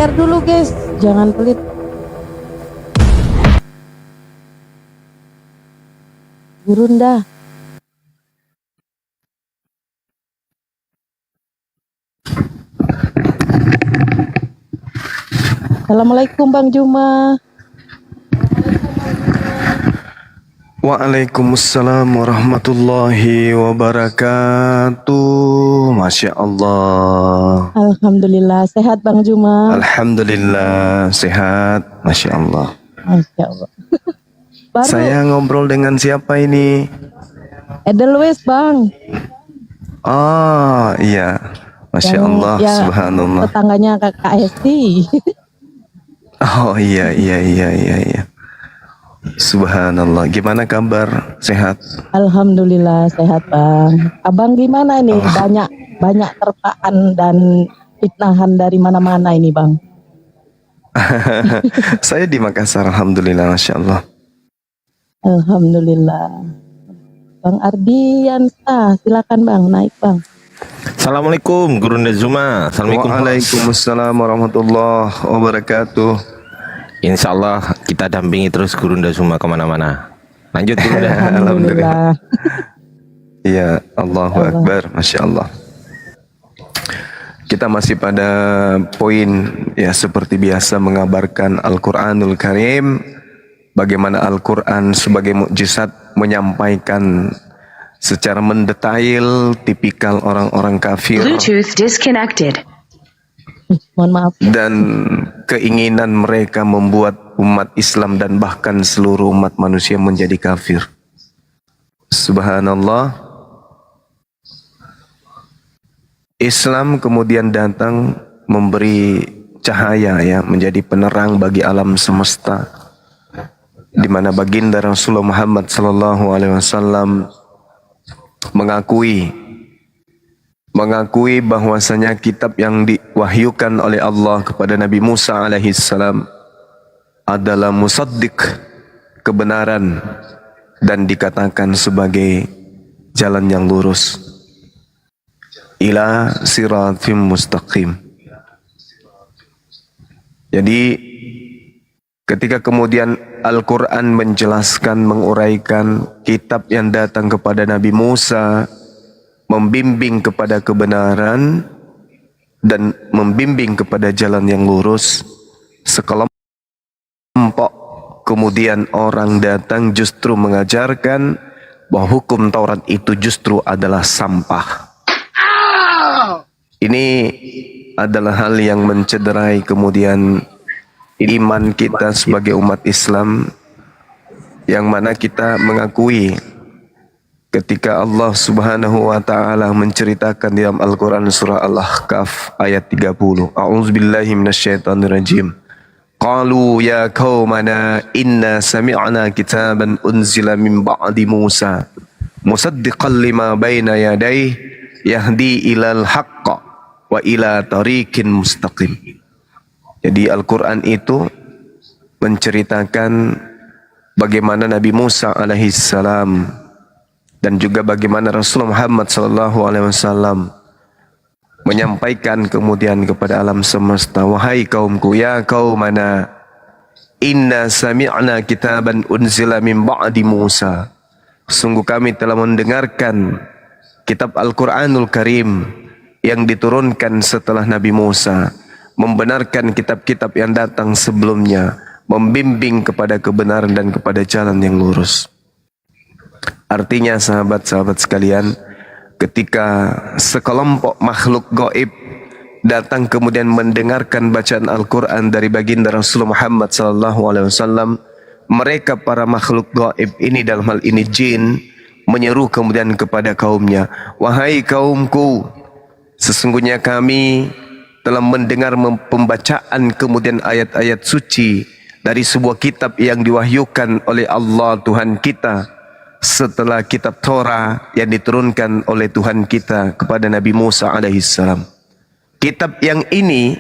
Bayar dulu guys, jangan pelit. Gurunda. Assalamualaikum Bang Juma. Waalaikumsalam warahmatullahi wabarakatuh. Masya Allah. Alhamdulillah sehat Bang Juma. Alhamdulillah sehat. Masya Allah. Masya Allah. Baru Saya ngobrol dengan siapa ini? Edelweiss Bang. Oh iya. Masya Allah. Subhanallah. Tetangganya Kak Hesti. Oh iya. Subhanallah. Gimana kabar? Sehat? Alhamdulillah sehat Bang. Abang gimana ini? Banyak terpaan dan fitnahan dari mana-mana ini Bang. Saya di Makassar. Alhamdulillah. Masya Allah. Alhamdulillah. Bang Ardiansa, silakan Bang, naik Bang. Assalamualaikum Gurunda Zuma. Assalamualaikum. Waalaikumsalam warahmatullahi wabarakatuh. Insya Allah kita dampingi terus Gurunda Zuma kemana-mana. Lanjut Gurunda. Alhamdulillah. Ya, Allahu Akbar, Masya Allah. Kita masih pada poin ya seperti biasa mengabarkan Al-Quranul Karim. Bagaimana Al-Quran sebagai mukjizat menyampaikan secara mendetail tipikal orang-orang kafir. Bluetooth disconnected. Mohon maaf. Dan keinginan mereka membuat umat Islam dan bahkan seluruh umat manusia menjadi kafir. Subhanallah. Islam kemudian datang memberi cahaya ya, menjadi penerang bagi alam semesta, di mana baginda Rasulullah Muhammad sallallahu alaihi wasallam mengakui bahwasanya kitab yang diwahyukan oleh Allah kepada Nabi Musa alaihi salam adalah musaddiq, kebenaran, dan dikatakan sebagai jalan yang lurus ila siratim mustaqim. Jadi ketika kemudian Al-Quran menjelaskan, menguraikan kitab yang datang kepada Nabi Musa, membimbing kepada kebenaran dan membimbing kepada jalan yang lurus, sekelompok kemudian orang datang justru mengajarkan bahwa hukum Taurat itu justru adalah sampah. Ini adalah hal yang mencederai kemudian iman kita sebagai umat Islam, yang mana kita mengakui ketika Allah Subhanahu wa taala menceritakan dalam Al-Qur'an surah Al-Ahqaf ayat 30. A'udzubillahi minasyaitonirrajim. Qalu ya qaumana inna sami'na kitaban unzila min ba'di Musa musaddiqan lima baina yadayhi yahdi ilal haqq wa ila tariqin mustaqim. Jadi Al-Quran itu menceritakan bagaimana Nabi Musa alaihissalam dan juga bagaimana Rasulullah Muhammad sallallahu alaihi wasallam menyampaikan kemudian kepada alam semesta, wahai kaumku, ya qaumana inna sami'na kitaban unzila min ba'di Musa. Sungguh kami telah mendengarkan kitab Al-Quranul Karim yang diturunkan setelah Nabi Musa, membenarkan kitab-kitab yang datang sebelumnya, membimbing kepada kebenaran dan kepada jalan yang lurus. Artinya sahabat-sahabat sekalian, ketika sekelompok makhluk gaib datang kemudian mendengarkan bacaan Al-Quran dari baginda Rasulullah Muhammad SAW, mereka para makhluk gaib ini, dalam hal ini jin, menyeru kemudian kepada kaumnya, wahai kaumku, sesungguhnya kami telah mendengar pembacaan kemudian ayat-ayat suci dari sebuah kitab yang diwahyukan oleh Allah Tuhan kita setelah kitab Torah yang diturunkan oleh Tuhan kita kepada Nabi Musa alaihissalam. Kitab yang ini,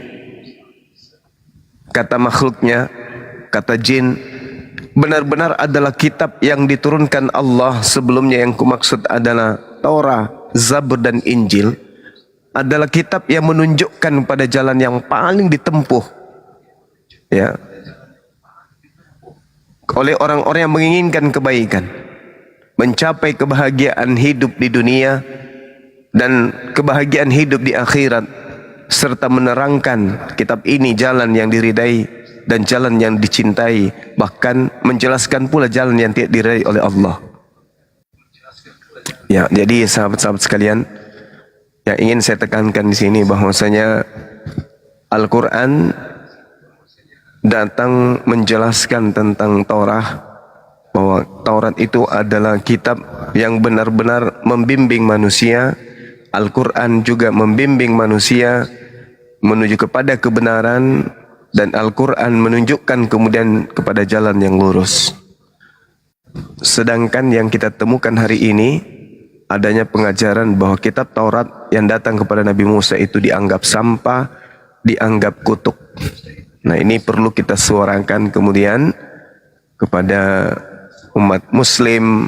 kata makhluknya, kata jin, benar-benar adalah kitab yang diturunkan Allah sebelumnya, yang kumaksud adalah Torah, Zabur dan Injil, adalah kitab yang menunjukkan pada jalan yang paling ditempuh ya, oleh orang-orang yang menginginkan kebaikan, mencapai kebahagiaan hidup di dunia dan kebahagiaan hidup di akhirat, serta menerangkan kitab ini jalan yang diridai dan jalan yang dicintai, bahkan menjelaskan pula jalan yang tidak diridai oleh Allah. Ya, jadi sahabat-sahabat sekalian, yang ingin saya tekankan di sini bahwasanya Al-Quran datang menjelaskan tentang Taurat, bahwa Taurat itu adalah kitab yang benar-benar membimbing manusia. Al-Quran juga membimbing manusia menuju kepada kebenaran, dan Al-Quran menunjukkan kemudian kepada jalan yang lurus. Sedangkan yang kita temukan hari ini, adanya pengajaran bahwa kitab Taurat yang datang kepada Nabi Musa itu dianggap sampah, dianggap kutuk. Nah, ini perlu kita suarakan kemudian kepada umat muslim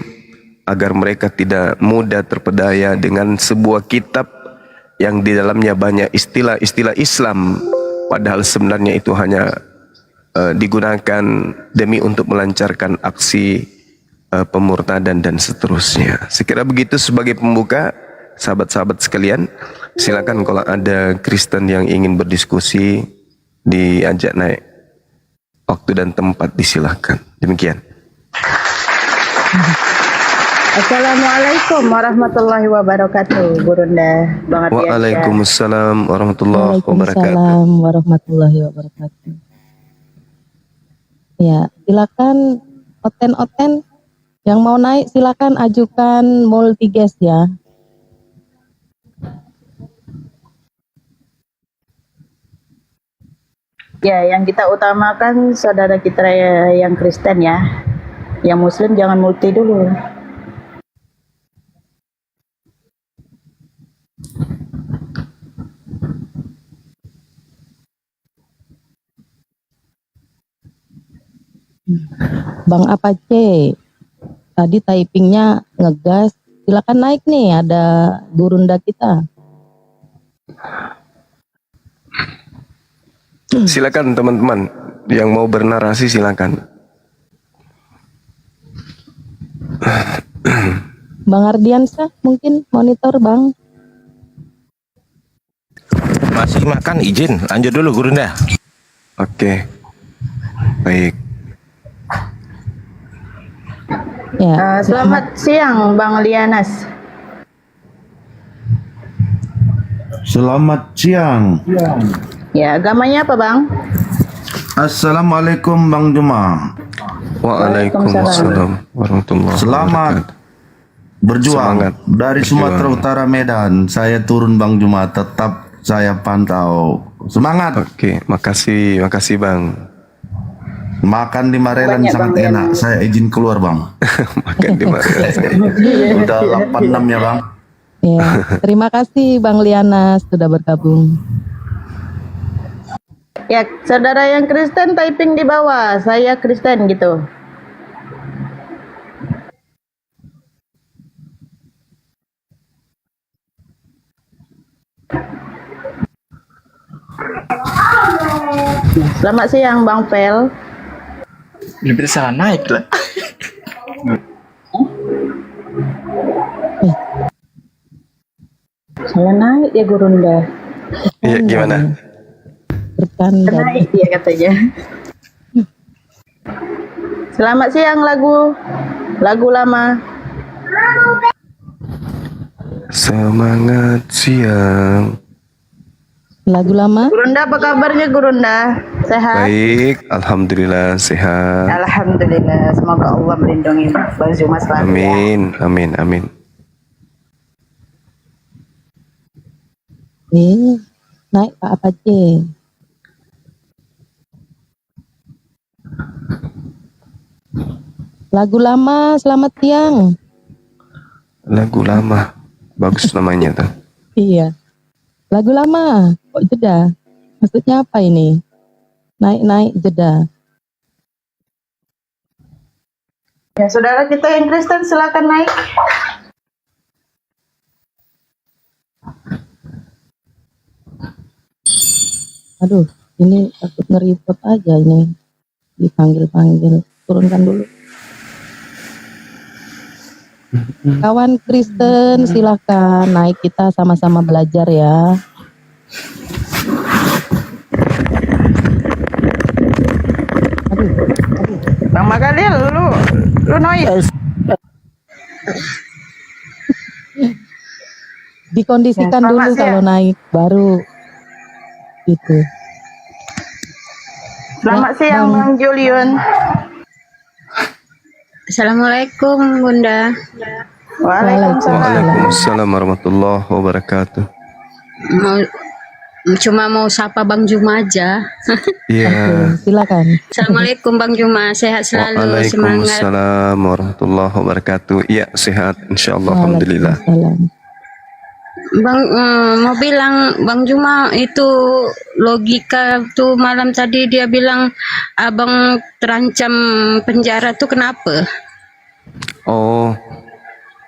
agar mereka tidak mudah terpedaya dengan sebuah kitab yang di dalamnya banyak istilah-istilah Islam, padahal sebenarnya itu hanya digunakan demi untuk melancarkan aksi pemurtadan dan seterusnya. Sekira begitu sebagai pembuka. Sahabat-sahabat sekalian, silakan kalau ada Kristen yang ingin berdiskusi, diajak naik. Waktu dan tempat disilahkan. Demikian. Assalamualaikum warahmatullahi wabarakatuh, Gurunda Bang Ardiansyah. Waalaikumsalam warahmatullahi wabarakatuh. Waalaikumsalam warahmatullahi wabarakatuh. Ya, silakan oten-oten yang mau naik silakan ajukan multigas ya. Ya, yang kita utamakan saudara kita yang Kristen ya. Yang Muslim jangan multi dulu. Bang Apache, tadi typingnya ngegas. Silakan naik nih, ada Gurunda kita. Silakan teman-teman yang mau bernarasi, silakan. Bang Ardiansyah mungkin monitor Bang. Masih makan, izin lanjut dulu Gurunda. Oke. Baik. Ya, Selamat siang Bang Lianas. Selamat siang. Ya, agamanya apa Bang? Assalamualaikum Bang Juma. Waalaikumsalam warahmatullahi Selamat wabarakatuh. berjuang Semangat dari berjuang. Sumatera Utara Medan. Saya turun Bang Juma, tetap saya pantau. Semangat. Oke, makasih Bang. Makan di Marelan Banyak, sangat Bang, enak. Saya izin keluar Bang. Makan di mana? Udah 86 ya Bang. ya. Terima kasih Bang Liana sudah bergabung. Ya, saudara yang Kristen typing di bawah. Saya Kristen gitu. Selamat siang Bang Fel. Lebih salah naik lah. Saya naik ya Gurunda. Iya, gimana? Bercanda. Naik ya katanya. Selamat siang lagu lama. Semangat siang. Lagu lama? Gurunda apa kabarnya Gurunda? Sehat? Baik, alhamdulillah sehat. Alhamdulillah. Semoga Allah melindungi Bang Zuma selalu. Ya. Amin. Naik Pak Apache. Lagu lama, selamat siang. Lagu lama, bagus namanya tuh. Iya. Lagu lama, kok jeda? Maksudnya apa ini? Naik jeda. Ya, saudara kita yang Kristen silakan naik. Aduh, Ini takut ngeribut aja ini. Dipanggil-panggil. Turunkan dulu. Kawan Kristen silahkan naik, kita sama-sama belajar ya. Aduh, Bang Magalil, lu noise. dikondisikan Ya, dulu selamat kalau siang. naik baru gitu. Selamat Ya, siang Bang. Bang Juliun. Assalamualaikum Bunda. Waalaikumsalam. Waalaikumsalam warahmatullahi wabarakatuh. Cuma mau sapa Bang Juma aja. Iya. Oke, silakan. Assalamualaikum Bang Juma, sehat selalu, semangat. Waalaikumsalam warahmatullahi wabarakatuh. Iya, sehat insyaallah, alhamdulillah. Waalaikumsalam. Bang mau bilang Bang Juma itu logika tuh malam tadi dia bilang abang terancam penjara tuh kenapa? Oh,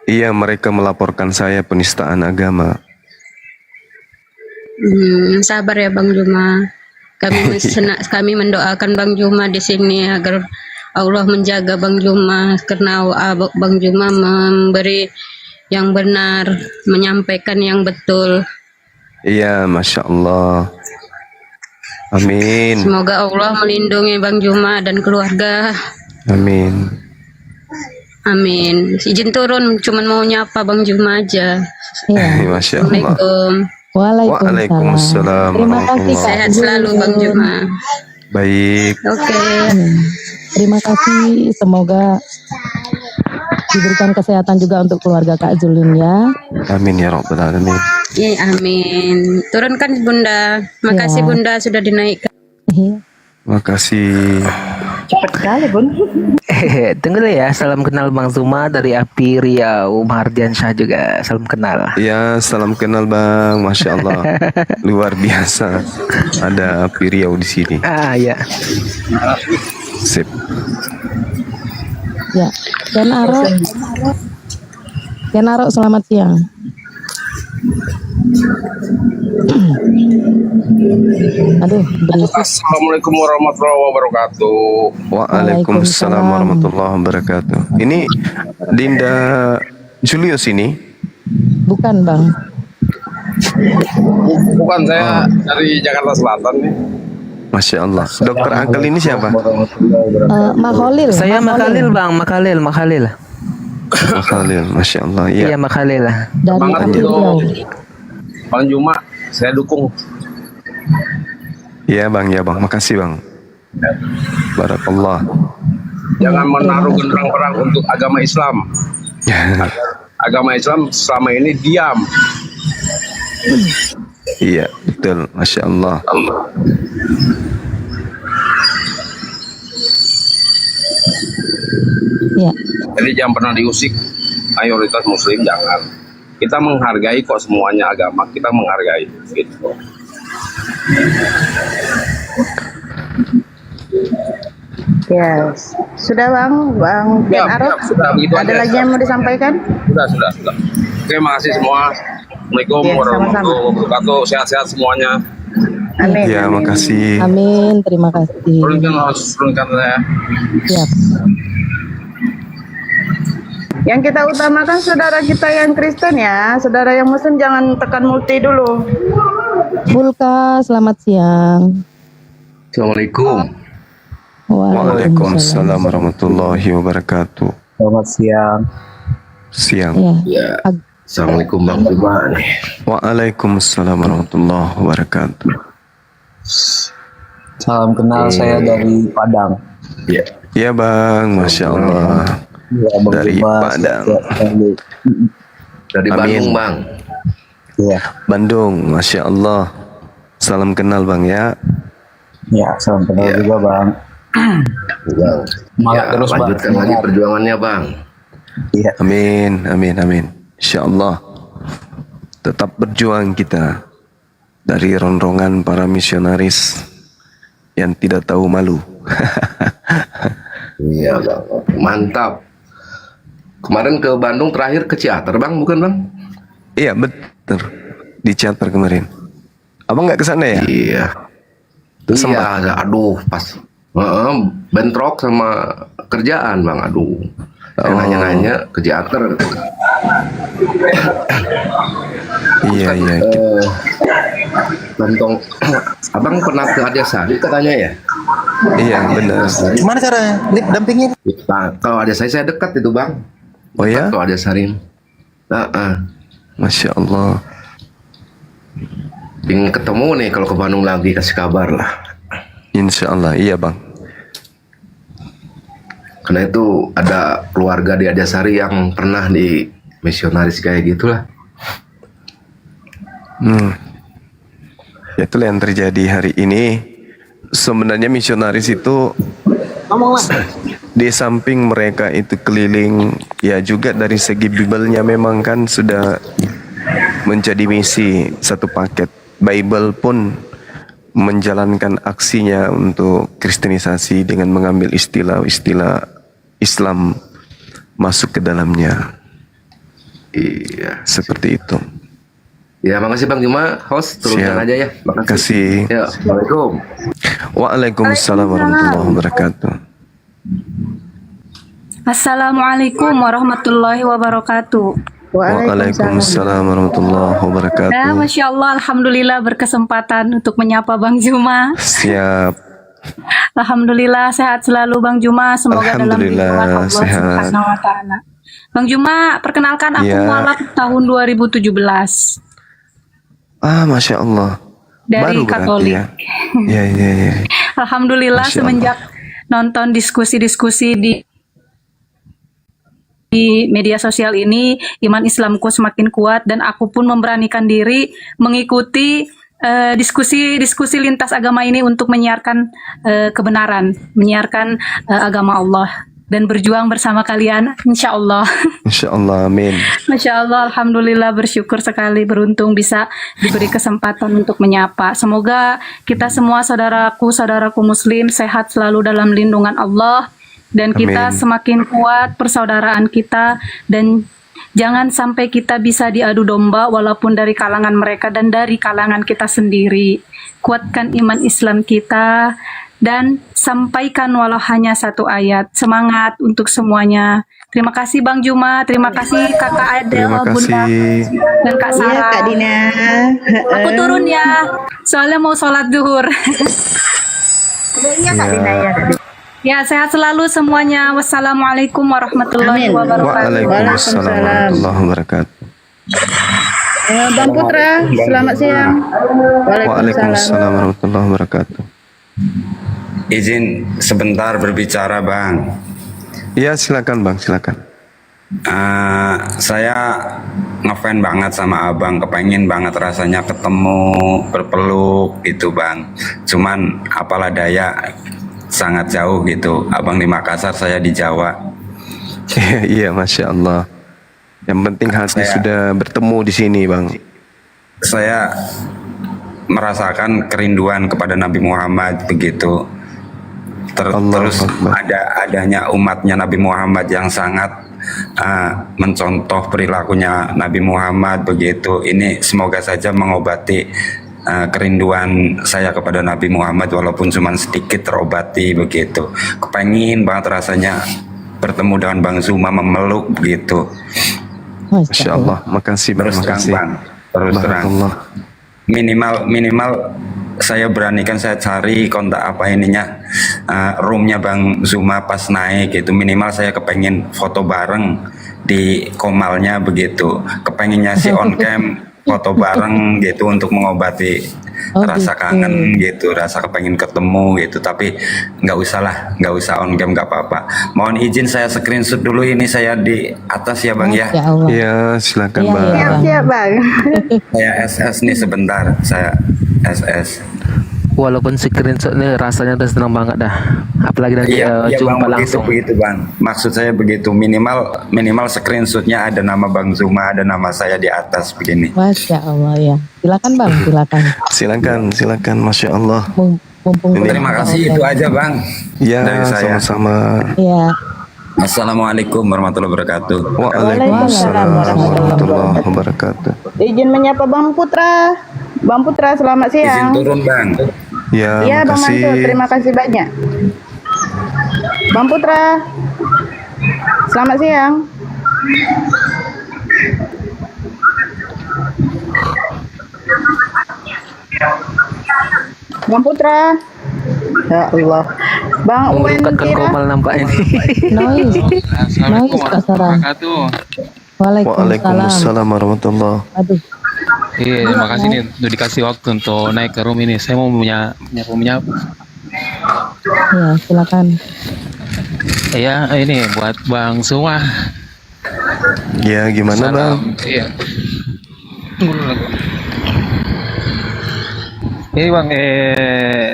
iya, mereka melaporkan saya penistaan agama. Sabar ya Bang Juma. Kami mendoakan Bang Juma di sini agar Allah menjaga Bang Juma karena Bang Juma memberi yang benar, menyampaikan yang betul. Iya, masya Allah. Amin. Semoga Allah melindungi Bang Juma dan keluarga. Amin. Amin. Izin turun, cuman mau nyapa Bang Juma aja. Iya. Masya Allah. Assalamualaikum. Waalaikumsalam. Waalaikumsalam Terima kasih warahmatullahi Kak Sehat selalu Bang Juma. Baik. Oke. Terima kasih, semoga diberikan kesehatan juga untuk keluarga Kak Julin ya. Amin ya rabbal alamin. Iya, amin. Turunkan Bunda. Makasih Ya. Bunda sudah dinaikkan. Iya. Makasih. Cepat sekali, Bun. Tunggu dulu ya, salam kenal Bang Zuma dari Api Riau, Mahardian Syah juga, salam kenal. Ya, salam kenal Bang. Masya Allah. Luar biasa. Ada api Riau di sini. Ya. Sip. Ya, Ken Aro, selamat siang. Aduh, berisik. Assalamualaikum warahmatullahi wabarakatuh. Waalaikumsalam warahmatullahi wabarakatuh. Ini Dinda Julius ini? Bukan Bang. Bukan, saya dari Jakarta Selatan nih. Masya Allah. Dokter Angkel ini siapa? Makholil. Saya Makhalil Bang, Makhalil. Makhalil. Masya Allah. Iya Iya. Makhalil. Dari Semangat Api untuk Riau. Bang Juma, saya dukung. Iya Bang, ya Bang. Makasih Bang. Barakallah. Jangan menaruh genderang perang untuk agama Islam. Agama Islam selama ini diam. Iya, betul. Masya Allah. Ya. Jadi jangan pernah diusik mayoritas Muslim, jangan. Kita menghargai kok semuanya agama, kita menghargai. Gitu. Yes. Sudah Bang Ken Ya, Aro? sudah, begitu Ada aja. lagi yang mau disampaikan? Sudah. Terima kasih semua. Assalamualaikum Ya, warahmatullahi wabarakatuh. Sehat-sehat semuanya. Amin. Ya, amin. makasih. Amin, terima kasih. Turunkan saya. Siap. Yang kita utamakan saudara kita yang Kristen ya. Saudara yang Muslim jangan tekan multi dulu. Bulka, selamat siang. Assalamualaikum. Waalaikumsalam warahmatullahi wabarakatuh. Selamat siang. Siang. Ya. Ya. Ag- Assalamualaikum Bang Juma nih. Waalaikumsalam warahmatullahi wabarakatuh. Salam kenal, saya dari Padang. Ya. Ya Bang, Masya Allah. Ya, Bang Dari Juma, Padang. Dari Amin. Bandung Bang. Ya. Bandung, Masya Allah. Salam kenal Bang ya. Ya, salam kenal juga Bang. Bang. Semangat terus, Bang. Lanjutkan lagi perjuangannya Bang. Iya. Amin, amin, amin. Insya Allah. Tetap berjuang kita dari ronrongan para misionaris yang tidak tahu malu. Iya Bang. Mantap. Kemarin ke Bandung, terakhir ke Ciater Bang, bukan Bang? Iya betul, di Ciater kemarin. Abang nggak ke sana ya? Iya. Sempat. Iya, aduh pas bentrok sama kerjaan bang, aduh. Saya nanya-nanya ke Jater. Iya, iya. Bantong, abang pernah ke Adesari katanya ya? Iya, benar. Gimana caranya? Lip dampingin. Nah, kalau Adesari saya dekat itu bang. Oh ya? Kalau Adesari. Masya Allah. Ingin ketemu nih kalau ke Bandung lagi, kasih kabar lah. Insya Allah, iya bang. Karena itu ada keluarga di Adesari yang pernah di misionaris kayak gitulah. Ya, itulah yang terjadi hari ini. Sebenarnya misionaris itu di samping mereka itu keliling, ya juga dari segi Bible-nya memang kan sudah menjadi misi satu paket. Bible pun menjalankan aksinya untuk kristenisasi dengan mengambil istilah-istilah Islam masuk ke dalamnya. Iya, seperti itu. Ya, makasih Bang Juma, host turunkan aja ya. Makasih. Ya, Assalamualaikum. Waalaikumsalam warahmatullahi wabarakatuh. Assalamualaikum warahmatullahi wabarakatuh. Waalaikumsalam warahmatullahi wabarakatuh. Nah, Masya Allah, Alhamdulillah berkesempatan untuk menyapa Bang Juma. Siap. Alhamdulillah sehat selalu Bang Juma. Semoga dalam lindungan Allah sehat. Subhanahu wa Ta'ala. Bang Juma, perkenalkan aku mualaf tahun 2017. Masya Allah. Dari Baru Katolik. Ya. Ya. Alhamdulillah semenjak nonton diskusi-diskusi di media sosial ini, iman Islamku semakin kuat dan aku pun memberanikan diri mengikuti diskusi-diskusi lintas agama ini untuk menyiarkan kebenaran, menyiarkan agama Allah dan berjuang bersama kalian, insya Allah. Insya Allah, amin. Masya Allah, Alhamdulillah bersyukur sekali, beruntung bisa diberi kesempatan untuk menyapa. Semoga kita semua saudaraku Muslim sehat selalu dalam lindungan Allah. Dan kita semakin kuat persaudaraan kita, dan jangan sampai kita bisa diadu domba walaupun dari kalangan mereka dan dari kalangan kita sendiri. Kuatkan iman Islam kita dan sampaikan walau hanya satu ayat. Semangat untuk semuanya. Terima kasih Bang Juma, terima kasih Kakak Adel, Bunda dan Kak Sarah. Iya, Kak Dina. Aku turun ya, soalnya mau sholat zuhur. Iya Kak Dina ya. Ya, sehat selalu semuanya. Wassalamualaikum warahmatullahi wabarakatuh. Waalaikumsalam warahmatullahi wabarakatuh. Bang Putra, selamat siang. Waalaikumsalam warahmatullahi wabarakatuh. Izin sebentar berbicara Bang. Iya, silakan Bang, silakan. Saya ngefan banget sama Abang, kepengen banget rasanya ketemu, berpeluk gitu Bang. Cuman apalah daya, sangat jauh gitu. Abang di Makassar, saya di Jawa. Iya, Masya Allah. Yang penting hati sudah bertemu di sini, Bang. Saya merasakan kerinduan kepada Nabi Muhammad begitu. Terus adanya umatnya Nabi Muhammad yang sangat mencontoh perilakunya Nabi Muhammad begitu. Ini semoga saja mengobati kerinduan saya kepada Nabi Muhammad walaupun cuma sedikit terobati begitu. Kepengin banget rasanya bertemu dengan Bang Zuma, memeluk begitu. Masya Allah, makasih Bang. Terus terang. Minimal saya beranikan, saya cari kontak apa ininya roomnya Bang Zuma pas naik gitu. Minimal saya kepengen foto bareng di komalnya begitu. Kepengennya si on cam foto bareng gitu untuk mengobati rasa kangen gitu, rasa kepengen ketemu gitu. Tapi nggak usah on cam, nggak apa-apa. Mohon izin saya screenshot dulu ini, saya di atas ya Bang ya. Iya, silakan Bang. Siap Bang. Saya SS nih sebentar, saya SS. Walaupun screenshot ini rasanya udah senang banget dah. Apalagi nanti jumpa Bang, langsung. begitu Bang. Maksud saya begitu, minimal screenshotnya ada nama Bang Zuma, ada nama saya di atas begini. Masya Allah ya. Silakan Bang, Silakan. Masya Allah. Terima kasih, itu aja Bang. Ya, dari saya. sama-sama. Ya. Assalamualaikum warahmatullahi wabarakatuh. Waalaikumsalam warahmatullahi wabarakatuh. Izin menyapa Bang Putra. Bang Putra, selamat siang. Izin turun Bang. Ya, Iya Bang makasih. Mansur, terima kasih banyak. Bang Putra, selamat siang. Bang Putra. Ya Allah. Bang Uen Memelukkan Kira. Komal nampaknya nih. Noise. Noise Kak Sarah. Waalaikumsalam. Waalaikumsalam warahmatullahi. Aduh. Iya, terima kasih nih udah dikasih waktu untuk naik ke room ini. Saya mau menyapu. Ya, silakan. Iya, ini buat Bang Suma. Ya, gimana Bang? Iya. Ini Bang,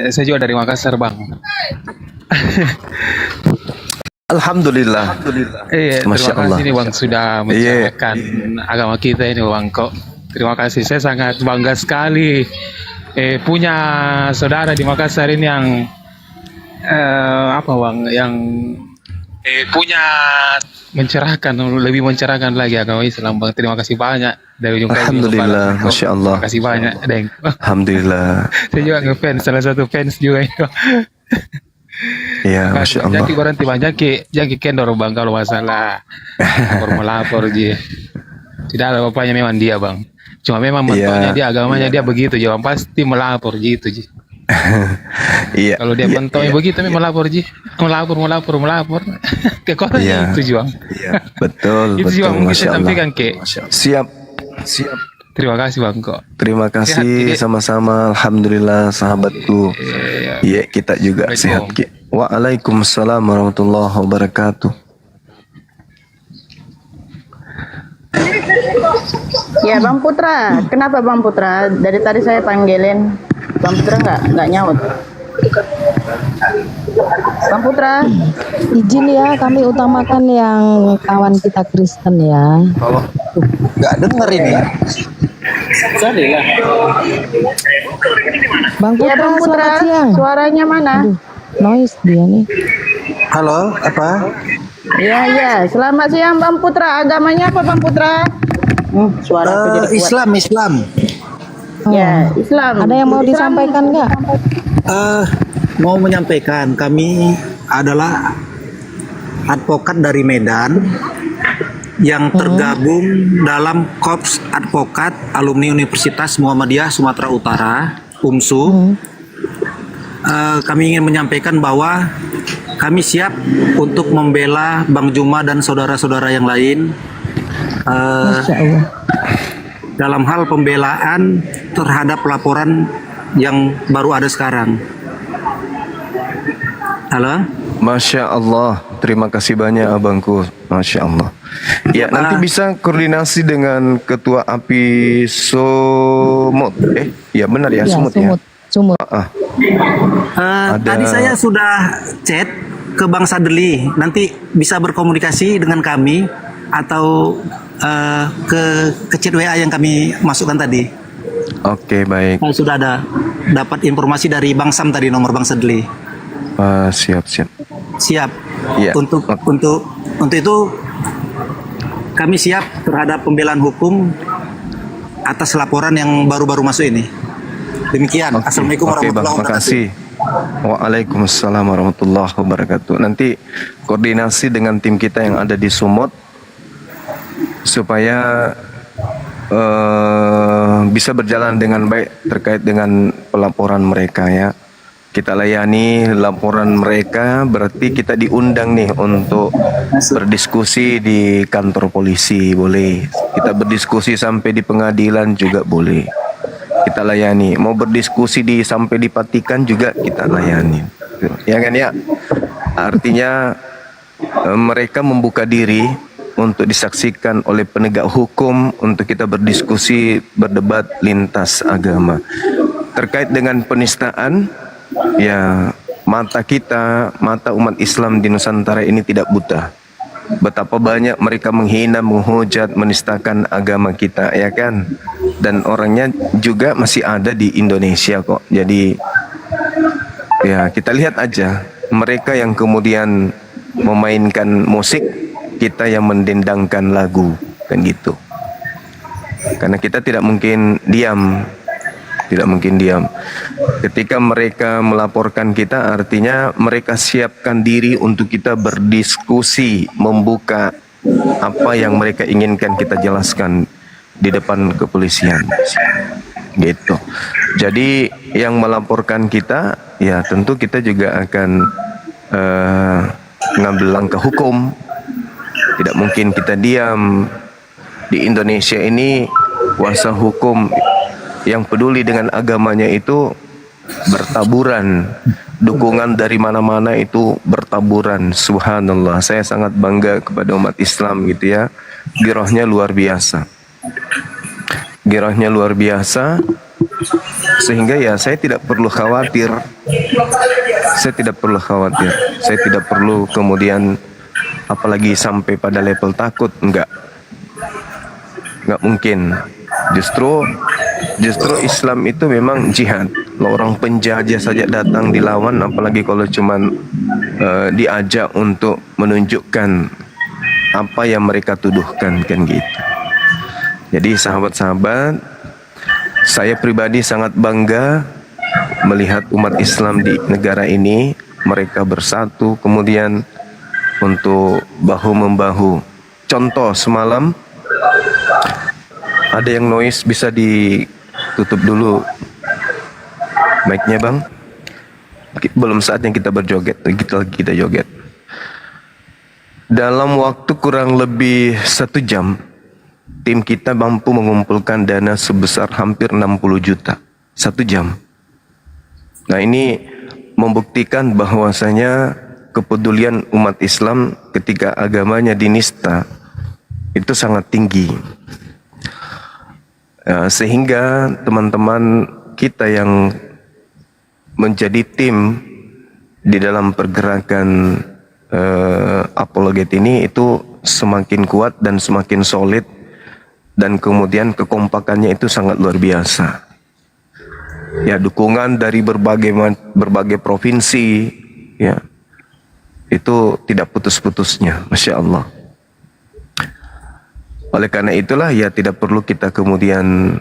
saya juga dari Makassar Bang. Alhamdulillah. Iya, Masya terima Allah. kasih nih Bang sudah menjalankan agama kita ini Bang kok. Terima kasih, saya sangat bangga sekali punya saudara di Makassar ini yang apa Bang, yang punya lebih mencerahkan lagi agama Islam Bang. Terima kasih banyak dari ujung kaki. Alhamdulillah, Masya Allah. Terima kasih banyak, Deng. Alhamdulillah. Saya juga ngefans, salah satu fans juga itu. Ya, Masya Allah. Jadi berhenti banyak jaki kendor Bang kalau masalah melapor Ji. Tidak ada bapaknya memang dia Bang. Cuma memang mentonya dia, agamanya dia begitu, jangan pasti melapor gitu Ji. Iya. Kalau dia mentonya begitu memang melapor Ji. Melapor. Ke kota itu Ji Bang. Iya, betul, Itu juga betul. mungkin Masya saya Allah. sampaikan ke. Siap. Terima kasih Bang kok. Terima kasih sama-sama. Alhamdulillah sahabatku. Iya, kita juga sehat. Ki. Waalaikumsalam warahmatullahi wabarakatuh. Ya Bang Putra, kenapa Bang Putra? Dari tadi saya panggilin, Bang Putra nggak nyaut. Bang Putra, Izin ya, kami utamakan yang kawan kita Kristen ya. Nggak denger ini. Bang ya Putra, Bang Putra, selamat siang. suaranya mana? Aduh, noise dia nih. Halo, apa? Ya, selamat siang Bang Putra. Agamanya apa Bang Putra? Suara aku jadi kuat. Islam. Ya, Islam. Ada yang mau Islam. disampaikan nggak? Mau menyampaikan kami adalah advokat dari Medan yang tergabung dalam Korps Advokat Alumni Universitas Muhammadiyah Sumatera Utara, UMSU. Kami ingin menyampaikan bahwa kami siap untuk membela Bang Juma dan saudara-saudara yang lain Masya Allah. dalam hal pembelaan terhadap laporan yang baru ada sekarang. Halo? Masya Allah. Terima kasih banyak abangku. Masya Allah. Ya, nanti bisa koordinasi dengan Ketua API Sumut. Ya benar ya, Ya, Sumut. Sumut. Tadi saya sudah chat ke Bang Sadli. Nanti bisa berkomunikasi dengan kami atau ke chat WA yang kami masukkan tadi. Oke, baik. Saya sudah dapat informasi dari Bang Sam tadi, nomor Bang Sadli. Siap. Siap. Ya. Untuk itu kami siap terhadap pembelaan hukum atas laporan yang baru-baru masuk ini. Demikian. Assalamualaikum Oke, Bang. warahmatullahi wabarakatuh. Makasih. Waalaikumsalam warahmatullahi wabarakatuh. Nanti koordinasi dengan tim kita yang ada di Sumut supaya bisa berjalan dengan baik terkait dengan pelaporan mereka ya. Kita layani laporan mereka, berarti kita diundang nih untuk berdiskusi di kantor polisi, boleh. Kita berdiskusi sampai di pengadilan juga boleh. Kita layani. Mau berdiskusi sampai di Patikan juga kita layani. Ya kan ya? Artinya mereka membuka diri untuk disaksikan oleh penegak hukum untuk kita berdiskusi, berdebat lintas agama. Terkait dengan penistaan, ya mata kita, mata umat Islam di Nusantara ini tidak buta. Betapa banyak mereka menghina, menghujat, menistakan agama kita, ya kan? Dan orangnya juga masih ada di Indonesia kok. Jadi ya kita lihat aja, mereka yang kemudian memainkan musik, kita yang mendendangkan lagu, kan gitu. Karena kita tidak mungkin diam tidak mungkin diam. Ketika mereka melaporkan kita, artinya mereka siapkan diri untuk kita berdiskusi, membuka apa yang mereka inginkan kita jelaskan di depan kepolisian. Gitu. Jadi yang melaporkan kita, ya tentu kita juga akan ngambil langkah hukum. Tidak mungkin kita diam. Di Indonesia ini kuasa hukum yang peduli dengan agamanya itu bertaburan, dukungan dari mana-mana itu bertaburan. Subhanallah, saya sangat bangga kepada umat Islam gitu ya. Girohnya luar biasa, girohnya luar biasa, sehingga ya saya tidak perlu khawatir, saya tidak perlu kemudian apalagi sampai pada level takut, enggak mungkin. Justru Islam itu memang jihad. Kalau orang penjajah saja datang dilawan, apalagi kalau cuman diajak untuk menunjukkan apa yang mereka tuduhkan, kan gitu. Jadi sahabat-sahabat, saya pribadi sangat bangga melihat umat Islam di negara ini, mereka bersatu kemudian untuk bahu-membahu. Contoh semalam ada yang noise, bisa ditutup dulu mic-nya bang. Belum saatnya kita berjoget, kita joget. Dalam waktu kurang lebih 1 jam, tim kita mampu mengumpulkan dana sebesar hampir 60 juta. 1 jam. Nah ini membuktikan bahwasanya kepedulian umat Islam ketika agamanya dinista itu sangat tinggi. Sehingga teman-teman kita yang menjadi tim di dalam pergerakan apologet ini itu semakin kuat dan semakin solid, dan kemudian kekompakannya itu sangat luar biasa. Ya, dukungan dari berbagai provinsi, ya, itu tidak putus-putusnya, Masya Allah. Oleh karena itulah ya tidak perlu kita kemudian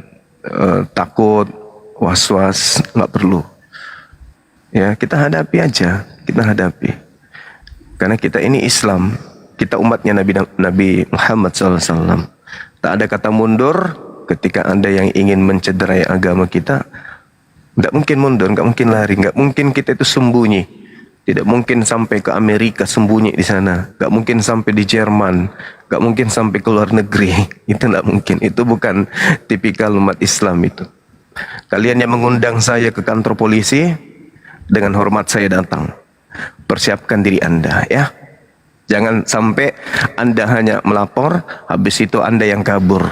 takut, was-was, nggak perlu. Ya, kita hadapi aja, kita hadapi. Karena kita ini Islam, kita umatnya Nabi Muhammad SAW. Tak ada kata mundur ketika Anda yang ingin mencederai agama kita. Nggak mungkin mundur, nggak mungkin lari, nggak mungkin kita itu sembunyi. Tidak mungkin sampai ke Amerika sembunyi di sana, nggak mungkin sampai di Jerman, nggak mungkin sampai ke luar negeri. Itu nggak mungkin. Itu bukan tipikal umat Islam itu. Kalian yang mengundang saya ke kantor polisi, dengan hormat saya datang. Persiapkan diri Anda, ya. Jangan sampai Anda hanya melapor, habis itu Anda yang kabur.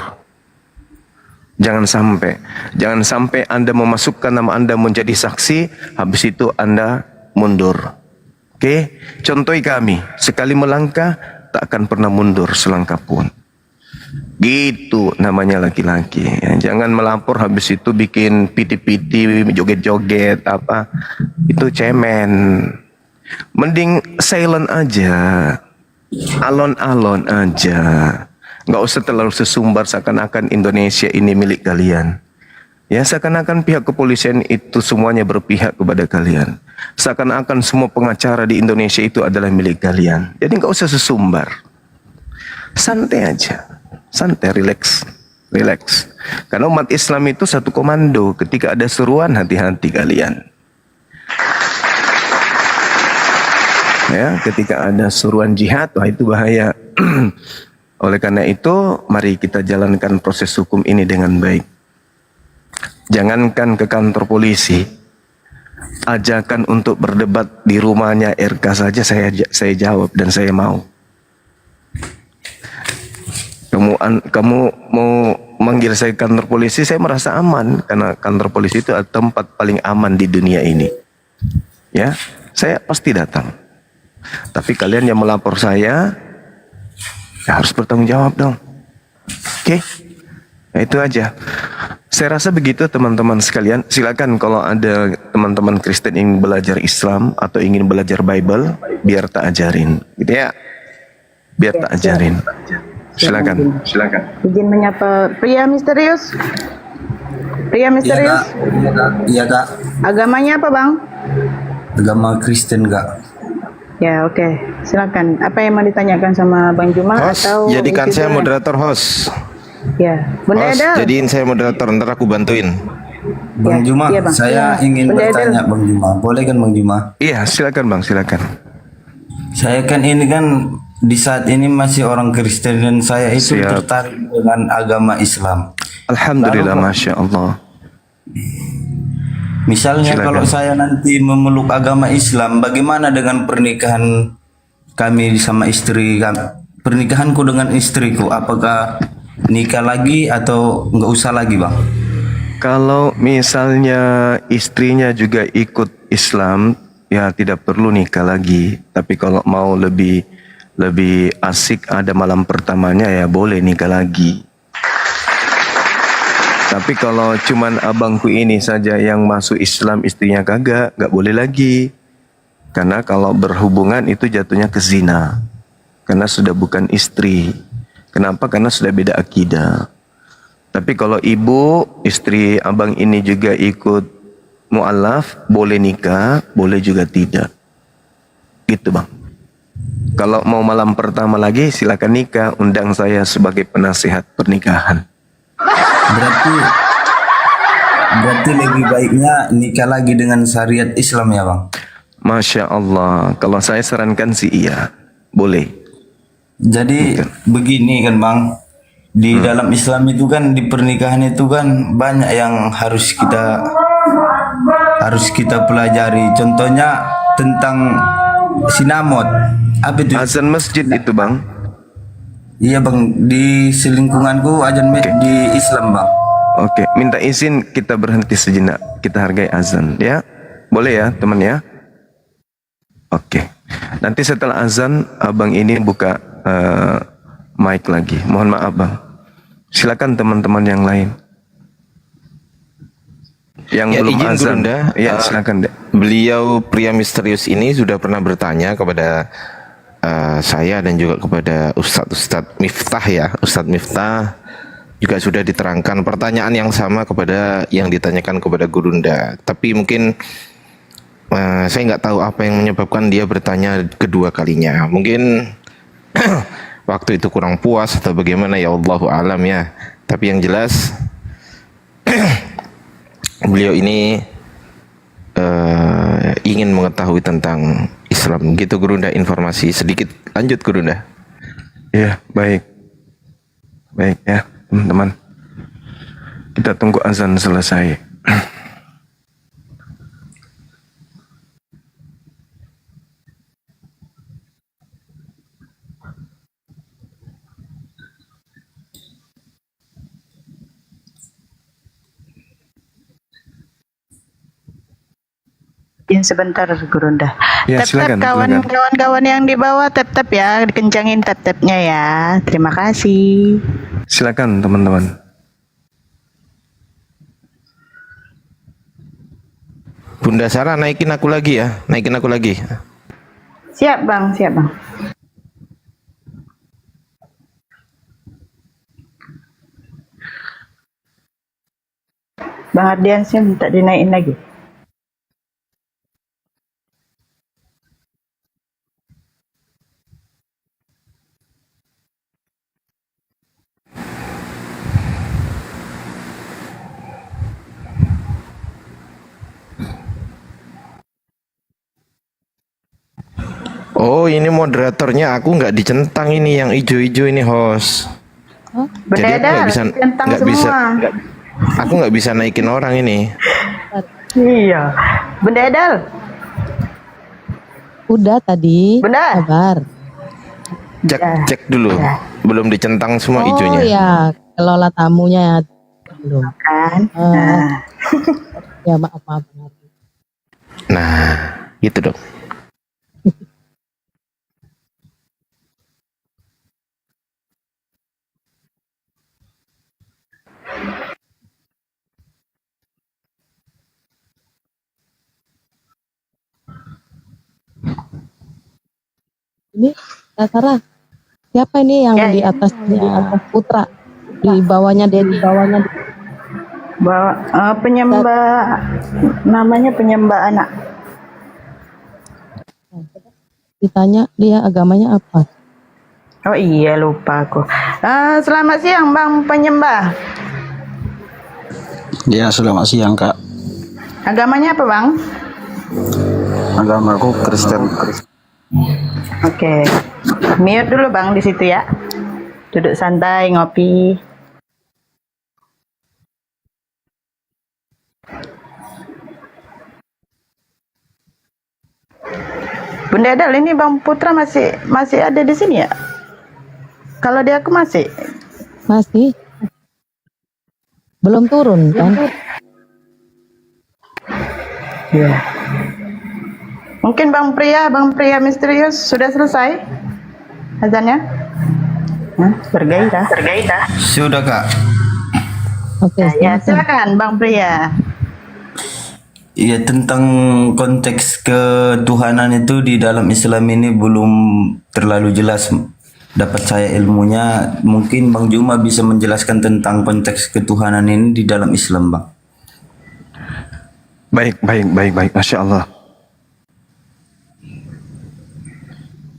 Jangan sampai Anda memasukkan nama Anda menjadi saksi, habis itu Anda mundur. Oke, contohi kami, sekali melangkah tak akan pernah mundur selangkah pun. Gitu namanya laki-laki. Ya, jangan melapor habis itu bikin piti-piti, joget-joget apa. Itu cemen. Mending silent aja, alon-alon aja. Nggak usah terlalu sesumbar seakan-akan Indonesia ini milik kalian. Ya, seakan-akan pihak kepolisian itu semuanya berpihak kepada kalian. Seakan-akan semua pengacara di Indonesia itu adalah milik kalian. Jadi nggak usah sesumbar. Santai aja. Santai, relax. Karena umat Islam itu satu komando. Ketika ada seruan, hati-hati kalian. Ya, ketika ada seruan jihad, wah itu bahaya. Oleh karena itu, mari kita jalankan proses hukum ini dengan baik. Jangankan ke kantor polisi, ajakan untuk berdebat di rumahnya RK saja saya jawab dan saya mau. Kamu mau manggil saya ke kantor polisi, saya merasa aman karena kantor polisi itu adalah tempat paling aman di dunia ini. Ya, saya pasti datang. Tapi kalian yang melapor saya, ya harus bertanggung jawab dong. Oke? Nah, itu aja. Saya rasa begitu teman-teman sekalian. Silakan kalau ada teman-teman Kristen ingin belajar Islam atau ingin belajar Bible, biar tak ajarin, gitu ya. Biar tak ajarin. Silakan. Izin menyapa pria misterius. Pria misterius. Iya kak. Agamanya apa bang? Agama Kristen kak. Ya oke, silakan. Apa yang mau ditanyakan sama Bang Juma Host, atau jadikan isi saya dulu? moderator host. Ya, Bunda Host, Edel. jadiin saya moderator, ntar aku bantuin. Bang Juma, iya, Bang. saya Iya. ingin Bunda bertanya Edel. Bang Juma. Boleh kan Bang Juma? Iya, silakan Bang, silakan. Saya kan ini kan di saat ini masih orang Kristen dan saya itu Siap. tertarik dengan agama Islam. Alhamdulillah, Lalu, Masya Allah. misalnya Silakan. kalau saya nanti memeluk agama Islam, bagaimana dengan pernikahan kami sama istri kami? Pernikahanku dengan istriku, apakah nikah lagi atau nggak usah lagi, Bang? Kalau misalnya istrinya juga ikut Islam, ya tidak perlu nikah lagi. Tapi kalau mau lebih asik ada malam pertamanya, ya boleh nikah lagi. Tapi kalau cuman abangku ini saja yang masuk Islam, istrinya kagak, nggak boleh lagi. Karena kalau berhubungan itu jatuhnya ke zina. Karena sudah bukan istri. Kenapa? Karena sudah beda akidah. Tapi kalau ibu, istri abang ini juga ikut mu'alaf, boleh nikah, boleh juga tidak. Gitu bang. Kalau mau malam pertama lagi silakan nikah, undang saya sebagai penasihat pernikahan. Berarti lebih baiknya nikah lagi dengan syariat Islam ya Bang? Masya Allah, kalau saya sarankan sih iya, boleh. Jadi begini kan Bang, di dalam Islam itu kan di pernikahan itu kan banyak yang harus kita pelajari. Contohnya tentang sinamot. Apa itu? Azan masjid itu Bang. Iya Bang, di selingkunganku azan di Islam Bang. Oke, minta izin kita berhenti sejenak. Kita hargai azan ya. Boleh ya teman ya? Oke. Nanti setelah azan abang ini buka mic lagi. Mohon maaf bang. Silakan teman-teman yang lain. Yang Ya, belum izin azan. Gurunda, Ya silakan deh. Beliau pria misterius ini sudah pernah bertanya kepada saya dan juga kepada Ustadz Miftah ya. Ustadz Miftah juga sudah diterangkan pertanyaan yang sama kepada yang ditanyakan kepada Gurunda. Tapi mungkin saya nggak tahu apa yang menyebabkan dia bertanya kedua kalinya. Mungkin waktu itu kurang puas atau bagaimana ya Allahu alam ya. Tapi yang jelas beliau ini ingin mengetahui tentang Islam. Gitu Gurunda, informasi sedikit. Lanjut Gurunda. Iya, baik. Baik ya, teman-teman. Kita tunggu azan selesai. Sebentar Gurunda. Ya, silakan, silakan. Kawan-kawan yang di bawah tap-tap ya, dikencangin tap-tapnya ya. Terima kasih. Silakan teman-teman. Bunda Sarah, naikin aku lagi ya. Naikin aku lagi. Siap bang, siap bang. Bang Ardian sih minta dinaikin lagi. Oh, ini moderatornya aku nggak dicentang ini yang ijo-ijo ini host. Jadi aku nggak bisa, centang nggak bisa, semua. aku nggak bisa naikin orang ini. Iya. Bunda Edel. Udah tadi. Bunda. Sabar. Cek dulu. Belum dicentang semua Oh ijonya. ya, kelola tamunya belum. Kan. Ya maaf. Nah, gitu dong. Ini Kak Sarah, siapa ini yang di atasnya Putra, di bawahnya Dedi, Penyembah, namanya penyembah anak. Ditanya dia agamanya apa? Oh iya, lupa aku. Selamat siang Bang Penyembah. Ya, selamat siang Kak. Agamanya apa Bang? Agamaku Kristen. Oke. Mute dulu Bang di situ ya. Duduk santai ngopi. Bunda Adal, ini Bang Putra masih ada di sini ya? Kalau dia aku masih. Masih. Belum turun kan? Ya. Mungkin Bang Pria misterius sudah selesai azannya? Bergairah. Sudah Kak. Oke. Ya, silakan Bang Pria. Ya, tentang konteks ketuhanan itu di dalam Islam ini belum terlalu jelas dapat saya ilmunya. Mungkin Bang Juma bisa menjelaskan tentang konteks ketuhanan ini di dalam Islam, Bang. Baik. Masya Allah.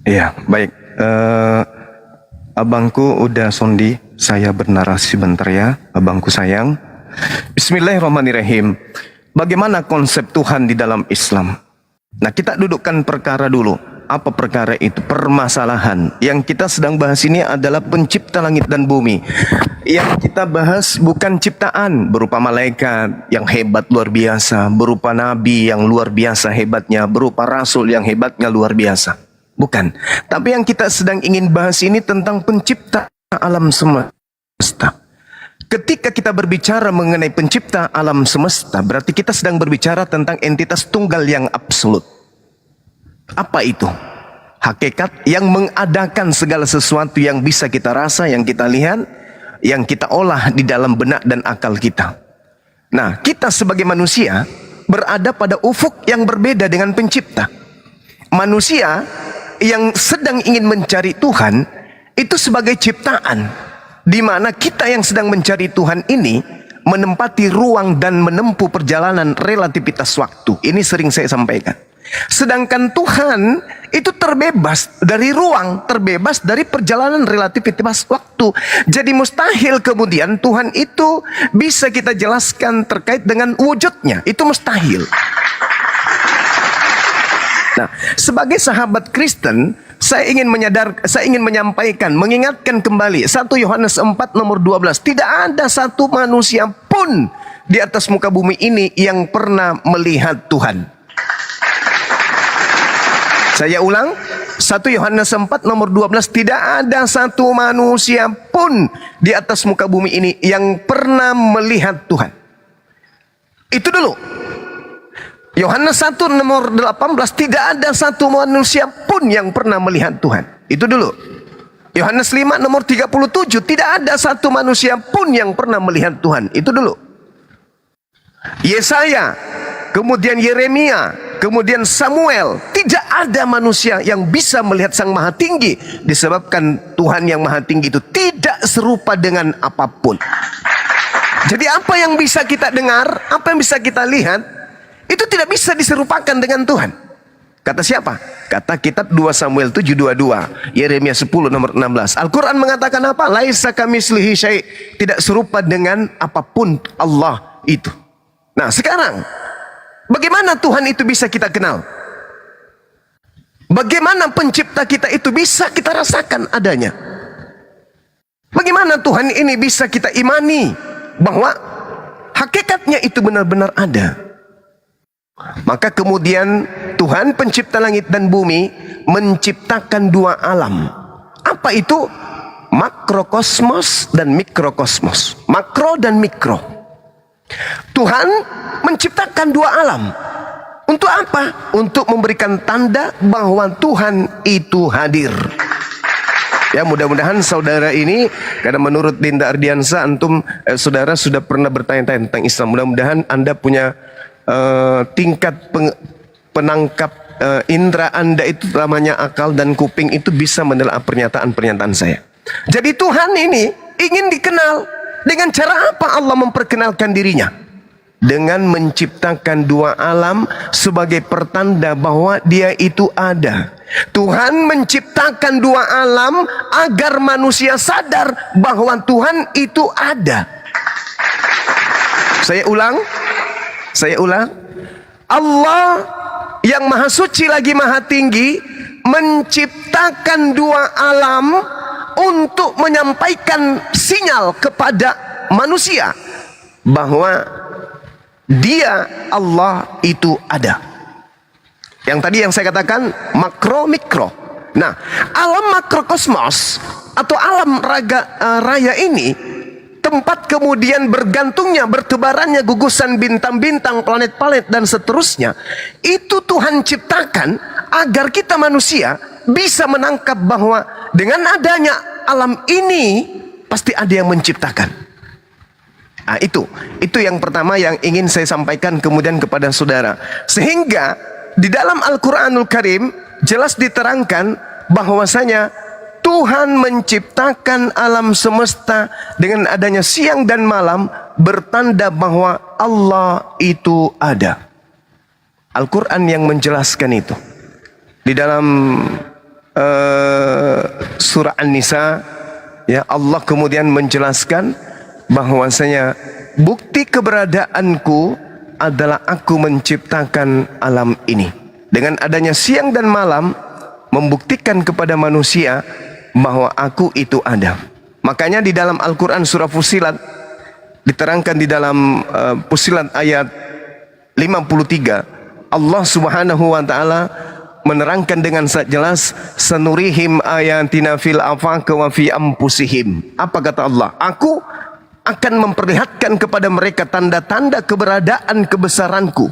Iya, baik. Abangku udah sondi, saya bernarasi bentar ya, abangku sayang. Bismillahirrahmanirrahim. Bagaimana konsep Tuhan di dalam Islam? Nah, kita dudukkan perkara dulu. Apa perkara itu? Permasalahan. Yang kita sedang bahas ini adalah pencipta langit dan bumi. Yang kita bahas bukan ciptaan berupa malaikat yang hebat luar biasa, berupa nabi yang luar biasa hebatnya, berupa rasul yang hebatnya luar biasa. Bukan. Tapi yang kita sedang ingin bahas ini tentang pencipta alam semesta. Ketika kita berbicara mengenai pencipta alam semesta, berarti kita sedang berbicara tentang entitas tunggal yang absolut. Apa itu? Hakikat yang mengadakan segala sesuatu yang bisa kita rasa, yang kita lihat, yang kita olah di dalam benak dan akal kita. Nah, kita sebagai manusia berada pada ufuk yang berbeda dengan pencipta. Manusia yang sedang ingin mencari Tuhan itu sebagai ciptaan, di mana kita yang sedang mencari Tuhan ini menempati ruang dan menempuh perjalanan relativitas waktu. Ini sering saya sampaikan. Sedangkan Tuhan itu terbebas dari ruang, terbebas dari perjalanan relativitas waktu. Jadi mustahil kemudian Tuhan itu bisa kita jelaskan terkait dengan wujudnya. Itu mustahil. Nah, sebagai sahabat Kristen, saya ingin menyampaikan, mengingatkan kembali 1 Yohanes 4 nomor 12. Tidak ada satu manusia pun di atas muka bumi ini yang pernah melihat Tuhan. Saya ulang, 1 Yohanes 4 nomor 12. Tidak ada satu manusia pun di atas muka bumi ini yang pernah melihat Tuhan. Itu dulu. Yohanes 1 nomor 18, tidak ada satu manusia pun yang pernah melihat Tuhan. Itu dulu. Yohanes 5 nomor 37, tidak ada satu manusia pun yang pernah melihat Tuhan. Itu dulu. Yesaya, kemudian Yeremia, kemudian Samuel, tidak ada manusia yang bisa melihat Sang Maha Tinggi, disebabkan Tuhan yang Maha Tinggi itu tidak serupa dengan apapun. Jadi apa yang bisa kita dengar, apa yang bisa kita lihat, itu tidak bisa diserupakan dengan Tuhan. Kata siapa? Kata kitab 2 Samuel 7:22, Yeremia 10 nomor 16. Al-Quran mengatakan apa? Laisa kamislihi syai', tidak serupa dengan apapun Allah itu. Nah, sekarang bagaimana Tuhan itu bisa kita kenal? Bagaimana pencipta kita itu bisa kita rasakan adanya? Bagaimana Tuhan ini bisa kita imani bahwa hakikatnya itu benar-benar ada? Maka kemudian Tuhan pencipta langit dan bumi menciptakan dua alam. Apa itu? Makrokosmos dan mikrokosmos. Makro dan mikro. Tuhan menciptakan dua alam. Untuk apa? Untuk memberikan tanda bahwa Tuhan itu hadir. Ya, mudah-mudahan saudara ini, karena menurut Dinda Ardiansa, saudara sudah pernah bertanya-tanya tentang Islam. Mudah-mudahan Anda punya tingkat penangkap indera Anda itu, namanya akal dan kuping, itu bisa menelaah pernyataan-pernyataan saya. Jadi Tuhan ini ingin dikenal. Dengan cara apa Allah memperkenalkan dirinya? Dengan menciptakan dua alam sebagai pertanda bahwa dia itu ada. Tuhan menciptakan dua alam agar manusia sadar bahwa Tuhan itu ada. Saya ulang. Allah yang maha suci lagi maha tinggi menciptakan dua alam untuk menyampaikan sinyal kepada manusia bahwa Dia Allah itu ada. Yang tadi yang saya katakan makro mikro. Nah, alam makrokosmos atau alam raya ini tempat kemudian bergantungnya, bertebarannya gugusan bintang-bintang, planet-planet dan seterusnya. Itu Tuhan ciptakan agar kita manusia bisa menangkap bahwa dengan adanya alam ini pasti ada yang menciptakan. Nah, itu yang pertama yang ingin saya sampaikan kemudian kepada saudara. Sehingga di dalam Al-Quranul Karim jelas diterangkan bahwasanya Tuhan menciptakan alam semesta dengan adanya siang dan malam bertanda bahwa Allah itu ada. Al-Quran yang menjelaskan itu. Di dalam surah An-Nisa, ya, Allah kemudian menjelaskan bahwasanya bukti keberadaanku adalah aku menciptakan alam ini. Dengan adanya siang dan malam membuktikan kepada manusia bahwa aku itu ada. Makanya di dalam Al-Quran surah Fussilat diterangkan di dalam Fussilat ayat 53, Allah Subhanahu wa taala menerangkan dengan sangat jelas, sanurihim ayatina fil afaq wa fi anfusihim. Apa kata Allah? Aku akan memperlihatkan kepada mereka tanda-tanda keberadaan kebesaranku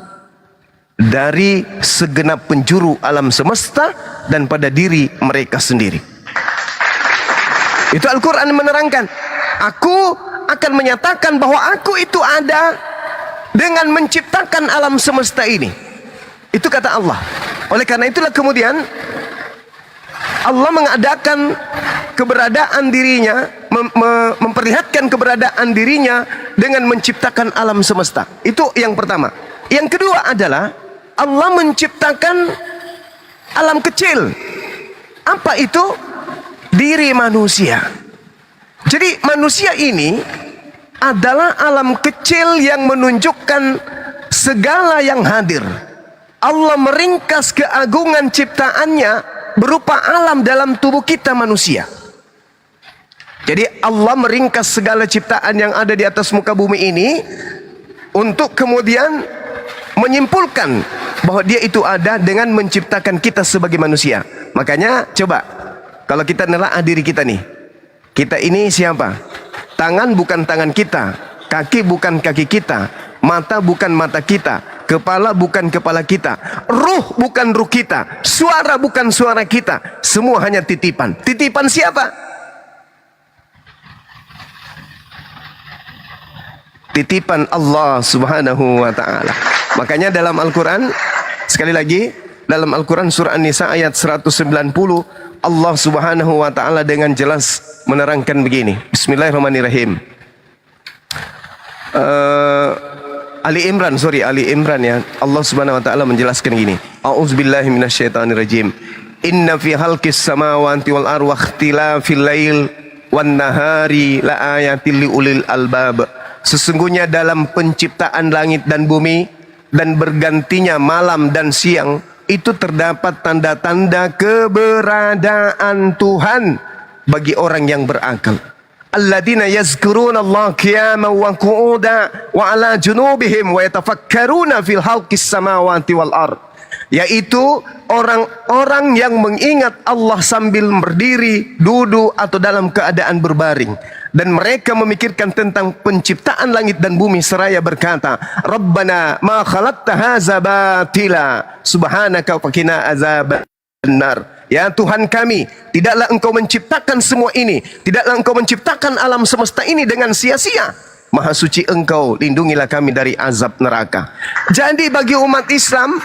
dari segenap penjuru alam semesta dan pada diri mereka sendiri. Itu Al-Quran menerangkan. Aku akan menyatakan bahwa aku itu ada dengan menciptakan alam semesta ini. Itu kata Allah. Oleh karena itulah kemudian Allah mengadakan keberadaan dirinya, memperlihatkan keberadaan dirinya dengan menciptakan alam semesta. Itu yang pertama. Yang kedua adalah Allah menciptakan alam kecil. Apa itu? Diri manusia. Jadi manusia ini adalah alam kecil yang menunjukkan segala yang hadir. Allah meringkas keagungan ciptaannya berupa alam dalam tubuh kita manusia. Jadi Allah meringkas segala ciptaan yang ada di atas muka bumi ini untuk kemudian menyimpulkan bahwa dia itu ada dengan menciptakan kita sebagai manusia. Makanya coba kalau kita nelaah diri kita nih, kita ini siapa? Tangan bukan tangan kita, kaki bukan kaki kita, mata bukan mata kita, kepala bukan kepala kita, ruh bukan ruh kita, suara bukan suara kita, semua hanya titipan. Titipan siapa? Titipan Allah Subhanahu wa ta'ala. Makanya dalam Al-Quran, sekali lagi, dalam Al-Quran surah An-Nisa ayat 190, Allah Subhanahu wa ta'ala dengan jelas menerangkan begini. Bismillahirrahmanirrahim. Ali Imran ya. Allah Subhanahu wa ta'ala menjelaskan gini. A'udzubillahi minasyaitonirrajim. Inna fi khalqis samawati wal ardi wa ikhtilafil lail wan nahari la ayatil liulil albab. Sesungguhnya dalam penciptaan langit dan bumi dan bergantinya malam dan siang itu terdapat tanda-tanda keberadaan Tuhan bagi orang yang berakal. Alladzina yazkuruna Allah qiyaman wa qu'udan wa ala junubihim wa yatafakkaruna fil khalqis samawati wal ard. Yaitu orang-orang yang mengingat Allah sambil berdiri, duduk atau dalam keadaan berbaring. Dan mereka memikirkan tentang penciptaan langit dan bumi seraya berkata, Rabbana ma khalaqta hadza batila subhanaka faqina azabannar. Ya Tuhan kami, tidaklah engkau menciptakan semua ini, tidaklah engkau menciptakan alam semesta ini dengan sia-sia. Maha suci engkau, lindungilah kami dari azab neraka. Jadi bagi umat Islam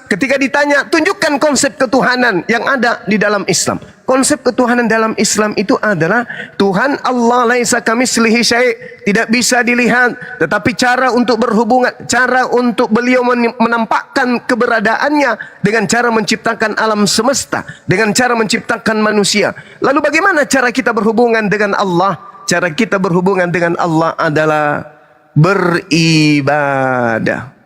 ketika ditanya tunjukkan konsep ketuhanan yang ada di dalam Islam, Konsep ketuhanan dalam Islam itu adalah Tuhan Allah laisa kamitslihi syai', tidak bisa dilihat, tetapi cara untuk berhubungan, cara untuk beliau menampakkan keberadaannya dengan cara menciptakan alam semesta, dengan cara menciptakan manusia. Lalu bagaimana cara kita berhubungan dengan Allah? Cara kita berhubungan dengan Allah adalah beribadah.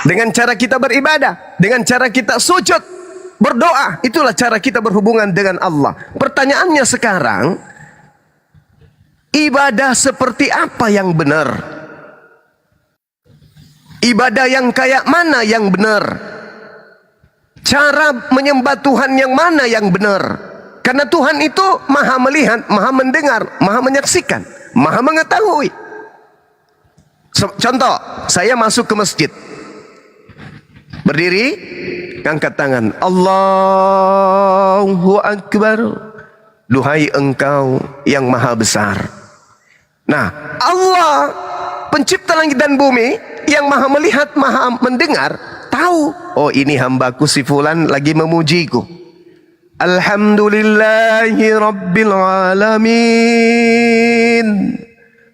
Dengan cara kita beribadah, dengan cara kita sujud, berdoa, itulah cara kita berhubungan dengan Allah. Pertanyaannya sekarang, ibadah seperti apa yang benar? Ibadah yang kayak mana yang benar? Cara menyembah Tuhan yang mana yang benar? Karena Tuhan itu maha melihat, maha mendengar, maha menyaksikan, maha mengetahui. Contoh, saya masuk ke masjid. Berdiri, angkat tangan. Allahu Akbar. Duhai engkau yang maha besar. Nah, Allah pencipta langit dan bumi, yang maha melihat, maha mendengar, tahu, oh ini hambaku si fulan lagi memujiku. Alhamdulillahi Rabbil Alamin.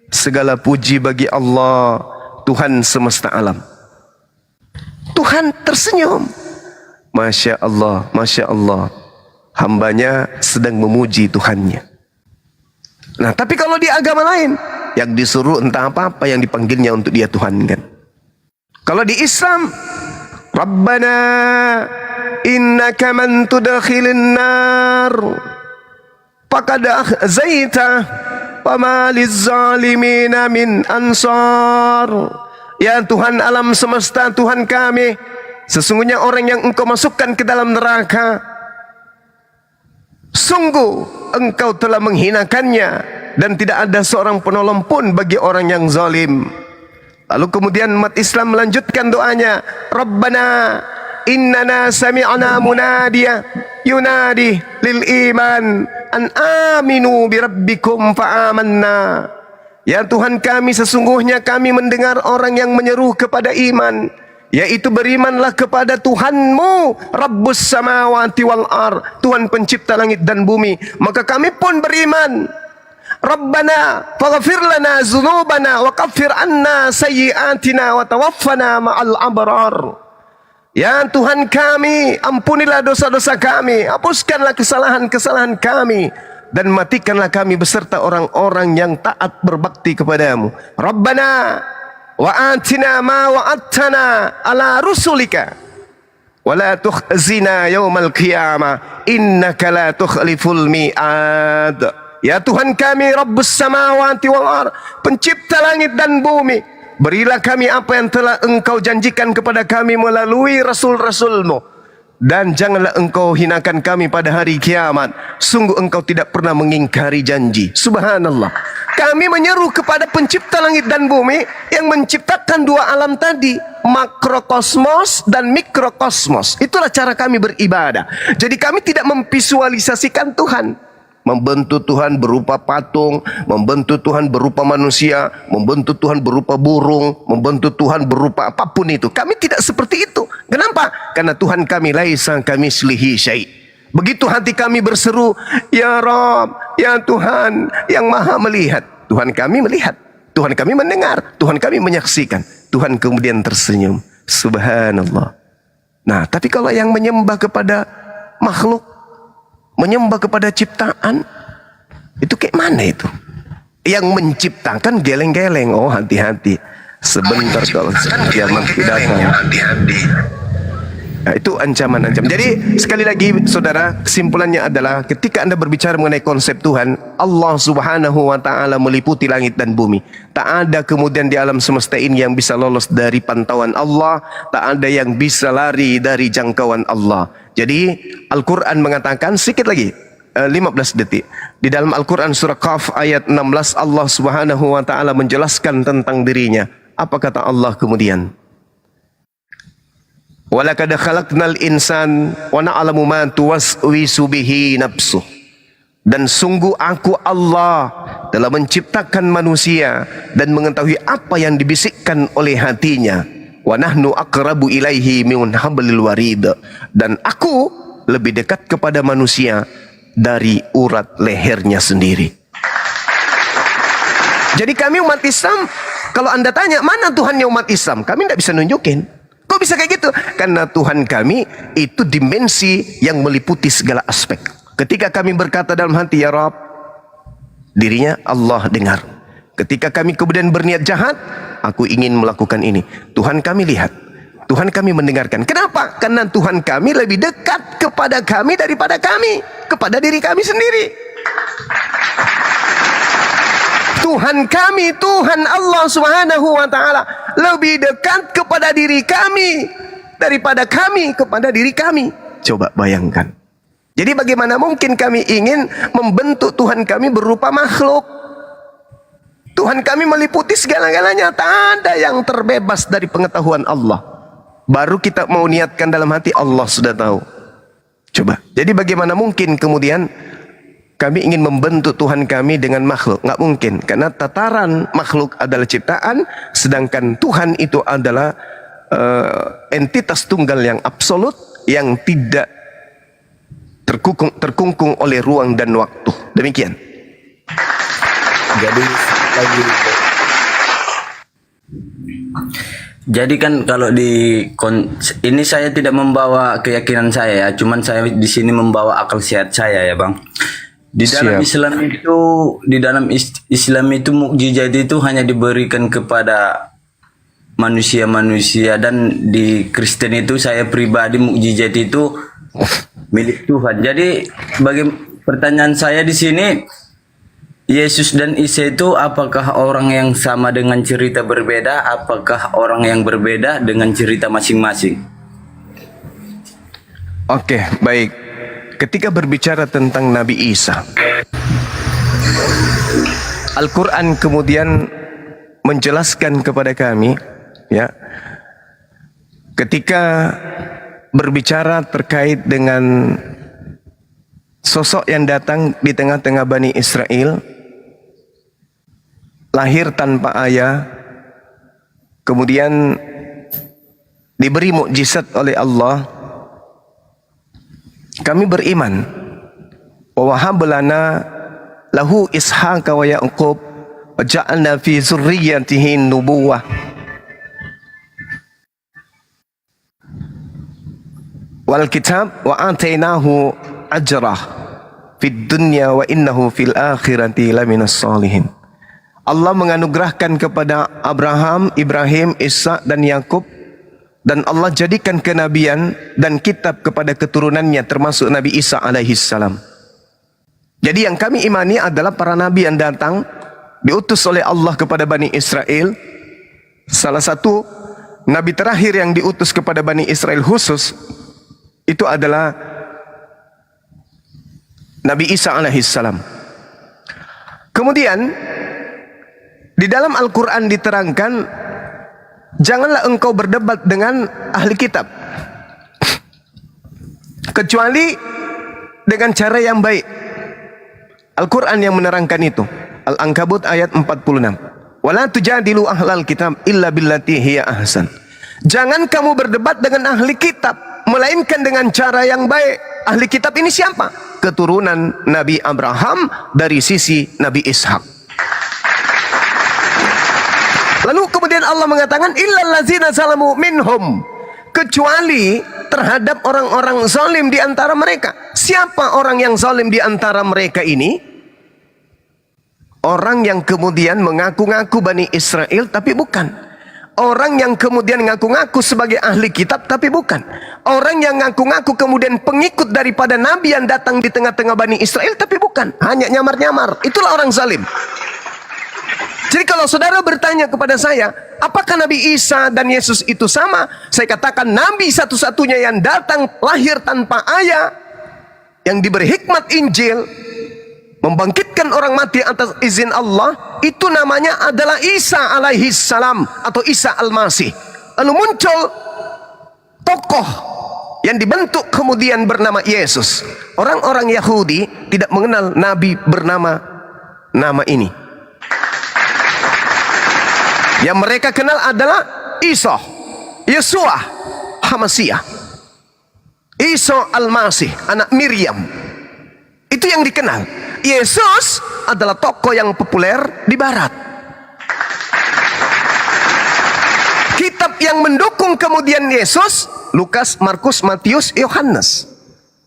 Segala puji bagi Allah, Tuhan semesta alam. Tuhan tersenyum. Masya Allah, Masya Allah. Hambanya sedang memuji Tuhannya. Nah, tapi kalau di agama lain, yang disuruh entah apa-apa yang dipanggilnya untuk dia tuhankan. Kalau di Islam, Rabbana innaka man tudkhilin nar faqad akhzaita wa ma lizzalimina min ansar. Ya Tuhan alam semesta, Tuhan kami, sesungguhnya orang yang engkau masukkan ke dalam neraka, sungguh engkau telah menghinakannya, dan tidak ada seorang penolong pun bagi orang yang zalim. Lalu kemudian umat Islam melanjutkan doanya, Rabbana innana sami'na munadiya yunadi lil iman an aminu bi rabbikum fa amanna. Ya Tuhan kami, sesungguhnya kami mendengar orang yang menyeru kepada iman, yaitu berimanlah kepada Tuhanmu, Rabbus samawati wal ar, Tuhan pencipta langit dan bumi. Maka kami pun beriman. Rabbana faghfir lana dzunubana wa kaffir anna sayyi'atina wa tawaffana ma'al abrar. Ya Tuhan kami, ampunilah dosa-dosa kami, hapuskanlah kesalahan-kesalahan kami, dan matikanlah kami beserta orang-orang yang taat berbakti kepadamu. Rabbana wa atina ma wa'adtana ala rusulika wa la tukhzina yaumal qiyamah innaka la tukhliful mi'ad. Ya Tuhan kami, Rabbus samawati wal ard, pencipta langit dan bumi, berilah kami apa yang telah engkau janjikan kepada kami melalui rasul-rasulmu, dan janganlah engkau hinakan kami pada hari kiamat. Sungguh engkau tidak pernah mengingkari janji. Subhanallah. Kami menyeru kepada pencipta langit dan bumi yang menciptakan dua alam tadi, makrokosmos dan mikrokosmos. Itulah cara kami beribadah. Jadi kami tidak memvisualisasikan Tuhan, membentuk Tuhan berupa patung, membentuk Tuhan berupa manusia, membentuk Tuhan berupa burung, membentuk Tuhan berupa apapun itu. Kami tidak seperti itu. Kenapa? Karena Tuhan kami laisa kamitslihi syai'. Begitu hati kami berseru, Ya Rabb, Ya Tuhan yang maha melihat, Tuhan kami melihat, Tuhan kami mendengar, Tuhan kami menyaksikan. Tuhan kemudian tersenyum. Subhanallah. Nah, tapi kalau yang menyembah kepada makhluk, menyembah kepada ciptaan, itu kayak mana itu? Yang menciptakan geleng-geleng. Oh, hati-hati. Sebentar kalau kiamat datang. Nah, itu ancaman-ancaman. Jadi sekali lagi saudara, kesimpulannya adalah ketika Anda berbicara mengenai konsep Tuhan, Allah Subhanahu wa taala meliputi langit dan bumi. Tak ada kemudian di alam semesta ini yang bisa lolos dari pantauan Allah, tak ada yang bisa lari dari jangkauan Allah. Jadi Al-Qur'an mengatakan, sedikit lagi 15 detik. Di dalam Al-Qur'an surah Qaf ayat 16, Allah Subhanahu wa taala menjelaskan tentang dirinya. Apa kata Allah kemudian? Walaqad khalaqnal insan wa na'lamu ma tuwaswisu bihi nafsuh. Dan sungguh aku Allah telah menciptakan manusia dan mengetahui apa yang dibisikkan oleh hatinya. wa nahnu aqrabu ilaihi min hablil warid, dan aku lebih dekat kepada manusia dari urat lehernya sendiri. Jadi kami umat Islam, kalau Anda tanya mana Tuhannya umat Islam, kami tidak bisa nunjukin. Kok bisa kayak gitu? Karena Tuhan kami itu dimensi yang meliputi segala aspek. Ketika kami berkata dalam hati, ya Rabb, dirinya Allah dengar. Ketika kami kemudian berniat jahat, aku ingin melakukan ini, Tuhan kami lihat, Tuhan kami mendengarkan. Kenapa? Karena Tuhan kami lebih dekat kepada kami daripada kami kepada diri kami sendiri. Tuhan kami, Tuhan Allah Subhanahu wa taala lebih dekat kepada diri kami daripada kami kepada diri kami. Coba bayangkan. Jadi bagaimana mungkin kami ingin membentuk Tuhan kami berupa makhluk? Tuhan kami meliputi segala-galanya, tak ada yang terbebas dari pengetahuan Allah. Baru kita mau niatkan dalam hati, Allah sudah tahu. Coba. Jadi bagaimana mungkin kemudian kami ingin membentuk Tuhan kami dengan makhluk? Nggak mungkin, karena tataran makhluk adalah ciptaan, sedangkan Tuhan itu adalah entitas tunggal yang absolut, yang tidak terkungkung oleh ruang dan waktu. Demikian. Jadi kan kalau ini saya tidak membawa keyakinan saya ya, cuman saya di sini membawa akal sehat saya ya Bang. Di dalam Islam itu mukjizat itu hanya diberikan kepada manusia-manusia, dan di Kristen itu saya pribadi mukjizat itu milik Tuhan. Jadi pertanyaan saya di sini, Yesus dan Isa itu apakah orang yang sama dengan cerita berbeda? Apakah orang yang berbeda dengan cerita masing-masing? Oke, baik. Ketika berbicara tentang Nabi Isa, Al-Quran kemudian menjelaskan kepada kami, ya, ketika berbicara terkait dengan sosok yang datang di tengah-tengah Bani Israel, lahir tanpa ayah, kemudian diberi mukjizat oleh Allah. Kami beriman, wa wahab lana lahu Ishaqa wa Yaqub wa ja'alna fi zurriyyatihi nubuwah. Wal kitab wa atainahu ajrah fid dunya wa innahu fil akhirati laminas salihin. Allah menganugerahkan kepada Abraham, Ibrahim, Ishak dan Yakub, dan Allah jadikan kenabian dan kitab kepada keturunannya, termasuk Nabi Isa alaihi salam. Jadi yang kami imani adalah para nabi yang datang diutus oleh Allah kepada Bani Israel. Salah satu nabi terakhir yang diutus kepada Bani Israel khusus itu adalah Nabi Isa alaihi salam. Kemudian di dalam Al-Quran diterangkan, janganlah engkau berdebat dengan ahli kitab kecuali dengan cara yang baik. Al-Quran yang menerangkan itu. Al-Ankabut ayat 46. Wala tujadilu ahlal kitab illa billati hiya ahsan. Jangan kamu berdebat dengan ahli kitab melainkan dengan cara yang baik. Ahli kitab ini siapa? Keturunan Nabi Abraham dari sisi Nabi Ishak. Lalu kemudian Allah mengatakan illal ladzina zalamu minhum, kecuali terhadap orang-orang zalim di antara mereka. Siapa orang yang zalim di antara mereka ini? Orang yang kemudian mengaku-ngaku Bani Israel tapi bukan. Orang yang kemudian ngaku-ngaku sebagai ahli kitab tapi bukan. Orang yang ngaku-ngaku kemudian pengikut daripada nabi yang datang di tengah-tengah Bani Israel tapi bukan. Hanya nyamar-nyamar. Itulah orang zalim. Jadi kalau saudara bertanya kepada saya, apakah Nabi Isa dan Yesus itu sama? Saya katakan Nabi satu-satunya yang datang lahir tanpa ayah, yang diberi hikmat Injil, membangkitkan orang mati atas izin Allah, itu namanya adalah Isa alaihi salam atau Isa al-Masih. Lalu muncul tokoh yang dibentuk kemudian bernama Yesus. Orang-orang Yahudi tidak mengenal Nabi bernama nama ini. Yang mereka kenal adalah Isa. Yesua Hamasiah, Isa Al-Masih, anak Miriam. Itu yang dikenal. Yesus adalah tokoh yang populer di barat. Kitab yang mendukung kemudian Yesus, Lukas, Markus, Matius, Yohanes.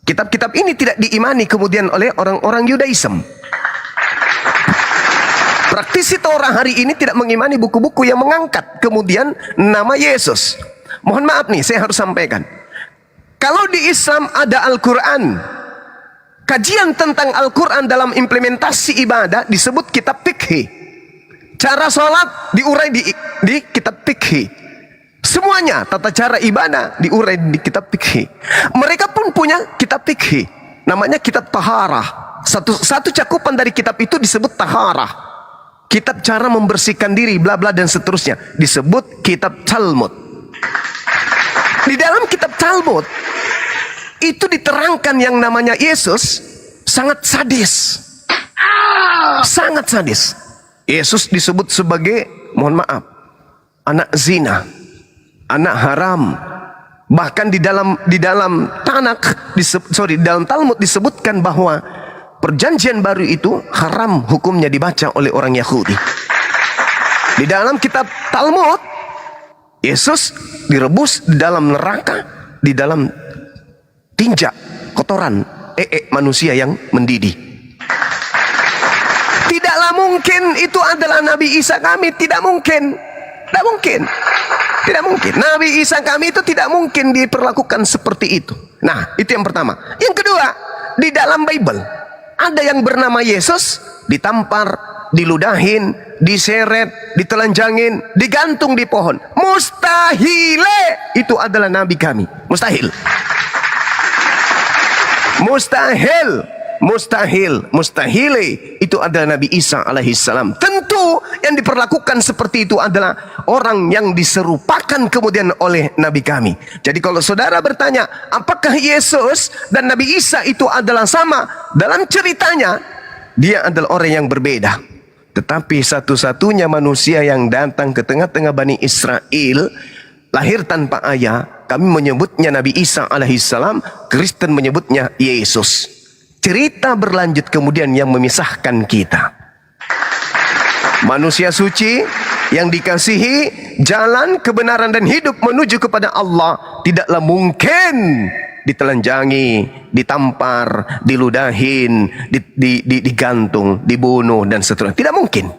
Kitab-kitab ini tidak diimani kemudian oleh orang-orang Yudaism. Praktisi Torah hari ini tidak mengimani buku-buku yang mengangkat kemudian nama Yesus. Mohon maaf nih, saya harus sampaikan. Kalau di Islam ada Al-Quran, kajian tentang Al-Quran dalam implementasi ibadah disebut kitab fikih. Cara sholat diurai di kitab fikih. Semuanya tata cara ibadah diurai di kitab fikih. Mereka pun punya kitab fikih, namanya kitab taharah. Satu cakupan dari kitab itu disebut taharah. Kitab cara membersihkan diri, bla bla dan seterusnya, disebut kitab Talmud. Di dalam kitab Talmud itu diterangkan yang namanya Yesus sangat sadis. Sangat sadis. Yesus disebut sebagai, mohon maaf, anak zina, anak haram. Bahkan di dalam dalam Talmud disebutkan bahwa perjanjian baru itu haram hukumnya dibaca oleh orang Yahudi. Di dalam kitab Talmud, Yesus direbus di dalam neraka, di dalam tinja kotoran manusia yang mendidih. Tidaklah mungkin itu adalah Nabi Isa kami, tidak mungkin. Tidak mungkin. Tidak mungkin. Nabi Isa kami itu tidak mungkin diperlakukan seperti itu. Nah, itu yang pertama. Yang kedua, di dalam Bible ada yang bernama Yesus ditampar, diludahin, diseret, ditelanjangin, digantung di pohon. Mustahil itu adalah nabi kami. Mustahil. Mustahil. Mustahil itu adalah Nabi Isa alaihissalam. Tentu yang diperlakukan seperti itu adalah orang yang diserupakan kemudian oleh Nabi kami. Jadi kalau saudara bertanya, apakah Yesus dan Nabi Isa itu adalah sama? Dalam ceritanya, dia adalah orang yang berbeda. Tetapi satu-satunya manusia yang datang ke tengah-tengah Bani Israel, lahir tanpa ayah, kami menyebutnya Nabi Isa alaihissalam, Kristen menyebutnya Yesus. Cerita berlanjut kemudian yang memisahkan kita. Manusia suci yang dikasihi jalan kebenaran dan hidup menuju kepada Allah tidaklah mungkin ditelanjangi, ditampar, diludahin, digantung, dibunuh dan seterusnya. Tidak mungkin.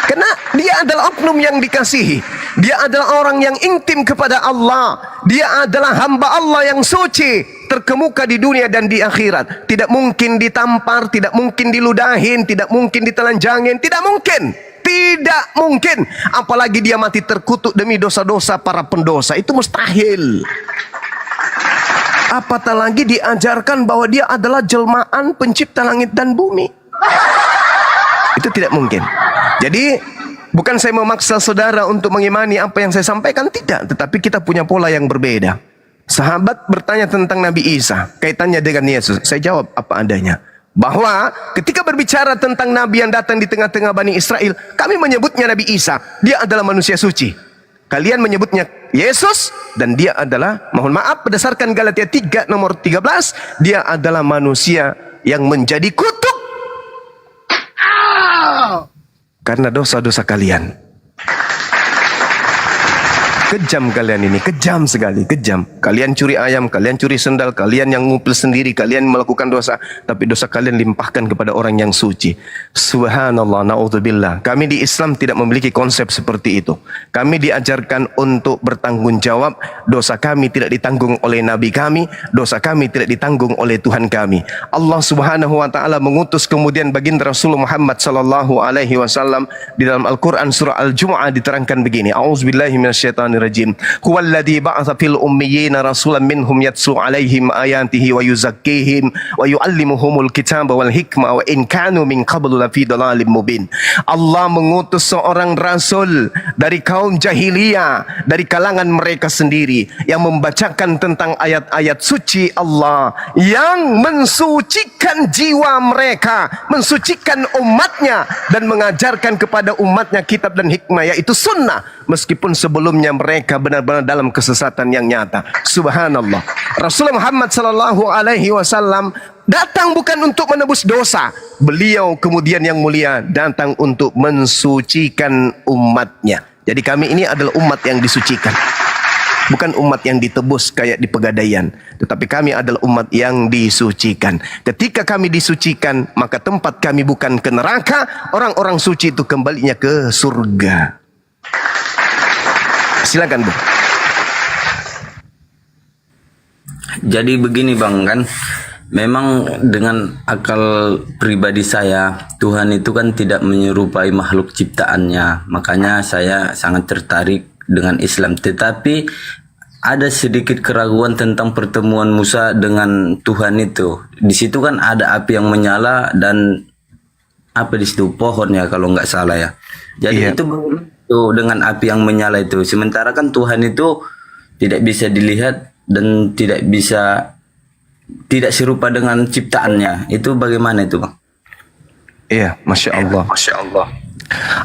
Karena dia adalah oknum yang dikasihi. Dia adalah orang yang intim kepada Allah. Dia adalah hamba Allah yang suci, terkemuka di dunia dan di akhirat. Tidak mungkin ditampar, tidak mungkin diludahin, tidak mungkin ditelanjangin, tidak mungkin. Tidak mungkin. Apalagi dia mati terkutuk demi dosa-dosa para pendosa. Itu mustahil. Apatah lagi diajarkan bahwa dia adalah jelmaan pencipta langit dan bumi. Itu tidak mungkin. Jadi bukan saya memaksa saudara untuk mengimani apa yang saya sampaikan, tidak. Tetapi kita punya pola yang berbeda. Sahabat bertanya tentang Nabi Isa, kaitannya dengan Yesus. Saya jawab apa adanya. Bahwa ketika berbicara tentang Nabi yang datang di tengah-tengah Bani Israel, kami menyebutnya Nabi Isa. Dia adalah manusia suci. Kalian menyebutnya Yesus, dan dia adalah, mohon maaf, berdasarkan Galatia 3 nomor 13, dia adalah manusia yang menjadi kutuk karena dosa-dosa kalian. Kejam kalian ini, kejam sekali, kejam. Kalian curi ayam, kalian curi sendal, kalian yang ngupil sendiri, kalian melakukan dosa, tapi dosa kalian limpahkan kepada orang yang suci. Subhanallah, na'udzubillah. Kami di Islam tidak memiliki konsep seperti itu. Kami diajarkan untuk bertanggung jawab. Dosa kami tidak ditanggung oleh Nabi kami, dosa kami tidak ditanggung oleh Tuhan kami. Allah Subhanahu wa taala mengutus kemudian baginda Rasulullah Muhammad sallallahu alaihi wasallam di dalam Al-Qur'an surah Al-Jumu'ah diterangkan begini. A'udzubillahi minasyaitonir rajim. Huwallazi ba'atsa fil ummiyina rasulan minhum yatsu 'alaihim ayatihi wa yuzakkihim wa yu'allimuhumul kitaba wal hikmah wa in kanu min qablu lafi dhalalin mubin. Allah mengutus seorang rasul dari kaum jahiliyah, dari kalangan mereka sendiri, yang membacakan tentang ayat-ayat suci Allah, yang mensucikan jiwa mereka, mensucikan umatnya, dan mengajarkan kepada umatnya kitab dan hikmah, yaitu sunnah. meskipun sebelumnya mereka benar-benar dalam kesesatan yang nyata. Subhanallah. Rasulullah Muhammad sallallahu alaihi wasallam datang bukan untuk menebus dosa. Beliau kemudian yang mulia datang untuk mensucikan umatnya. Jadi kami ini adalah umat yang disucikan. Bukan umat yang ditebus kayak di Pegadaian, tetapi kami adalah umat yang disucikan. Ketika kami disucikan, maka tempat kami bukan ke neraka. Orang-orang suci itu kembalinya ke surga. Silakan, Bu. Jadi begini Bang, kan memang dengan akal pribadi saya, Tuhan itu kan tidak menyerupai makhluk ciptaannya. Makanya saya sangat tertarik dengan Islam. Tetapi ada sedikit keraguan tentang pertemuan Musa dengan Tuhan itu. Di situ kan ada api yang menyala dan apa di situ, pohon ya kalau nggak salah ya. Jadi itu dengan api yang menyala itu. Sementara kan Tuhan itu tidak bisa dilihat dan tidak serupa dengan ciptaannya. Itu bagaimana itu, Bang? Iya, Masya Allah. Masya Allah.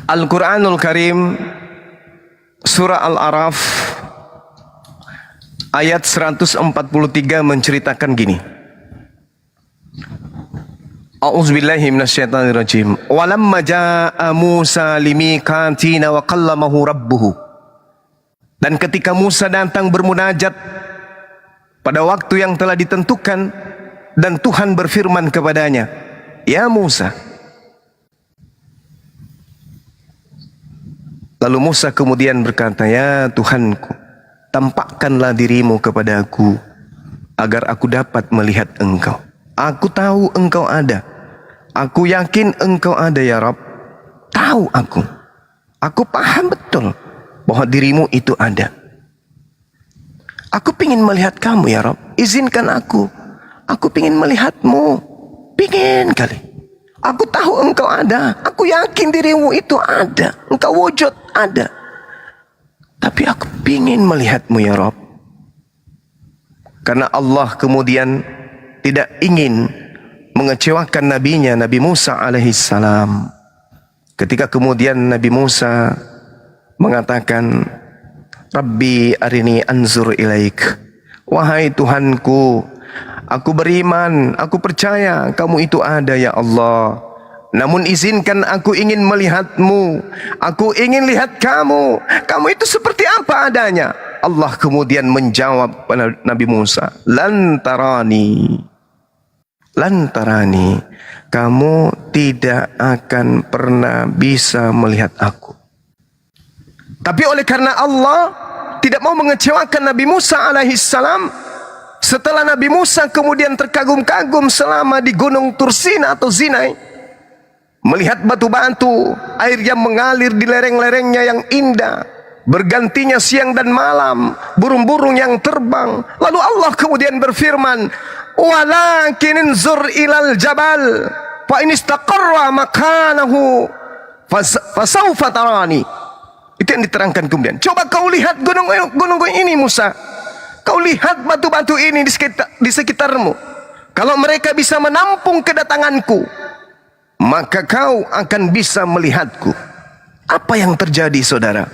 Al-Quranul Karim Surah Al-Araf ayat 143 menceritakan gini. A'udzubillahi minasyaitonirrajim. Walamma jaa'a Musa limiqatina wa kallamahu rabbuhu. Dan ketika Musa datang bermunajat pada waktu yang telah ditentukan dan Tuhan berfirman kepadanya, "Ya Musa." Lalu Musa kemudian berkata, "Ya Tuhanku, tampakkanlah dirimu kepada aku, agar aku dapat melihat engkau. Aku tahu engkau ada. Aku yakin engkau ada ya Rabb. Tahu aku. Aku paham betul bahwa dirimu itu ada. Aku ingin melihat kamu ya Rabb. Izinkan aku. Aku ingin melihatmu. Pingin kali. Aku tahu engkau ada. Aku yakin dirimu itu ada. Engkau wujud ada. Tapi aku ingin melihatmu ya Rabb." Karena Allah kemudian tidak ingin mengecewakan nabinya, Nabi Musa alaihissalam. Ketika kemudian Nabi Musa mengatakan, "Rabbi arini anzur ilaik." Wahai Tuhanku, aku beriman, aku percaya kamu itu ada ya Allah. Namun izinkan aku ingin melihatmu. Aku ingin lihat kamu. Kamu itu seperti apa adanya? Allah kemudian menjawab pada Nabi Musa, "Lantarani. Lantarani. Kamu tidak akan pernah bisa melihat aku." Tapi oleh karena Allah tidak mau mengecewakan Nabi Musa alaihissalam, setelah Nabi Musa kemudian terkagum-kagum selama di Gunung Tursina atau Sinai, melihat batu-batu, air yang mengalir di lereng-lerengnya yang indah, bergantinya siang dan malam, burung-burung yang terbang. Lalu Allah kemudian berfirman, "Walakin inzur ilal jabal, fa in istaqarra makanahu fasawfa tarani." Itu yang diterangkan kemudian. Coba kau lihat gunung ini Musa. Kau lihat batu-batu ini di sekitarmu. Kalau mereka bisa menampung kedatanganku, maka kau akan bisa melihatku. Apa yang terjadi saudara?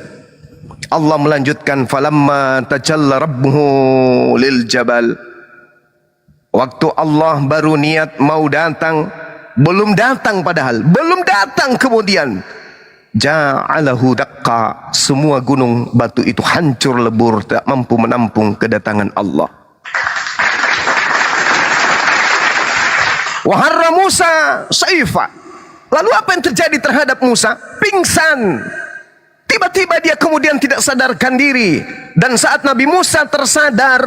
Allah melanjutkan, "Falamma tajalla rabbuhu lil jabal." Waktu Allah baru niat mau datang, belum datang padahal, belum datang kemudian, ja'alahu daqqa, semua gunung batu itu hancur lebur, tak mampu menampung kedatangan Allah. Wa harra Musa saifa. Lalu apa yang terjadi terhadap Musa? Pingsan. Tiba-tiba dia kemudian tidak sadarkan diri. Dan saat Nabi Musa tersadar,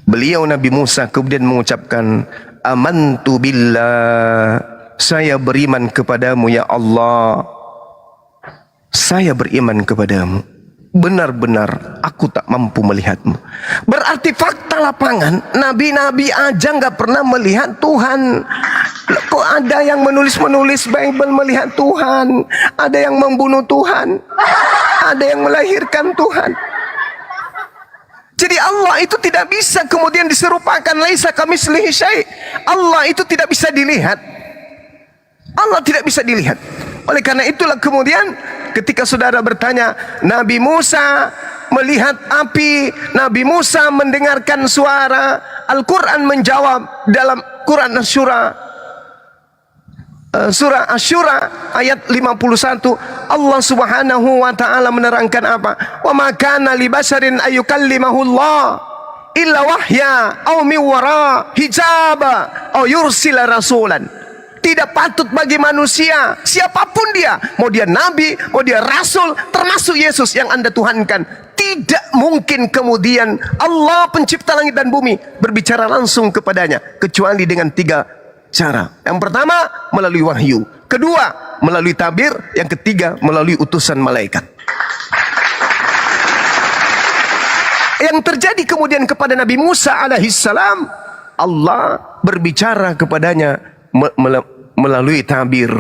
beliau Nabi Musa kemudian mengucapkan, "Amantu billah." Saya beriman kepadamu ya Allah. Saya beriman kepadamu. Benar-benar aku tak mampu melihatmu. Berarti fakta lapangan, nabi-nabi aja nggak pernah melihat Tuhan. Kok ada yang menulis-menulis Bible melihat Tuhan, ada yang membunuh Tuhan, ada yang melahirkan Tuhan. Jadi Allah itu tidak bisa kemudian diserupakan, laisa kamitslihi syai'. Allah itu tidak bisa dilihat. Allah tidak bisa dilihat. Oleh karena itulah kemudian ketika saudara bertanya, Nabi Musa melihat api, Nabi Musa mendengarkan suara. Al-Quran menjawab dalam Quran Asyura, surah Asyura ayat 51, Allah Subhanahu wa taala menerangkan apa? Wa ma kana li basharin ayyukallimahullah illa wahya aw min wara hijaba aw yursila rasulan. Tidak patut bagi manusia, siapapun dia, mau dia nabi, mau dia rasul, termasuk Yesus yang Anda tuhankan, tidak mungkin kemudian Allah pencipta langit dan bumi berbicara langsung kepadanya kecuali dengan 3 cara. Yang pertama melalui wahyu, kedua melalui tabir, yang ketiga melalui utusan malaikat. Yang terjadi kemudian kepada Nabi Musa alaihissalam, Allah berbicara kepadanya melalui tabir.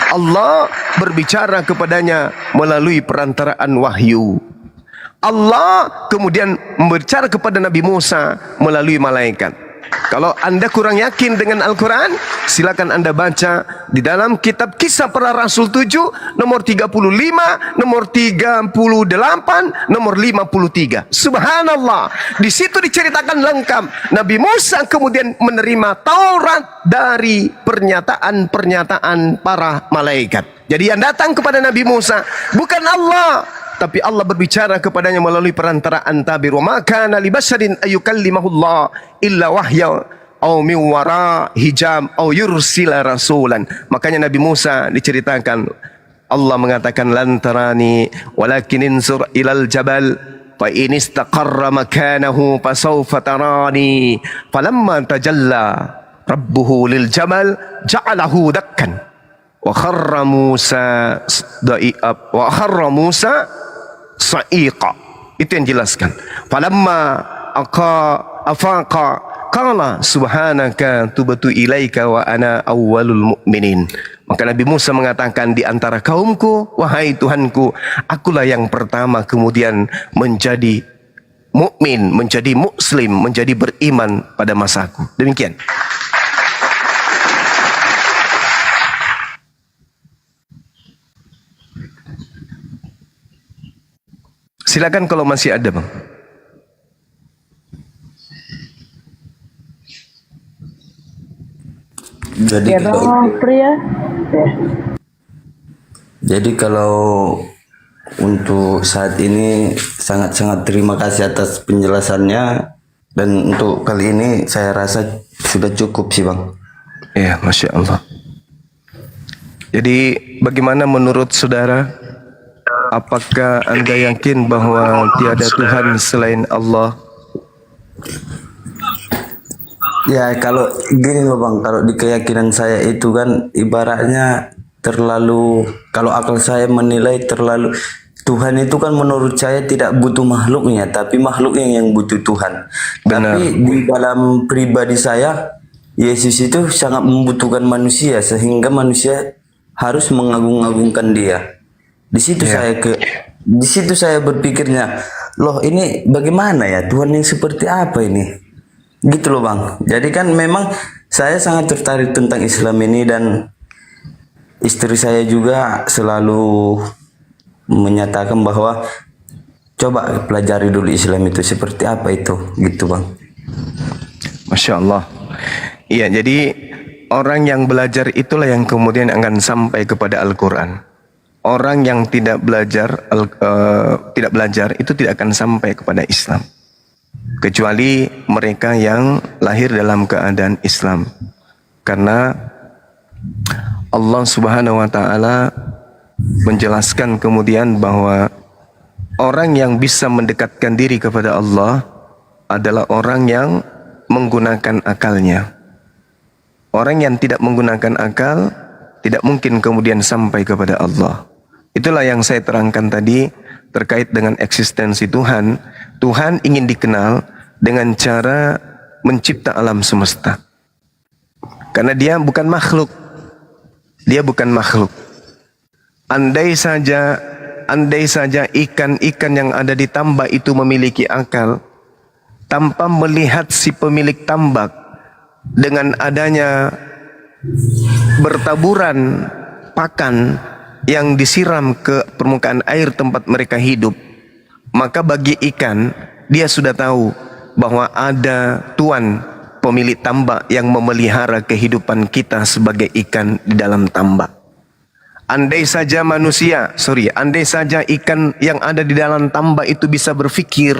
Allah berbicara kepadanya melalui perantaraan wahyu. Allah kemudian berbicara kepada Nabi Musa melalui malaikat. Kalau Anda kurang yakin dengan Al-Quran, silakan Anda baca di dalam kitab Kisah Para Rasul 7, nomor 35, nomor 38, nomor 53. Subhanallah, di situ diceritakan lengkap. Nabi Musa kemudian menerima Taurat dari pernyataan-pernyataan para malaikat. Jadi yang datang kepada Nabi Musa bukan Allah, tapi Allah berbicara kepadanya melalui perantaraan tabir. Wa ma kana li basharin ayyukallimahullah illa wahya aw min wara hijab aw yursila rasulan. Makanya Nabi Musa diceritakan, Allah mengatakan lan tarani walakin insur ilal jabal fa in istaqarra makanahu fasawfa tarani. Falamma tajalla rabbuhu lil jabal ja'alahu dakkan wa kharra Musa sa'iqa. Itu yang jelaskan. Falamma afaqa qala subhanaka tubtu ilaika wa ana awwalul mu'minin. Maka Nabi Musa mengatakan, di antara kaumku, wahai Tuhanku, akulah yang pertama kemudian menjadi mukmin, menjadi muslim, menjadi beriman pada masaku. Demikian. Silakan kalau masih ada, Bang. Jadi jadi kalau untuk saat ini sangat-sangat terima kasih atas penjelasannya, dan untuk kali ini saya rasa sudah cukup sih, Bang. Ya, Masya Allah. Jadi bagaimana menurut saudara? Apakah Anda yakin bahwa tiada Tuhan selain Allah? Ya, kalau gini loh Bang, kalau di keyakinan saya itu kan ibaratnya terlalu, kalau akal saya menilai terlalu, Tuhan itu kan menurut saya tidak butuh makhluknya, tapi makhluknya yang butuh Tuhan. Benar. Tapi di dalam pribadi saya, Yesus itu sangat membutuhkan manusia, sehingga manusia harus mengagung-agungkan dia. Di situ saya berpikirnya, loh ini bagaimana ya, Tuhan yang seperti apa ini? Gitu loh Bang. Jadi kan memang saya sangat tertarik tentang Islam ini, dan istri saya juga selalu menyatakan bahwa coba pelajari dulu Islam itu seperti apa itu, gitu Bang. Masya Allah. Iya, jadi orang yang belajar itulah yang kemudian akan sampai kepada Al-Quran. Orang yang tidak belajar itu tidak akan sampai kepada Islam, kecuali mereka yang lahir dalam keadaan Islam. Karena Allah Subhanahu wa taala menjelaskan kemudian bahwa orang yang bisa mendekatkan diri kepada Allah adalah orang yang menggunakan akalnya. Orang yang tidak menggunakan akal tidak mungkin kemudian sampai kepada Allah. Itulah yang saya terangkan tadi terkait dengan eksistensi Tuhan. Tuhan ingin dikenal dengan cara mencipta alam semesta. Karena dia bukan makhluk. Dia bukan makhluk. Andai saja ikan-ikan yang ada di tambak itu memiliki akal, tanpa melihat si pemilik tambak, dengan adanya bertaburan pakan yang disiram ke permukaan air tempat mereka hidup, maka bagi ikan, dia sudah tahu bahwa ada Tuhan pemilik tambak yang memelihara kehidupan kita sebagai ikan di dalam tambak. Andai saja andai saja ikan yang ada di dalam tambak itu bisa berfikir,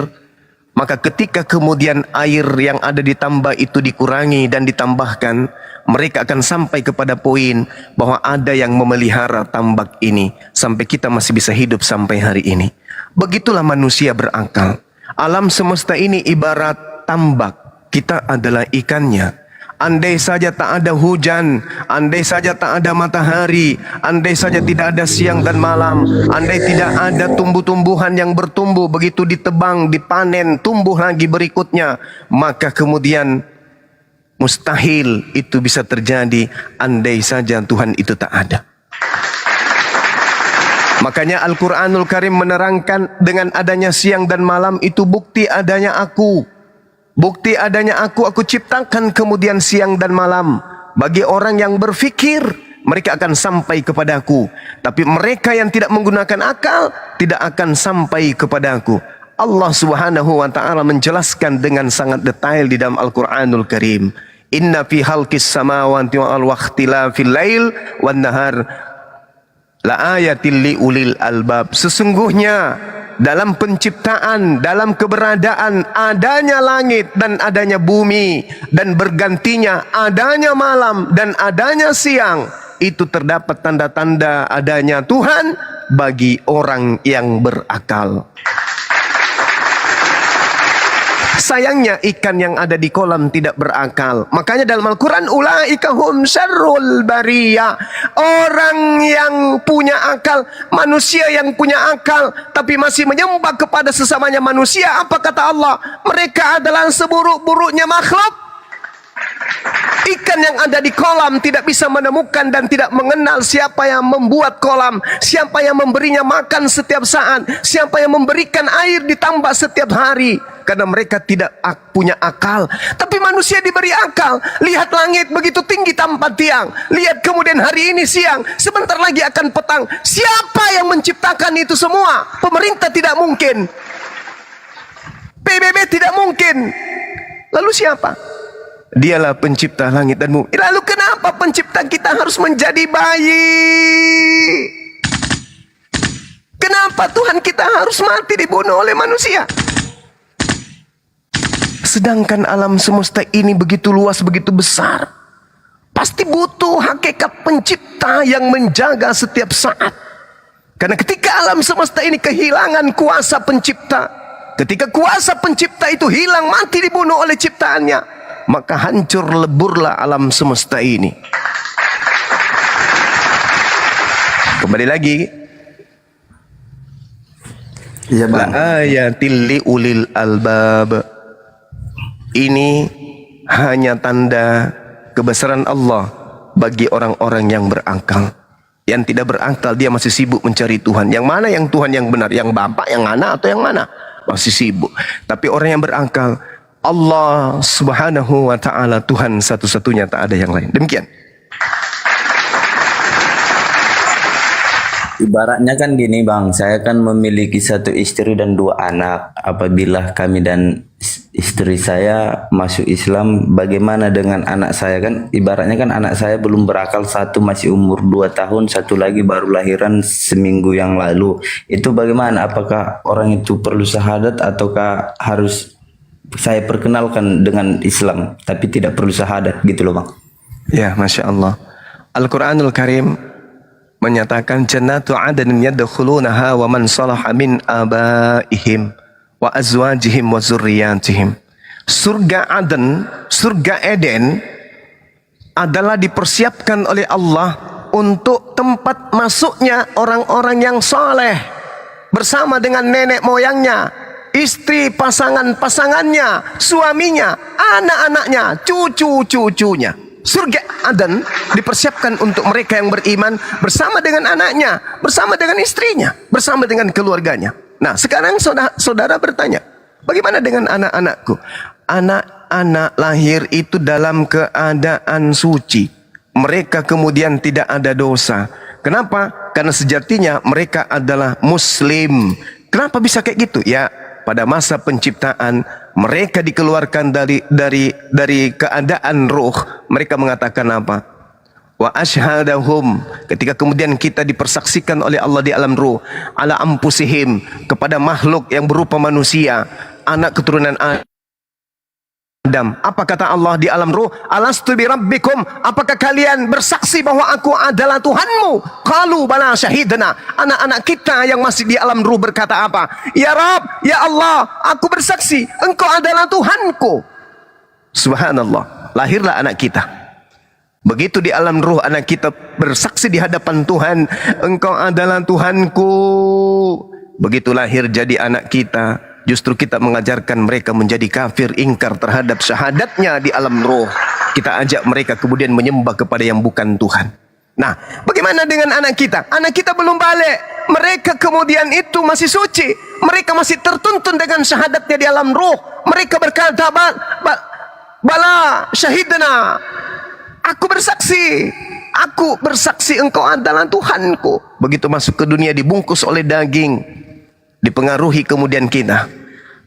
maka ketika kemudian air yang ada di tambak itu dikurangi dan ditambahkan, mereka akan sampai kepada poin bahwa ada yang memelihara tambak ini sampai kita masih bisa hidup sampai hari ini. Begitulah manusia berakal. Alam semesta ini ibarat tambak, kita adalah ikannya. Andai saja tak ada hujan, andai saja tak ada matahari, andai saja tidak ada siang dan malam, andai tidak ada tumbuh-tumbuhan yang bertumbuh, begitu ditebang, dipanen, tumbuh lagi berikutnya, maka kemudian mustahil itu bisa terjadi andai saja Tuhan itu tak ada. Makanya Al-Quranul Karim menerangkan dengan adanya siang dan malam itu bukti adanya aku. Bukti adanya aku ciptakan kemudian siang dan malam. Bagi orang yang berfikir, mereka akan sampai kepada aku. Tapi mereka yang tidak menggunakan akal, tidak akan sampai kepada aku. Allah Subhanahu wa ta'ala menjelaskan dengan sangat detail di dalam Al-Quranul Karim. Inna fi halqis samawati wal ikhtilafil lail wan nahar la ayatil li ulil albab. Sesungguhnya dalam penciptaan, dalam keberadaan adanya langit dan adanya bumi, dan bergantinya adanya malam dan adanya siang, itu terdapat tanda-tanda adanya Tuhan bagi orang yang berakal. Sayangnya ikan yang ada di kolam tidak berakal. Makanya dalam Al-Quran, ulaika hum syarrul bariyah. Orang yang punya akal, manusia yang punya akal, tapi masih menyembah kepada sesamanya manusia. Apa kata Allah? Mereka adalah seburuk-buruknya makhluk. Ikan yang ada di kolam tidak bisa menemukan dan tidak mengenal siapa yang membuat kolam, siapa yang memberinya makan setiap saat, siapa yang memberikan air ditambah setiap hari. Karena mereka tidak punya akal. Tapi manusia diberi akal. Lihat langit begitu tinggi tanpa tiang. Lihat kemudian hari ini siang, sebentar lagi akan petang. Siapa yang menciptakan itu semua? Pemerintah tidak mungkin, PBB tidak mungkin. Lalu siapa? Dialah pencipta langit dan bumi. Lalu kenapa pencipta kita harus menjadi bayi? Kenapa Tuhan kita harus mati dibunuh oleh manusia? Sedangkan alam semesta ini begitu luas, begitu besar. Pasti butuh hakikat pencipta yang menjaga setiap saat. Karena ketika alam semesta ini kehilangan kuasa pencipta, ketika kuasa pencipta itu hilang, mati dibunuh oleh ciptaannya, maka hancur leburlah alam semesta ini. Kembali lagi, Iya bang. La ayatil li ulil albab. Ini hanya tanda kebesaran Allah bagi orang-orang yang berakal. Yang tidak berakal, dia masih sibuk mencari Tuhan. Yang mana yang Tuhan yang benar? Yang Bapa, yang anak, atau yang mana? Masih sibuk. Tapi orang yang berakal, Allah Subhanahu wa ta'ala Tuhan satu-satunya, tak ada yang lain. Demikian. Ibaratnya kan gini bang, saya kan memiliki satu istri dan 2 anak. Apabila kami dan istri saya masuk Islam, bagaimana dengan anak saya? Kan ibaratnya kan anak saya belum berakal, satu masih umur 2 tahun, satu lagi baru lahiran seminggu yang lalu. Itu bagaimana? Apakah orang itu perlu syahadat ataukah harus saya perkenalkan dengan Islam tapi tidak perlu syahadat gitu loh bang? Ya, Masya Allah. Al-Quranul Karim menyatakan jannatu adnin yadkhulunaha wa man salaha min abaihim wa azwajihim wa zurriyatihim. Surga Aden, surga Eden adalah dipersiapkan oleh Allah untuk tempat masuknya orang-orang yang soleh bersama dengan nenek moyangnya, istri pasangannya, suaminya, anak-anaknya, cucu-cucunya. Surga Aden dipersiapkan untuk mereka yang beriman bersama dengan anaknya, bersama dengan istrinya, bersama dengan keluarganya. Nah, sekarang saudara bertanya, bagaimana dengan anak-anakku? Anak-anak lahir itu dalam keadaan suci. Mereka kemudian tidak ada dosa. Kenapa? Karena sejatinya mereka adalah muslim. Kenapa bisa kayak gitu? Ya, pada masa penciptaan mereka dikeluarkan dari keadaan ruh. Mereka mengatakan apa? Wa ashhadahum, ketika kemudian kita dipersaksikan oleh Allah di alam ruh, ala ampusihim, kepada makhluk yang berupa manusia, anak keturunan Adam. Apa kata Allah di alam ruh? Alastu bi rabbikum, apakah kalian bersaksi bahwa aku adalah Tuhanmu? Qalu bala syahidna. Anak-anak kita yang masih di alam ruh berkata apa? Ya Rabb, ya Allah, aku bersaksi engkau adalah Tuhanku. Subhanallah, lahirlah anak kita. Begitu di alam ruh anak kita bersaksi di hadapan Tuhan, engkau adalah Tuhanku. Begitu lahir jadi anak kita, justru kita mengajarkan mereka menjadi kafir, ingkar terhadap syahadatnya di alam ruh. Kita ajak mereka kemudian menyembah kepada yang bukan Tuhan. Nah, bagaimana dengan anak kita? Anak kita belum balik, mereka kemudian itu masih suci, mereka masih tertuntun dengan syahadatnya di alam ruh. Mereka berkata, bala syahidna, aku bersaksi engkau adalah Tuhanku. Begitu masuk ke dunia dibungkus oleh daging, dipengaruhi kemudian kita.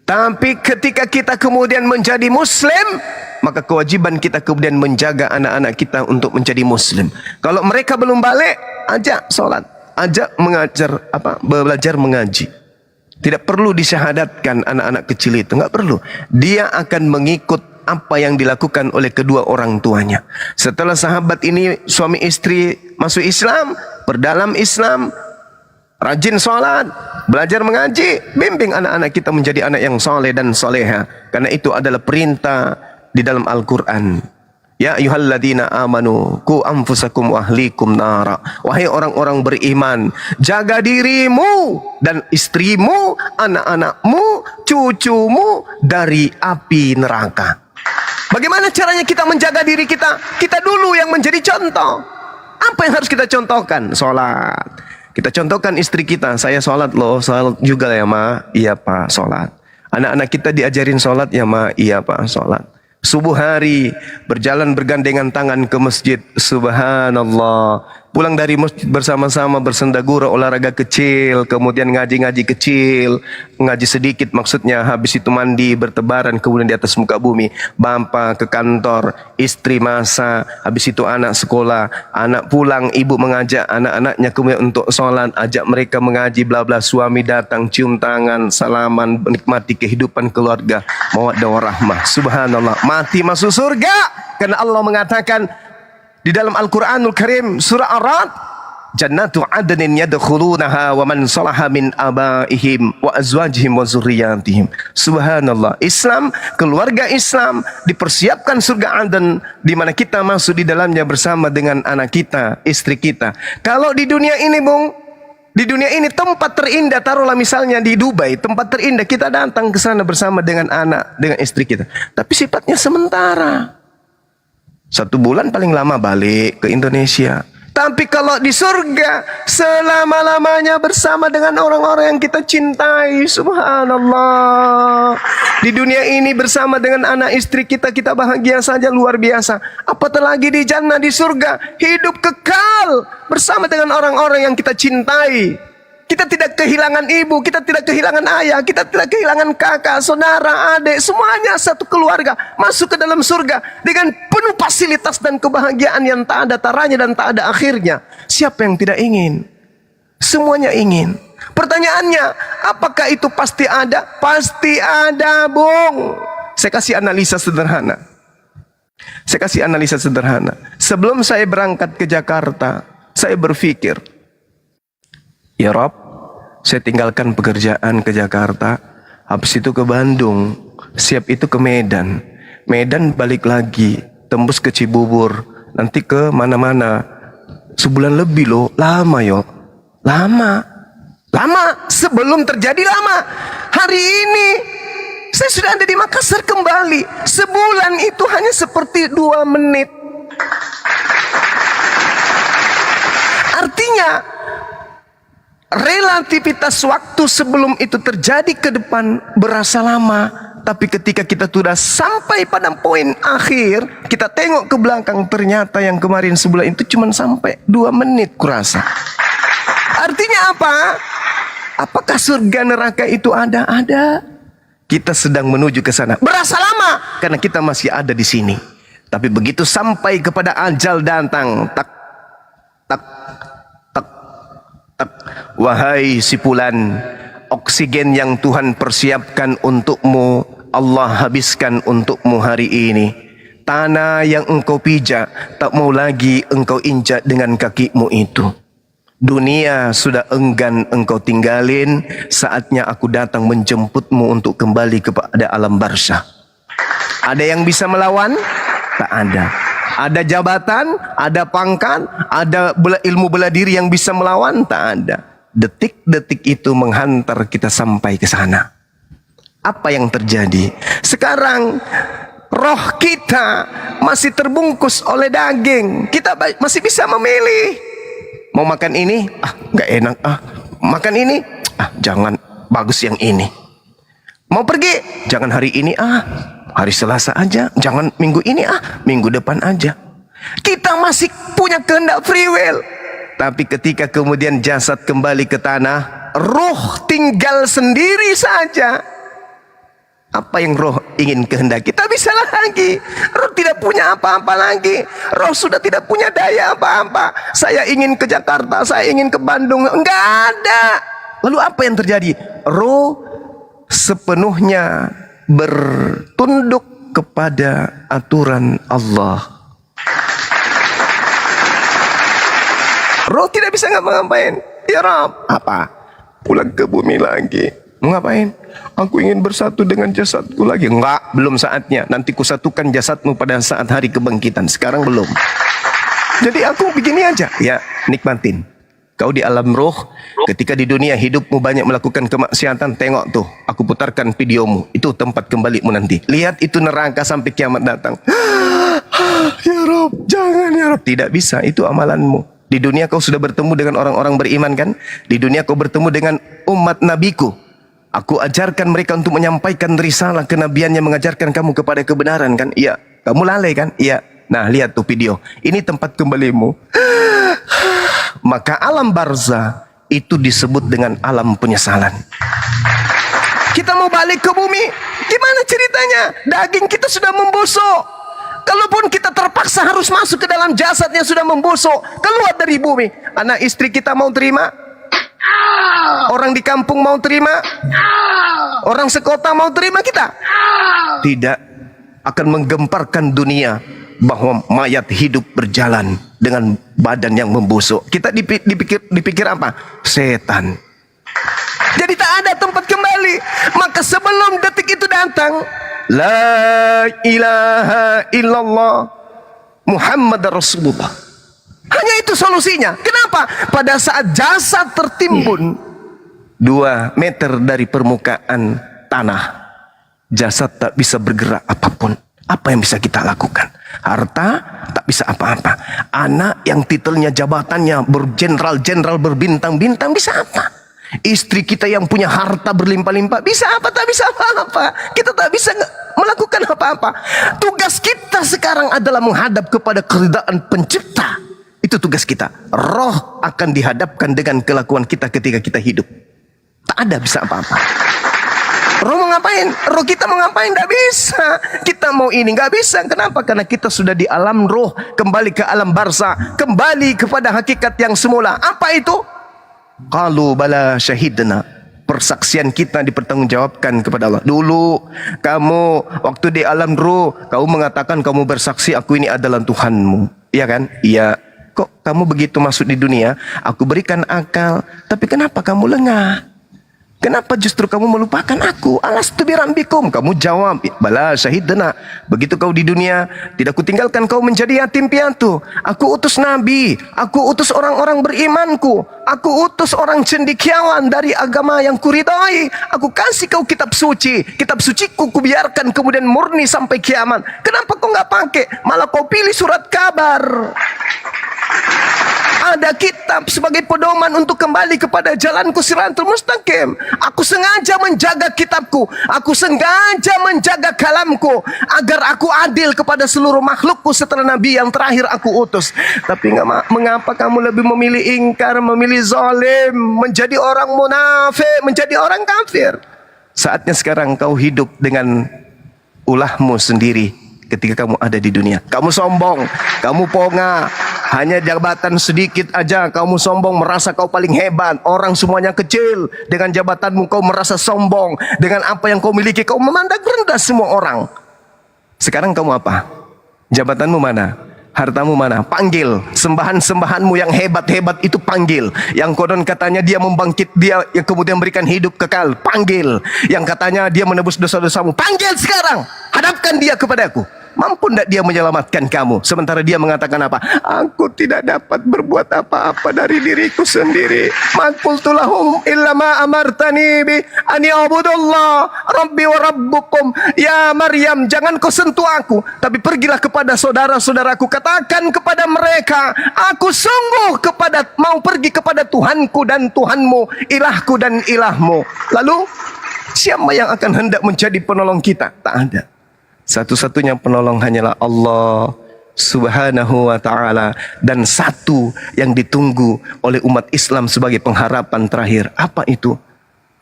Tapi ketika kita kemudian menjadi muslim, maka kewajiban kita kemudian menjaga anak-anak kita untuk menjadi muslim. Kalau mereka belum balik, ajak sholat, ajak belajar mengaji. Tidak perlu disyahadatkan anak-anak kecil itu, nggak perlu. Dia akan mengikut apa yang dilakukan oleh kedua orang tuanya. Setelah sahabat ini suami istri masuk Islam, berdalam Islam, rajin sholat, belajar mengaji, bimbing anak-anak kita menjadi anak yang soleh dan soleha. Karena itu adalah perintah di dalam Al-Quran. Ya ayyuhalladzina amanu qu anfusakum wa ahlikum nara. Wahai orang-orang beriman, jaga dirimu dan istrimu, anak-anakmu, cucumu dari api neraka. Bagaimana caranya kita menjaga diri kita? Kita dulu yang menjadi contoh. Apa yang harus kita contohkan? Sholat. Kita contohkan istri kita, saya sholat loh, sholat juga ya ma, iya pak, sholat. Anak-anak kita diajarin sholat ya ma, iya pak, sholat. Subuh hari berjalan bergandengan tangan ke masjid, subhanallah. Pulang dari masjid bersama-sama bersendagura olahraga kecil, kemudian ngaji-ngaji kecil, ngaji sedikit maksudnya, habis itu mandi bertebaran kemudian di atas muka bumi. Bapak ke kantor, istri masak, habis itu anak sekolah, anak pulang, ibu mengajak anak-anaknya kemudian untuk sholat, ajak mereka mengaji, bla bla. Suami datang, cium tangan, salaman, menikmati kehidupan keluarga, mawaddah warahmah. Subhanallah, mati masuk surga karena Allah mengatakan di dalam Al-Quranul Karim surah Ar-Ra'd, jannatu adnin yadkhulunaha wa man salaha min abaihim wa azwajihim wa zurriyatihim. Subhanallah, Islam, keluarga Islam dipersiapkan surga Aden di mana kita masuk di dalamnya bersama dengan anak kita, istri kita. Kalau di dunia ini Bung, di dunia ini tempat terindah, taruhlah misalnya di Dubai, tempat terindah, kita datang ke sana bersama dengan anak, dengan istri kita. Tapi sifatnya sementara. 1 bulan paling lama balik ke Indonesia. Tapi kalau di surga, selama-lamanya bersama dengan orang-orang yang kita cintai. Subhanallah. Di dunia ini bersama dengan anak istri kita, kita bahagia saja, luar biasa. Apatah lagi di jannah, di surga, hidup kekal bersama dengan orang-orang yang kita cintai. Kita tidak kehilangan ibu, kita tidak kehilangan ayah, kita tidak kehilangan kakak, saudara, adik, semuanya satu keluarga masuk ke dalam surga dengan penuh fasilitas dan kebahagiaan yang tak ada taranya dan tak ada akhirnya. Siapa yang tidak ingin? Semuanya ingin. Pertanyaannya, apakah itu pasti ada? Pasti ada, Bung. Saya kasih analisa sederhana. Sebelum saya berangkat ke Jakarta, saya berpikir, ya Rob, saya tinggalkan pekerjaan ke Jakarta, habis itu ke Bandung, siap itu ke Medan, balik lagi, tembus ke Cibubur, nanti ke mana-mana, sebulan lebih loh, lama yo, lama, sebelum terjadi lama. Hari ini saya sudah ada di Makassar kembali, sebulan itu hanya seperti 2 menit. Artinya relativitas waktu sebelum itu terjadi ke depan berasa lama, Tapi ketika kita sudah sampai pada poin akhir, kita tengok ke belakang, ternyata yang kemarin sebulan itu cuma sampai 2 menit kurasa. Artinya apa? Apakah surga neraka itu ada? Ada. Kita sedang menuju ke sana. Berasa lama karena kita masih ada di sini. Tapi begitu sampai kepada ajal datang, tak tak tak tak, wahai si fulan, oksigen yang Tuhan persiapkan untukmu, Allah habiskan untukmu hari ini. Tanah yang engkau pijak tak mau lagi engkau injak dengan kakimu itu. Dunia sudah enggan engkau tinggalin, saatnya aku datang menjemputmu untuk kembali kepada alam barzah. Ada yang bisa melawan? Tak ada. Ada jabatan, ada pangkat, ada ilmu bela diri yang bisa melawan? Tak ada. Detik-detik itu menghantar kita sampai ke sana. Apa yang terjadi? Sekarang roh kita masih terbungkus oleh daging. Kita masih bisa memilih. Mau makan ini? Nggak enak. Makan ini? Jangan, bagus yang ini. Mau pergi? Jangan hari ini. Hari Selasa aja. Jangan minggu ini. Minggu depan aja. Kita masih punya kehendak free will. Tapi ketika kemudian jasad kembali ke tanah, roh tinggal sendiri saja. Apa yang roh ingin kehendaki? Tak bisa lagi. Roh tidak punya apa-apa lagi. Roh sudah tidak punya daya apa-apa. Saya ingin ke Jakarta, saya ingin ke Bandung. Enggak ada. Lalu apa yang terjadi? Roh sepenuhnya bertunduk kepada aturan Allah. Roh tidak bisa ngapa-ngapain. Ya Rabb, apa? Pulang ke bumi lagi. Ngapain? Aku ingin bersatu dengan jasadku lagi. Enggak, belum saatnya. Nanti kusatukan jasadmu pada saat hari kebangkitan. Sekarang belum. Jadi aku begini aja. Ya, nikmatin. Kau di alam roh, ketika di dunia hidupmu banyak melakukan kemaksiatan, tengok tuh, aku putarkan videomu. Itu tempat kembalimu nanti. Lihat itu neraka sampai kiamat datang. Ya Rabb, jangan ya Rabb. Tidak bisa, itu amalanmu. Di dunia kau sudah bertemu dengan orang-orang beriman kan? Di dunia kau bertemu dengan umat nabiku. Aku ajarkan mereka untuk menyampaikan risalah kenabian yang mengajarkan kamu kepada kebenaran kan? Iya. Kamu lalai kan? Iya. Nah, lihat tuh video. Ini tempat kembalimu. Maka alam barzah itu disebut dengan alam penyesalan. Kita mau balik ke bumi, gimana ceritanya? Daging kita sudah membusuk. Kalaupun kita terpaksa harus masuk ke dalam jasad yang sudah membusuk, keluar dari bumi, anak istri kita mau terima? Orang di kampung mau terima? Orang sekota mau terima kita? Tidak. Akan menggemparkan dunia bahwa mayat hidup berjalan dengan badan yang membusuk. Kita dipikir apa? Setan. Jadi tak ada tempat kembali. Maka sebelum detik itu datang, la ilaha illallah Muhammad Rasulullah. Hanya itu solusinya. Kenapa? Pada saat jasad tertimbun 2 meter dari permukaan tanah, jasad tak bisa bergerak apapun. Apa yang bisa kita lakukan? Harta tak bisa apa-apa. Anak yang titelnya jabatannya berjenderal-jenderal berbintang-bintang bisa apa? Istri kita yang punya harta berlimpah-limpah bisa apa? Tak bisa apa-apa. Kita tak bisa melakukan apa-apa. Tugas kita sekarang adalah menghadap kepada keridaan pencipta. Itu tugas kita. Roh akan dihadapkan dengan kelakuan kita ketika kita hidup. Tak ada bisa apa-apa. Roh mau ngapain? Roh kita mau ngapain? Tidak bisa. Kita mau ini nggak bisa. Kenapa? Karena kita sudah di alam roh, kembali ke alam barzah, kembali kepada hakikat yang semula. Apa itu? Qalu bala syahidna. Persaksian kita dipertanggungjawabkan kepada Allah. Dulu kamu waktu di alam roh, kamu mengatakan kamu bersaksi aku ini adalah Tuhanmu. Iya kan? Iya. Kok kamu begitu masuk di dunia, aku berikan akal, tapi kenapa kamu lengah? Kenapa justru kamu melupakan aku? Alastu birambikum. Kamu jawab, bala syahidna. Begitu kau di dunia, tidak kutinggalkan kau menjadi yatim piatu. Aku utus nabi, aku utus orang-orang berimanku, aku utus orang cendekiawan dari agama yang kuridai. Aku kasih kau kitab suci. Kitab suciku kubiarkan kemudian murni sampai kiamat. Kenapa kau nggak pakai? Malah kau pilih surat kabar. ada kitab sebagai pedoman untuk kembali kepada jalanku siratul mustaqim. Aku sengaja menjaga kitabku, aku sengaja menjaga kalamku agar aku adil kepada seluruh makhlukku setelah Nabi yang terakhir aku utus. Tapi mengapa kamu lebih memilih ingkar, memilih zalim, menjadi orang munafik, menjadi orang kafir? Saatnya sekarang kau hidup dengan ulahmu sendiri. Ketika kamu ada di dunia, kamu sombong, kamu ponga, hanya jabatan sedikit aja kamu sombong, merasa kau paling hebat, orang semuanya kecil. Dengan jabatanmu kau merasa sombong, dengan apa yang kau miliki kau memandang rendah semua orang. Sekarang kamu apa? Jabatanmu mana? Hartamu mana? Panggil. Sembahan-sembahanmu yang hebat-hebat itu panggil. Yang konon katanya dia membangkit, dia yang kemudian berikan hidup kekal, panggil. Yang katanya dia menebus dosa-dosamu, panggil sekarang. Hadapkan dia kepadaku. Mampu tidak dia menyelamatkan kamu? Sementara dia mengatakan apa? Aku tidak dapat berbuat apa-apa dari diriku sendiri. Ma qultu lahum illa ma amartani bi an ya'budullah rabbi wa rabbukum. Ya Maryam, jangan kau sentuh aku, tapi pergilah kepada saudara-saudaraku, katakan kepada mereka, aku sungguh mau pergi kepada Tuhanku dan Tuhanmu, ilahku dan ilahmu. Lalu siapa yang akan hendak menjadi penolong kita? Tak ada. Satu-satunya penolong hanyalah Allah Subhanahu wa ta'ala. Dan satu yang ditunggu oleh umat Islam sebagai pengharapan terakhir. Apa itu?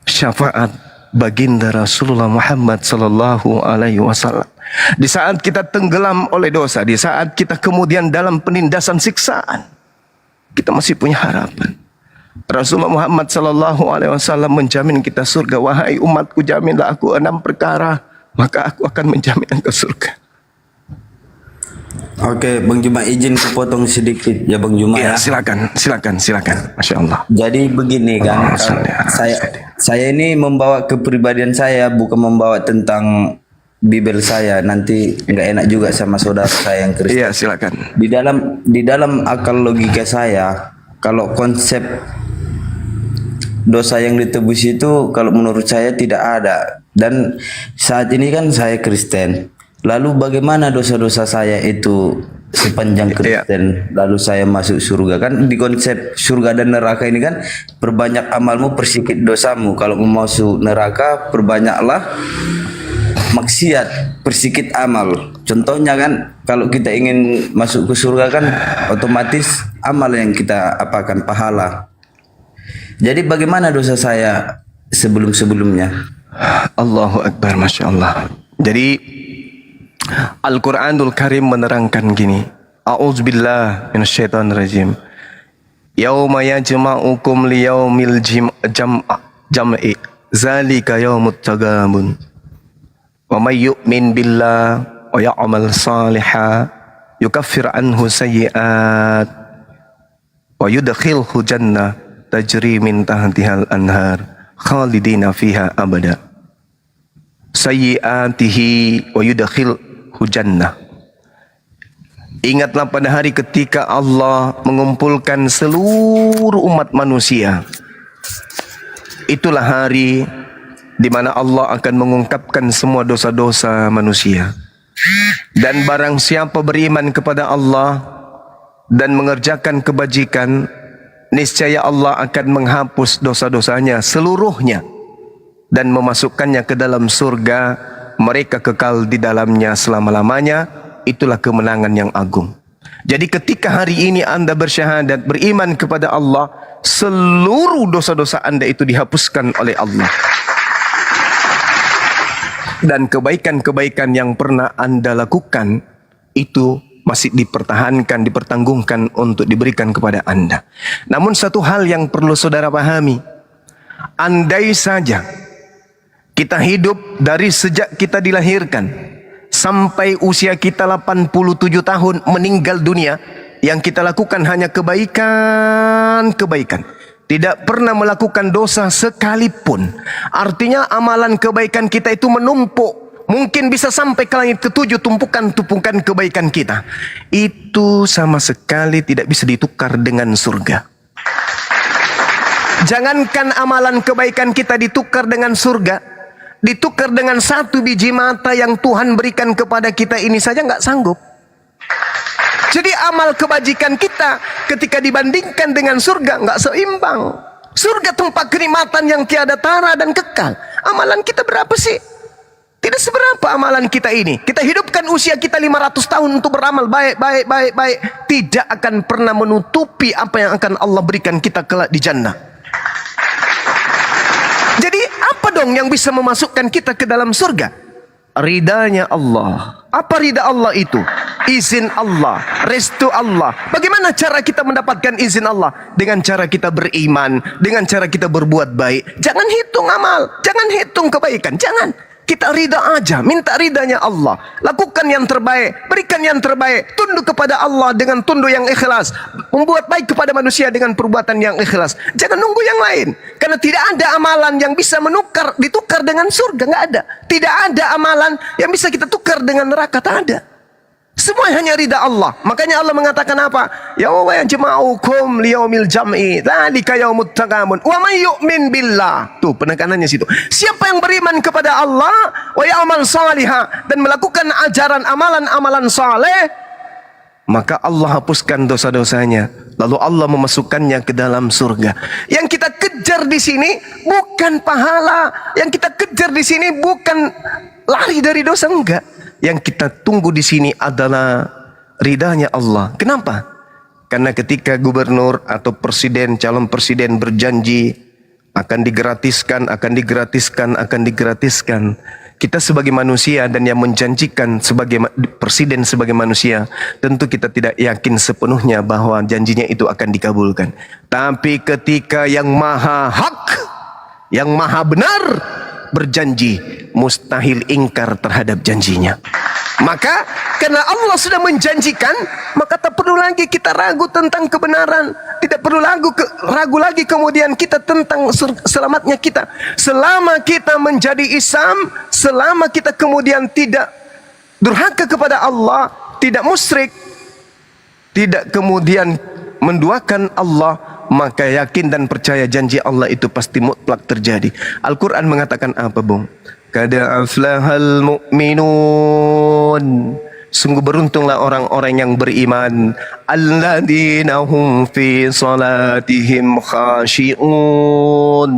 Syafaat baginda Rasulullah Muhammad sallallahu alaihi wasallam. Di saat kita tenggelam oleh dosa, di saat kita kemudian dalam penindasan siksaan, kita masih punya harapan. Rasulullah Muhammad sallallahu alaihi wasallam menjamin kita surga. Wahai umatku, jaminlah aku 6 perkara, maka aku akan menjamin engkau surga. Oke, Bang Juma, izin kupotong sedikit ya Bang Juma ya. Silakan. Masya Allah. Jadi begini kan, saya ini membawa kepribadian saya, bukan membawa tentang Bibel saya. Nanti nggak enak juga sama saudara saya yang Kristen. Iya, silakan. Di dalam akal logika saya, kalau konsep dosa yang ditebus itu, kalau menurut saya tidak ada. Dan saat ini kan saya Kristen. Lalu bagaimana dosa-dosa saya itu sepanjang Kristen, lalu saya masuk surga? Kan di konsep surga dan neraka ini kan, perbanyak amalmu, persikit dosamu. Kalau mau masuk neraka, perbanyaklah maksiat, persikit amal. Contohnya kan, kalau kita ingin masuk ke surga kan, otomatis amal yang kita apakan, pahala. Jadi bagaimana dosa saya sebelum-sebelumnya? Allahu Akbar, Masya Allah. Jadi Al-Quranul Karim menerangkan gini. A'udzubillah minasyaitonirrajim. Yauma yajma'ukum liyaumil jam'i zalika yaumut tagabun. Wa may yu'min billah wa ya'mal salihan yukaffir anhu sayyi'at wa yudkhilhu jannah tajri min tahtihal anhar khalidina fiha abada. Sayyi'atihi wa yudkhilhu jannah. Ingatlah pada hari ketika Allah mengumpulkan seluruh umat manusia. Itulah hari di mana Allah akan mengungkapkan semua dosa-dosa manusia. Dan barang siapa beriman kepada Allah dan mengerjakan kebajikan, niscaya Allah akan menghapus dosa-dosanya seluruhnya dan memasukkannya ke dalam surga. Mereka kekal di dalamnya selama-lamanya. Itulah kemenangan yang agung. Jadi ketika hari ini Anda bersyahadat, beriman kepada Allah, seluruh dosa-dosa Anda itu dihapuskan oleh Allah. Dan kebaikan-kebaikan yang pernah Anda lakukan itu masih dipertahankan, dipertanggungkan untuk diberikan kepada Anda. Namun satu hal yang perlu saudara pahami, andai saja kita hidup dari sejak kita dilahirkan sampai usia kita 87 tahun meninggal dunia, yang kita lakukan hanya kebaikan, tidak pernah melakukan dosa sekalipun. Artinya amalan kebaikan kita itu menumpuk. Mungkin bisa sampai ke langit ketujuh tumpukan-tumpukan kebaikan kita. Itu sama sekali tidak bisa ditukar dengan surga. Jangankan amalan kebaikan kita ditukar dengan surga, ditukar dengan 1 biji mata yang Tuhan berikan kepada kita ini saja nggak sanggup. Jadi amal kebajikan kita ketika dibandingkan dengan surga nggak seimbang. Surga tempat kenikmatan yang tiada tara dan kekal. Amalan kita berapa sih? Tidak seberapa amalan kita ini. Kita hidupkan usia kita 500 tahun untuk beramal baik. Tidak akan pernah menutupi apa yang akan Allah berikan kita kelak di jannah. Jadi apa dong yang bisa memasukkan kita ke dalam surga? Ridanya Allah. Apa rida Allah itu? Izin Allah, restu Allah. Bagaimana cara kita mendapatkan izin Allah? Dengan cara kita beriman, dengan cara kita berbuat baik. Jangan hitung amal, jangan hitung kebaikan, jangan. Kita rida aja, minta ridanya Allah. Lakukan yang terbaik, berikan yang terbaik. Tunduk kepada Allah dengan tunduk yang ikhlas. Membuat baik kepada manusia dengan perbuatan yang ikhlas. Jangan nunggu yang lain. Karena tidak ada amalan yang bisa ditukar dengan surga. Nggak ada. Tidak ada amalan yang bisa kita tukar dengan neraka. Tak ada. Semua hanya ridha Allah. Makanya Allah mengatakan apa? Yauma yajma'ukum liyaumil jam'i dzalika yaumut taqamun wa may yu'min billah. Tuh penekanannya situ. Siapa yang beriman kepada Allah wa ya'mal salihah dan melakukan ajaran amalan-amalan saleh, maka Allah hapuskan dosa-dosanya. Lalu Allah memasukkannya ke dalam surga. Yang kita kejar di sini bukan pahala. Yang kita kejar di sini bukan lari dari dosa, enggak. Yang kita tunggu di sini adalah ridhanya Allah. Kenapa? Karena ketika gubernur atau presiden, calon presiden berjanji akan digratiskan, kita sebagai manusia dan yang menjanjikan sebagai presiden sebagai manusia, tentu kita tidak yakin sepenuhnya bahwa janjinya itu akan dikabulkan. Tapi ketika yang maha hak, yang maha benar berjanji, mustahil ingkar terhadap janjinya. Maka karena Allah sudah menjanjikan, maka tak perlu lagi kita ragu tentang kebenaran. Tidak perlu ragu lagi kemudian kita tentang selamatnya kita. Selama kita menjadi Islam, selama kita kemudian tidak durhaka kepada Allah, tidak musyrik, tidak kemudian menduakan Allah, maka yakin dan percaya janji Allah itu pasti mutlak terjadi. Al-Quran mengatakan apa, Bung? Kada aflahal mu'minun. Sungguh beruntunglah orang-orang yang beriman. Alladzina hum fi salatihim khashi'un.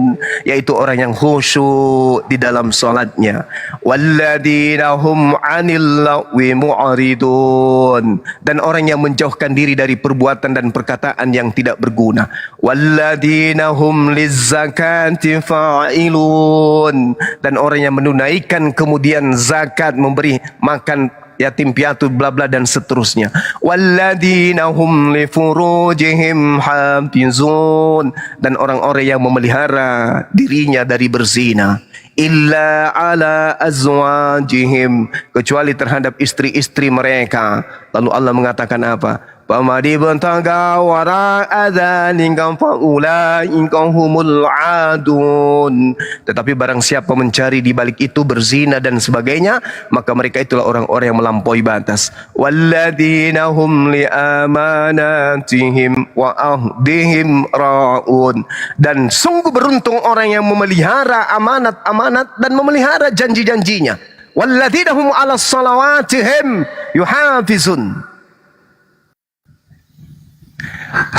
Yaitu orang yang khusyuk di dalam salatnya. Walladzina hum 'anil lagwi mu'ridun. Dan orang yang menjauhkan diri dari perbuatan dan perkataan yang tidak berguna. Walladzina hum lizzakati fa'ilun. Dan orang yang menunaikan kemudian zakat, memberi makan yatim piatu, bla bla dan seterusnya. Walladzina hum li furujihim hafizun. Dan orang-orang yang memelihara dirinya dari berzina. Illa ala azwajihim. Kecuali terhadap istri-istri mereka. Lalu Allah mengatakan apa? Pamadi bentaga wara adzalika faulaika humul adun. Tetapi barang siapa mencari di balik itu berzina dan sebagainya, maka mereka itulah orang-orang yang melampaui batas. Walladzina hum li amanatihim wa ahdihim raun. Dan sungguh beruntung orang yang memelihara amanat-amanat dan memelihara janji-janjinya. Walladzina hum 'ala salawatihim yuhafizun.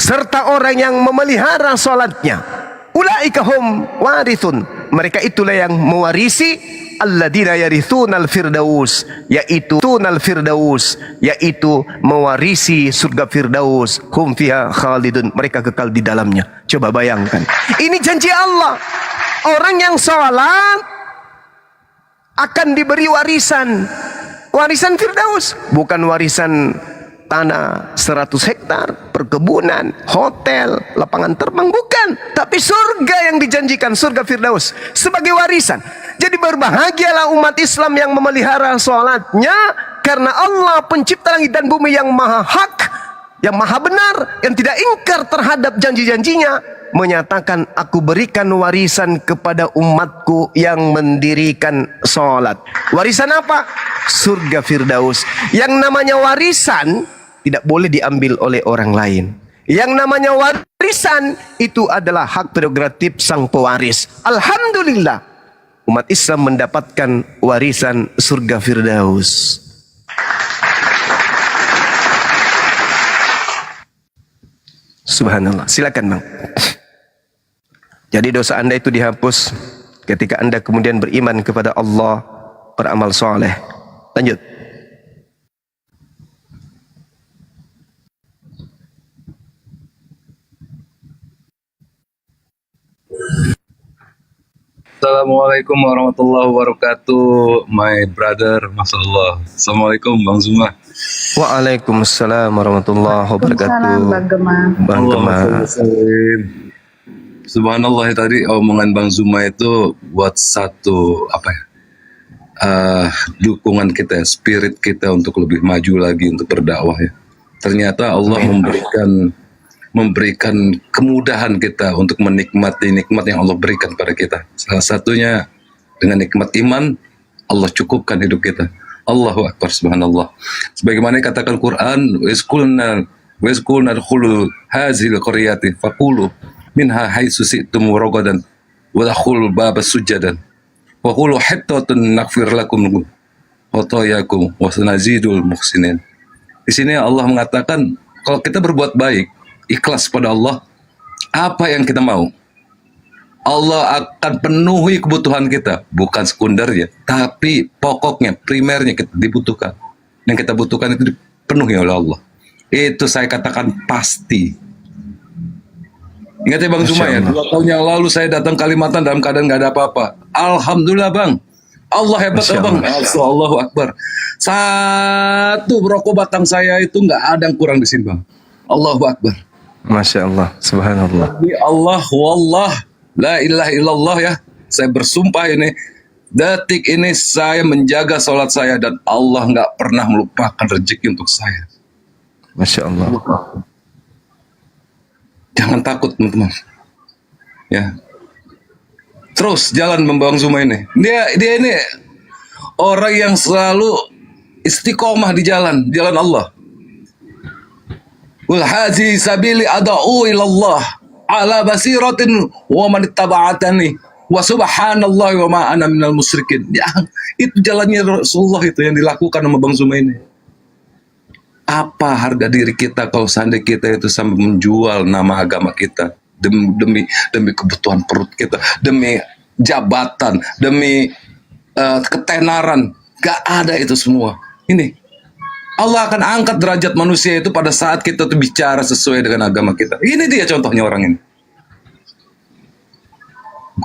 Serta orang yang memelihara salatnya. Ulaika hum warithun. Mereka itulah yang mewarisi alladzina yarithunal firdaus, yaitu mewarisi surga firdaus. Hum fiha khalidun. Mereka kekal di dalamnya. Coba bayangkan. Ini janji Allah. Orang yang salat akan diberi warisan. Warisan firdaus, bukan warisan tanah 100 hektar, perkebunan, hotel, lapangan terbang, bukan. Tapi surga yang dijanjikan, surga Firdaus sebagai warisan. Jadi berbahagialah umat Islam yang memelihara sholatnya, karena Allah pencipta langit dan bumi yang maha hak, yang maha benar, yang tidak ingkar terhadap janji-janjinya, menyatakan aku berikan warisan kepada umatku yang mendirikan sholat. Warisan apa? Surga Firdaus. Yang namanya warisan tidak boleh diambil oleh orang lain. Yang namanya warisan itu adalah hak prerogatif sang pewaris. Alhamdulillah, umat Islam mendapatkan warisan surga Firdaus. Subhanallah. Silakan Bang. Jadi dosa Anda itu dihapus ketika Anda kemudian beriman kepada Allah, beramal soleh. Lanjut. Assalamualaikum warahmatullahi wabarakatuh, my brother, Masya Allah. Assalamualaikum Bang Zuma. Waalaikumsalam warahmatullahi wabarakatuh. Bang Gema. Bang Gema. Subhanallah, tadi omongan Bang Zuma itu buat satu dukungan kita, spirit kita untuk lebih maju lagi untuk berdakwah ya. Ternyata Allah memberikan kemudahan kita untuk menikmati nikmat yang Allah berikan pada kita. Salah satunya dengan nikmat iman, Allah cukupkan hidup kita. Allahu Akbar, subhanallah. Sebagaimana katakan Quran, wa iskulna khulu hazil qaryati faqulu minha haitsu si'tum ragadan wa dakhul baba sujadan wa qulu hittatun naghfir lakum khotoyakum wa sanazidul muhsinin. Di sini Allah mengatakan kalau kita berbuat baik, ikhlas pada Allah, apa yang kita mau, Allah akan penuhi kebutuhan kita, bukan sekundernya, tapi pokoknya, primernya kita dibutuhkan. Yang kita butuhkan itu dipenuhi oleh Allah. Itu saya katakan pasti. Ingat ya Bang Zuma ya, 2 tahun yang lalu saya datang Kalimantan dalam keadaan nggak ada apa-apa. Alhamdulillah Bang, Allah hebat ya Bang. Allahu Akbar. Satu rokok batang saya itu nggak ada yang kurang di sini Bang. Allahu Akbar. Masya Allah, subhanallah. Allah, wallah, la ilaha illallah ya. Saya bersumpah ini, detik ini saya menjaga sholat saya dan Allah nggak pernah melupakan rezeki untuk saya. Masya Allah. Jangan takut teman-teman. Ya. Terus jalan Bang Zuma ini. Dia ini orang yang selalu istiqomah di jalan Allah. Wal hazi sabili ad'u ila Allah ala basiratin wa man ittaba'atani wa subhanallahi wa ma ana minal musyrikin. Ya, itu jalannya Rasulullah itu yang dilakukan sama Bang Zuma ini. Apa harga diri kita kalau seandainya kita itu sampai menjual nama agama kita demi kebutuhan perut kita, demi jabatan, demi ketenaran? Gak ada itu semua. Ini Allah akan angkat derajat manusia itu pada saat kita tuh bicara sesuai dengan agama kita. Ini dia contohnya orang ini.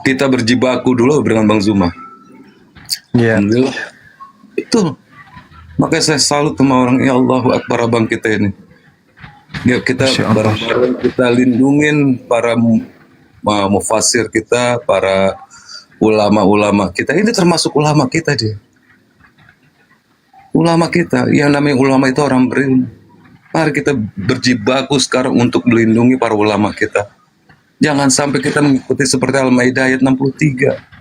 Kita berjibaku dulu dengan Bang Zuma. Iya. Alhamdulillah. Itu. Makanya saya salut sama orang, ya Allahu Akbar abang kita ini. Ya kita bareng-bareng kita lindungin para mufasir kita, para ulama-ulama kita. Ini termasuk ulama kita dia. Ulama kita, yang namanya ulama itu orang berilmu. Mari kita berjibaku sekarang untuk melindungi para ulama kita. Jangan sampai kita mengikuti seperti Al-Maidah ayat 63.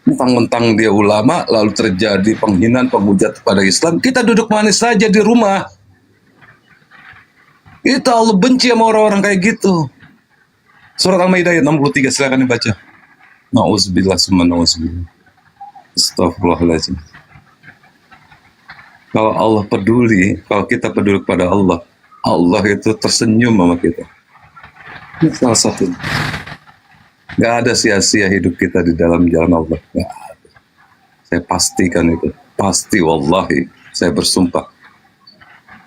Mentang-mentang dia ulama, lalu terjadi penghinaan, penghujat kepada Islam. Kita duduk manis saja di rumah. Itu Allah benci sama orang-orang kayak gitu. Surat Al-Maidah ayat 63, silakan dibaca. Na'udzubillah summa na'udzubillah. Astaghfirullahaladzim. Kalau Allah peduli, kalau kita peduli kepada Allah, Allah itu tersenyum sama kita. Ini salah satu. Gak ada sia-sia hidup kita di dalam jalan Allah. Gak ada. Saya pastikan itu. Pasti wallahi. Saya bersumpah.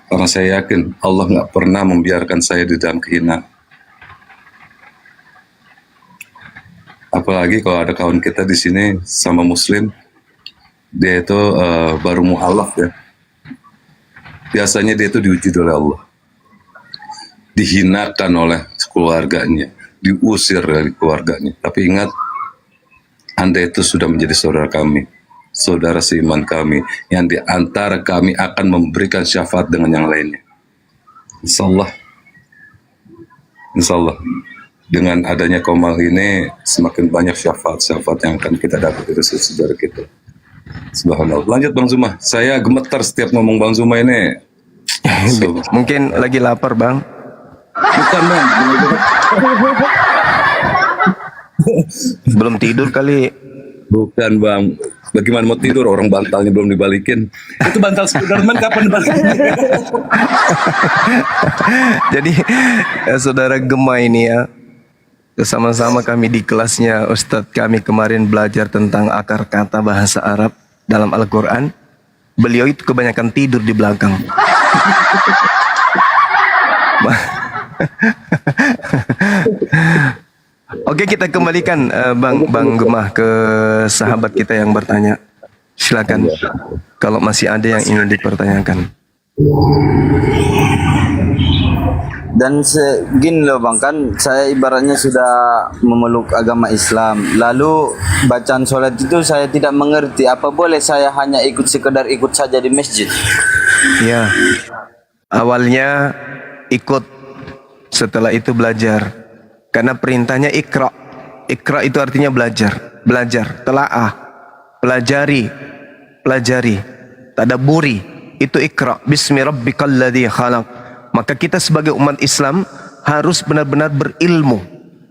Karena saya yakin Allah gak pernah membiarkan saya di dalam kehinaan. Apalagi kalau ada kawan kita di sini sama Muslim, dia itu baru mu'alaf ya. Biasanya dia itu diuji oleh Allah. Dihinakan oleh keluarganya. Diusir dari keluarganya. Tapi ingat, Anda itu sudah menjadi saudara kami, saudara seiman kami, yang di antara kami akan memberikan syafaat dengan yang lainnya. Insya Allah, dengan adanya Komal ini, semakin banyak syafaat-syafaat yang akan kita dapat dari saudara kita. Subhanallah. Lanjut Bang Zuma, saya gemetar setiap ngomong Bang Zuma ini. Mungkin lagi lapar Bang. Bukan Bang. Belum tidur kali. Bukan Bang. Bagaimana mau tidur orang bantalnya belum dibalikin? Itu bantal Spiderman kapan dibalikin? Jadi saudara Gema ini ya, sama-sama kami di kelasnya Ustadz kami kemarin belajar tentang akar kata bahasa Arab dalam Al-Quran. Beliau itu kebanyakan tidur di belakang. Oke, kita kembalikan Bang Gemah ke sahabat kita yang bertanya. Silakan kalau masih ada yang ingin dipertanyakan. Dan segini loh bang, kan saya ibaratnya sudah memeluk agama Islam. Lalu bacaan sholat itu saya tidak mengerti. Apa boleh saya hanya sekedar ikut saja di masjid? Ya, awalnya ikut, setelah itu belajar. Karena perintahnya ikra. Ikra itu artinya belajar. Belajar, telaah, pelajari, tadaburi. Itu ikra. Bismi rabbikal ladzi khalaq. Maka kita sebagai umat Islam harus benar-benar berilmu.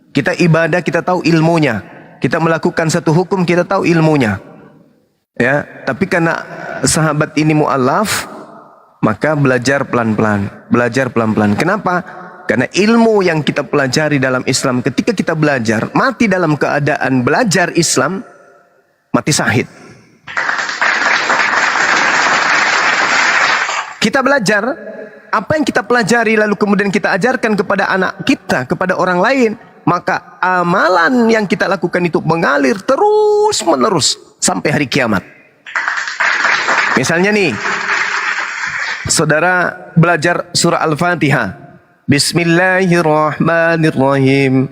Kita ibadah, kita tahu ilmunya. Kita melakukan satu hukum, kita tahu ilmunya. Ya, tapi karena sahabat ini mu'alaf, maka belajar pelan-pelan. Belajar pelan-pelan. Kenapa? Karena ilmu yang kita pelajari dalam Islam, ketika kita belajar, mati dalam keadaan belajar Islam, mati syahid. Kita belajar apa yang kita pelajari lalu kemudian kita ajarkan kepada anak kita, kepada orang lain, maka amalan yang kita lakukan itu mengalir terus menerus sampai hari kiamat. Misalnya nih, saudara belajar surah Al-Fatihah. Bismillahirrahmanirrahim.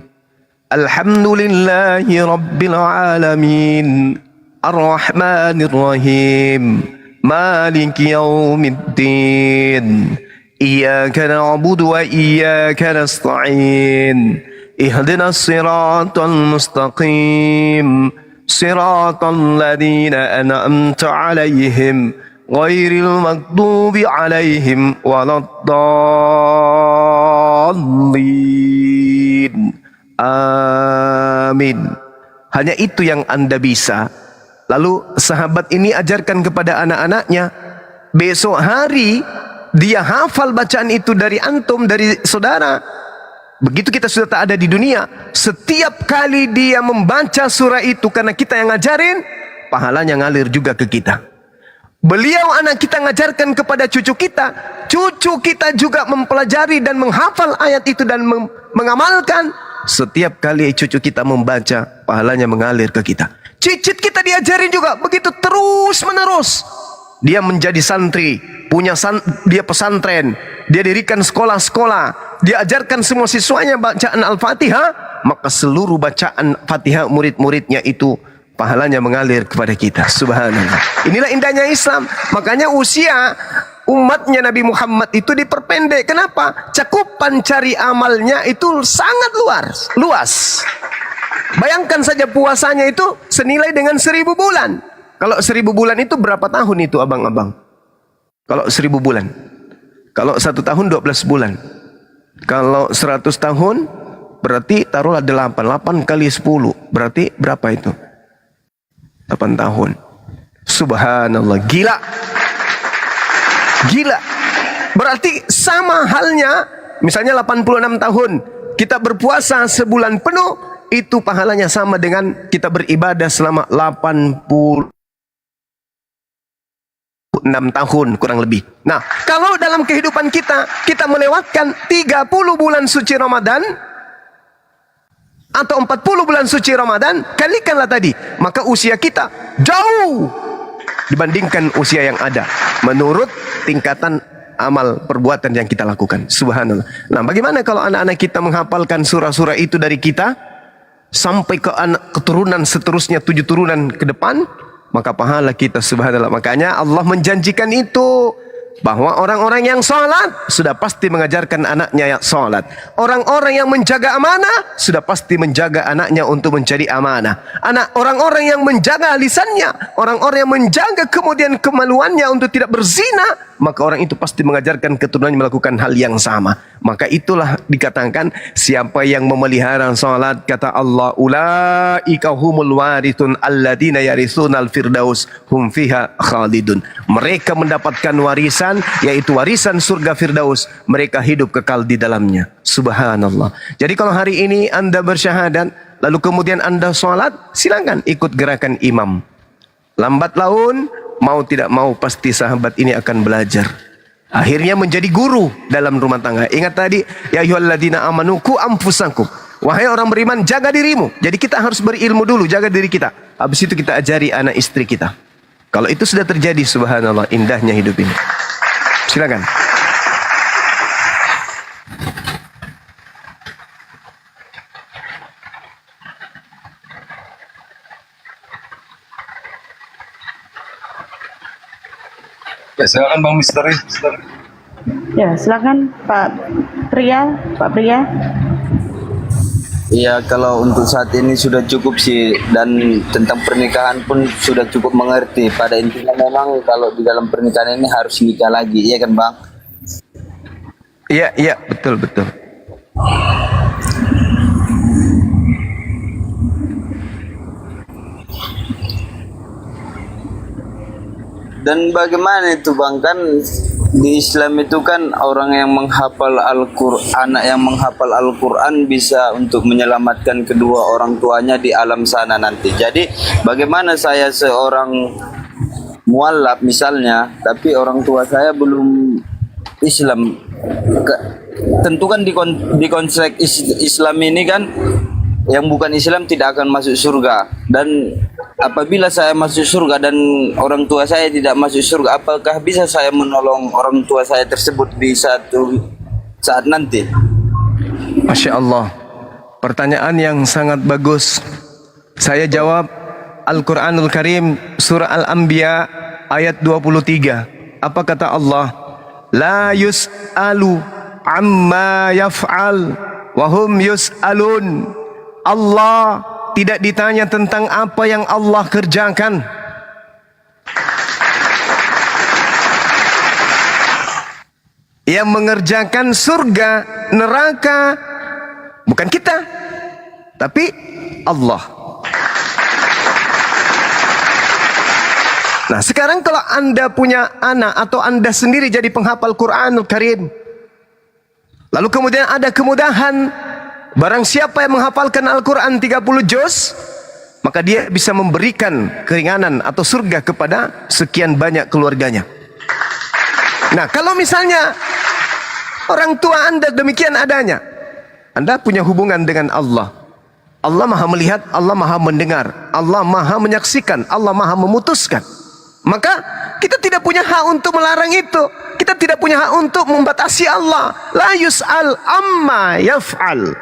Alhamdulillahi rabbil alamin. Ar-Rahmanirrahim. Maliki yaumiddin. Iyyaka na'budu wa iyyaka nasta'in. Ihdinas siratal mustaqim. Siratal ladzina an'amta 'alaihim ghairil maghdubi 'alaihim waladdallin. Amin. Hanya itu yang Anda bisa. Lalu sahabat ini ajarkan kepada anak-anaknya. Besok hari dia hafal bacaan itu dari antum, dari saudara. Begitu kita sudah tak ada di dunia, setiap kali dia membaca surah itu karena kita yang ngajarin, pahalanya ngalir juga ke kita. Beliau anak kita ngajarkan kepada cucu kita juga mempelajari dan menghafal ayat itu dan mengamalkan. Setiap kali cucu kita membaca, pahalanya mengalir ke kita. Cicit kita diajarin juga begitu terus menerus. Dia menjadi santri, dia pesantren, dia dirikan sekolah-sekolah, dia ajarkan semua siswanya bacaan Al-Fatihah, maka seluruh bacaan Fatihah murid-muridnya itu pahalanya mengalir kepada kita. Subhanallah. Inilah indahnya Islam. Makanya usia umatnya Nabi Muhammad itu diperpendek. Kenapa? Cakupan cari amalnya itu sangat luas. Bayangkan saja puasanya itu senilai dengan 1000 bulan. Kalau 1000 bulan itu berapa tahun itu abang-abang? Kalau 1000 bulan. Kalau 1 tahun 12 bulan. Kalau 100 tahun berarti taruhlah 8. 8 kali 10 berarti berapa itu? 8 tahun. Subhanallah. Gila. Berarti sama halnya misalnya 86 tahun kita berpuasa sebulan penuh, itu pahalanya sama dengan kita beribadah selama 86 tahun kurang lebih. Nah, kalau dalam kehidupan kita melewatkan 30 bulan suci Ramadan atau 40 bulan suci Ramadan, kalikanlah tadi, maka usia kita jauh dibandingkan usia yang ada menurut tingkatan amal perbuatan yang kita lakukan. Subhanallah. Nah, bagaimana kalau anak-anak kita menghafalkan surah-surah itu dari kita sampai ke anak keturunan seterusnya 7 turunan ke depan, maka pahala kita subhanallah. Makanya Allah menjanjikan itu bahwa orang-orang yang sholat sudah pasti mengajarkan anaknya yang sholat. Orang-orang yang menjaga amanah sudah pasti menjaga anaknya untuk mencari amanah. Orang-orang yang menjaga lisannya, orang-orang yang menjaga kemudian kemaluannya untuk tidak berzina, maka orang itu pasti mengajarkan keturunannya melakukan hal yang sama. Maka itulah dikatakan siapa yang memelihara sholat, kata Allah, ulaika humul warithun alladzina yaritsunal firdaus hum fiha khalidun. Mereka mendapatkan warisan, yaitu warisan surga Firdaus. Mereka hidup kekal di dalamnya. Subhanallah. Jadi kalau hari ini Anda bersyahadat, lalu kemudian Anda sholat, silakan ikut gerakan imam. Lambat laun, mau tidak mau pasti sahabat ini akan belajar. Akhirnya menjadi guru dalam rumah tangga. Ingat tadi, ya ayyuhalladzina amanu qu anfusakum. Wahai orang beriman, jaga dirimu. Jadi kita harus berilmu dulu, jaga diri kita. Habis itu kita ajari anak istri kita. Kalau itu sudah terjadi, subhanallah, indahnya hidup ini. Silakan. Ya, silakan Bang Misteri. Ya, silakan Pak Pria. Iya, kalau untuk saat ini sudah cukup sih, dan tentang pernikahan pun sudah cukup mengerti. Pada intinya memang kalau di dalam pernikahan ini harus nikah lagi, iya kan Bang? Iya, betul. Dan bagaimana itu Bang, kan di Islam itu kan orang yang menghafal Al-Quran, anak yang menghafal Al-Quran bisa untuk menyelamatkan kedua orang tuanya di alam sana nanti. Jadi bagaimana saya seorang mualaf misalnya, tapi orang tua saya belum Islam. Tentu kan di konsep Islam ini kan yang bukan Islam tidak akan masuk surga. Dan apabila saya masuk surga dan orang tua saya tidak masuk surga, apakah bisa saya menolong orang tua saya tersebut di satu saat nanti? Masya Allah, pertanyaan yang sangat bagus. Saya jawab, Al-Quranul Karim surah Al-Anbiya ayat 23. Apa kata Allah? La yus'alu amma yaf'al wahum yus'alun. Allah tidak ditanya tentang apa yang Allah kerjakan. Yang mengerjakan surga, neraka bukan kita, tapi Allah. Nah, sekarang kalau Anda punya anak atau Anda sendiri jadi penghafal Quranul Karim, lalu kemudian ada kemudahan, barang siapa yang menghafalkan Al-Quran 30 juz, maka dia bisa memberikan keringanan atau surga kepada sekian banyak keluarganya. Nah, kalau misalnya orang tua Anda demikian adanya, Anda punya hubungan dengan Allah. Allah maha melihat, Allah maha mendengar, Allah maha menyaksikan, Allah maha memutuskan. Maka kita tidak punya hak untuk melarang itu. Kita tidak punya hak untuk membatasi Allah. La yus'al amma yaf'al.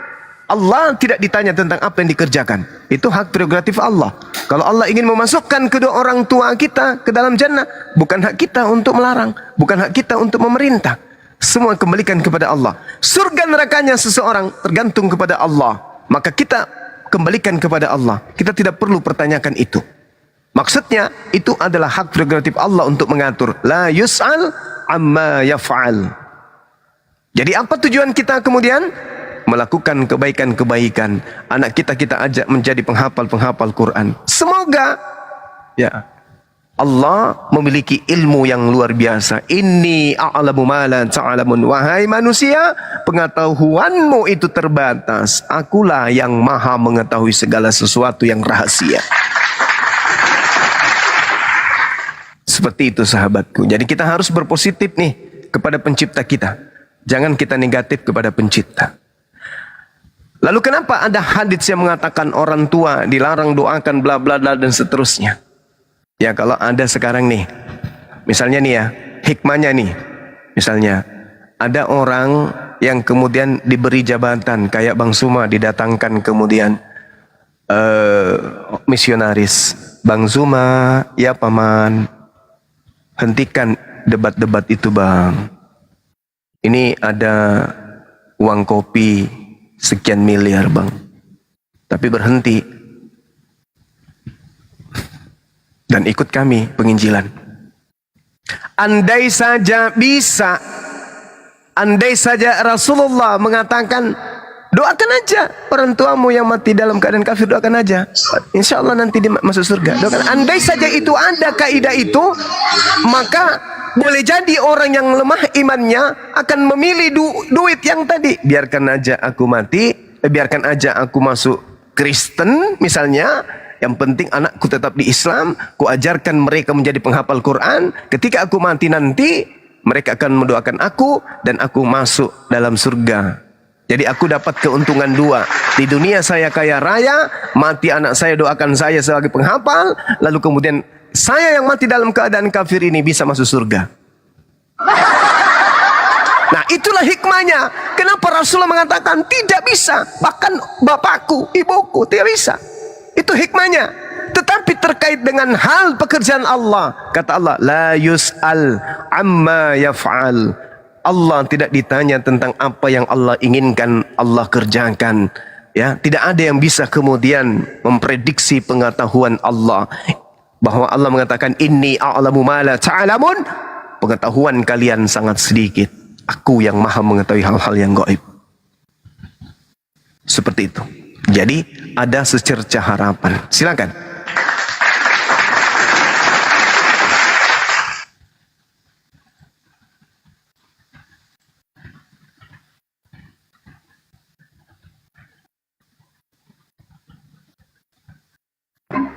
Allah tidak ditanya tentang apa yang dikerjakan. Itu hak prerogatif Allah. Kalau Allah ingin memasukkan kedua orang tua kita ke dalam jannah, bukan hak kita untuk melarang, bukan hak kita untuk memerintah. Semua kembalikan kepada Allah. Surga nerakanya seseorang tergantung kepada Allah. Maka kita kembalikan kepada Allah. Kita tidak perlu pertanyakan itu. Maksudnya itu adalah hak prerogatif Allah untuk mengatur. La yus'al amma yaf'al. Jadi apa tujuan kita kemudian? Melakukan kebaikan-kebaikan. Anak kita ajak menjadi penghafal-penghafal Quran. Semoga ya Allah memiliki ilmu yang luar biasa. Inni a'lamu ma la ta'lamun. Wahai manusia, pengetahuanmu itu terbatas. Akulah yang maha mengetahui segala sesuatu yang rahasia. Seperti itu sahabatku. Jadi kita harus berpositif nih kepada pencipta kita. Jangan kita negatif kepada pencipta. Lalu kenapa ada hadits yang mengatakan orang tua dilarang doakan bla bla bla dan seterusnya? Ya kalau ada sekarang nih, misalnya nih ya, hikmahnya nih, misalnya ada orang yang kemudian diberi jabatan kayak Bang Suma didatangkan kemudian misionaris. Bang Suma, ya paman, hentikan debat-debat itu bang. Ini ada uang kopi sekian miliar bang, tapi berhenti dan ikut kami penginjilan. Andai saja bisa, andai saja Rasulullah mengatakan, doakan aja orang tuamu yang mati dalam keadaan kafir, doakan aja, insya Allah nanti dia masuk surga. Doakan. Andai saja itu ada kaidah itu, maka boleh jadi orang yang lemah imannya akan memilih duit yang tadi. Biarkan aja aku mati, biarkan aja aku masuk Kristen misalnya. Yang penting anakku tetap di Islam, ku ajarkan mereka menjadi penghafal Quran. Ketika aku mati nanti, mereka akan mendoakan aku dan aku masuk dalam surga. Jadi aku dapat keuntungan dua. Di dunia saya kaya raya, mati anak saya doakan saya sebagai penghafal, lalu kemudian saya yang mati dalam keadaan kafir ini bisa masuk surga. Nah itulah hikmahnya. Kenapa Rasulullah mengatakan tidak bisa. Bahkan bapakku, ibuku tidak bisa. Itu hikmahnya. Tetapi terkait dengan hal pekerjaan Allah, kata Allah, la yus'al amma yaf'al. Allah tidak ditanya tentang apa yang Allah inginkan Allah kerjakan. Ya, tidak ada yang bisa kemudian memprediksi pengetahuan Allah. Bahwa Allah mengatakan inni a'lamu ma la ta'lamun. Pengetahuan kalian sangat sedikit. Aku yang maha mengetahui hal-hal yang gaib. Seperti itu. Jadi ada secerca harapan. Silakan.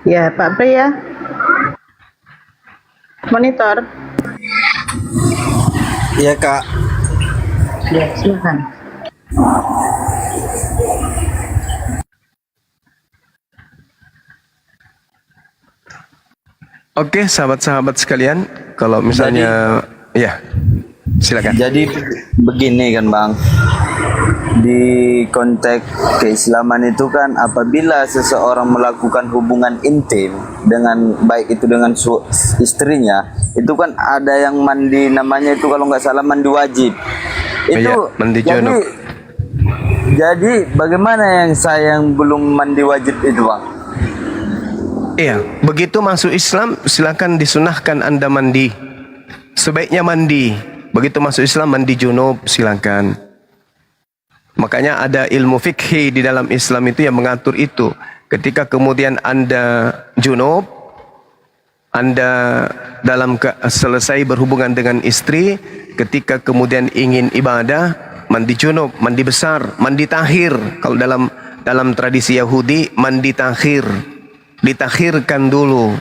Ya, Pak Pria. Monitor. Iya, Kak. Ya, silakan. Oke, sahabat-sahabat sekalian, kalau misalnya ya, silakan. Jadi begini kan Bang, di konteks keislaman itu kan apabila seseorang melakukan hubungan intim dengan baik itu dengan istrinya, itu kan ada yang mandi, namanya itu kalau nggak salah mandi wajib. Itu ya, mandi junub. Jadi bagaimana yang saya yang belum mandi wajib itu Bang? Iya, begitu masuk Islam silakan disunahkan Anda mandi. Sebaiknya mandi. Begitu masuk Islam mandi junub silakan. Makanya ada ilmu fikih di dalam Islam itu yang mengatur itu. Ketika kemudian Anda junub, Anda selesai berhubungan dengan istri, ketika kemudian ingin ibadah, mandi junub, mandi besar, mandi takhir. Kalau dalam tradisi Yahudi, mandi takhir. Ditakhirkan dulu,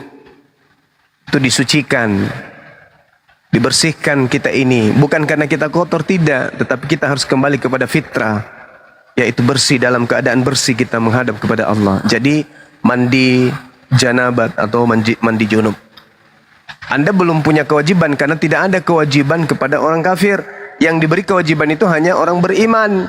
itu disucikan, dibersihkan kita ini, bukan karena kita kotor, tidak, tetapi kita harus kembali kepada fitrah, yaitu bersih, dalam keadaan bersih kita menghadap kepada Allah. Jadi mandi janabat atau mandi junub, Anda belum punya kewajiban, karena tidak ada kewajiban kepada orang kafir. Yang diberi kewajiban itu hanya orang beriman.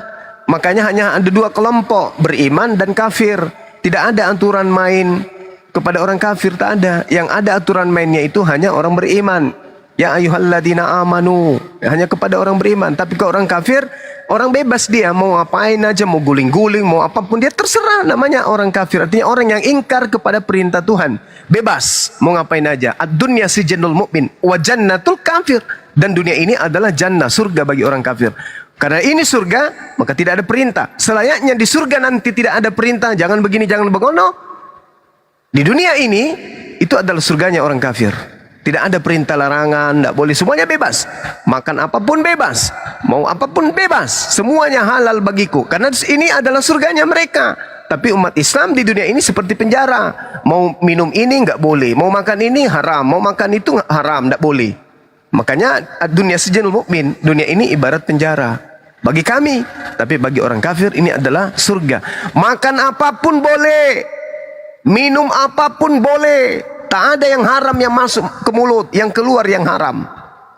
Makanya hanya ada dua kelompok, beriman dan kafir. Tidak ada aturan main kepada orang kafir, tak ada. Yang ada aturan mainnya itu hanya orang beriman. Ya ayyuhalladzina amanu, hanya kepada orang beriman. Tapi kalau orang kafir, orang bebas dia mau ngapain aja, mau guling-guling, mau apapun dia terserah, namanya orang kafir. Artinya orang yang ingkar kepada perintah Tuhan. Bebas mau ngapain aja. Ad-dunya sijnul mu'min wa jannatul kafir. Dan dunia ini adalah jannah, surga bagi orang kafir. Karena ini surga, maka tidak ada perintah. Selayaknya di surga nanti tidak ada perintah, jangan begini, jangan begono. Di dunia ini, itu adalah surganya orang kafir. Tidak ada perintah larangan, tidak boleh, semuanya bebas. Makan apapun bebas, mau apapun bebas, semuanya halal bagiku. Karena ini adalah surganya mereka. Tapi umat Islam di dunia ini seperti penjara. Mau minum ini nggak boleh, mau makan ini haram, mau makan itu haram, nggak boleh. Makanya dunia sijnul mukmin, dunia ini ibarat penjara bagi kami. Tapi bagi orang kafir ini adalah surga. Makan apapun boleh, minum apapun boleh, tak ada yang haram yang masuk ke mulut, yang keluar yang haram,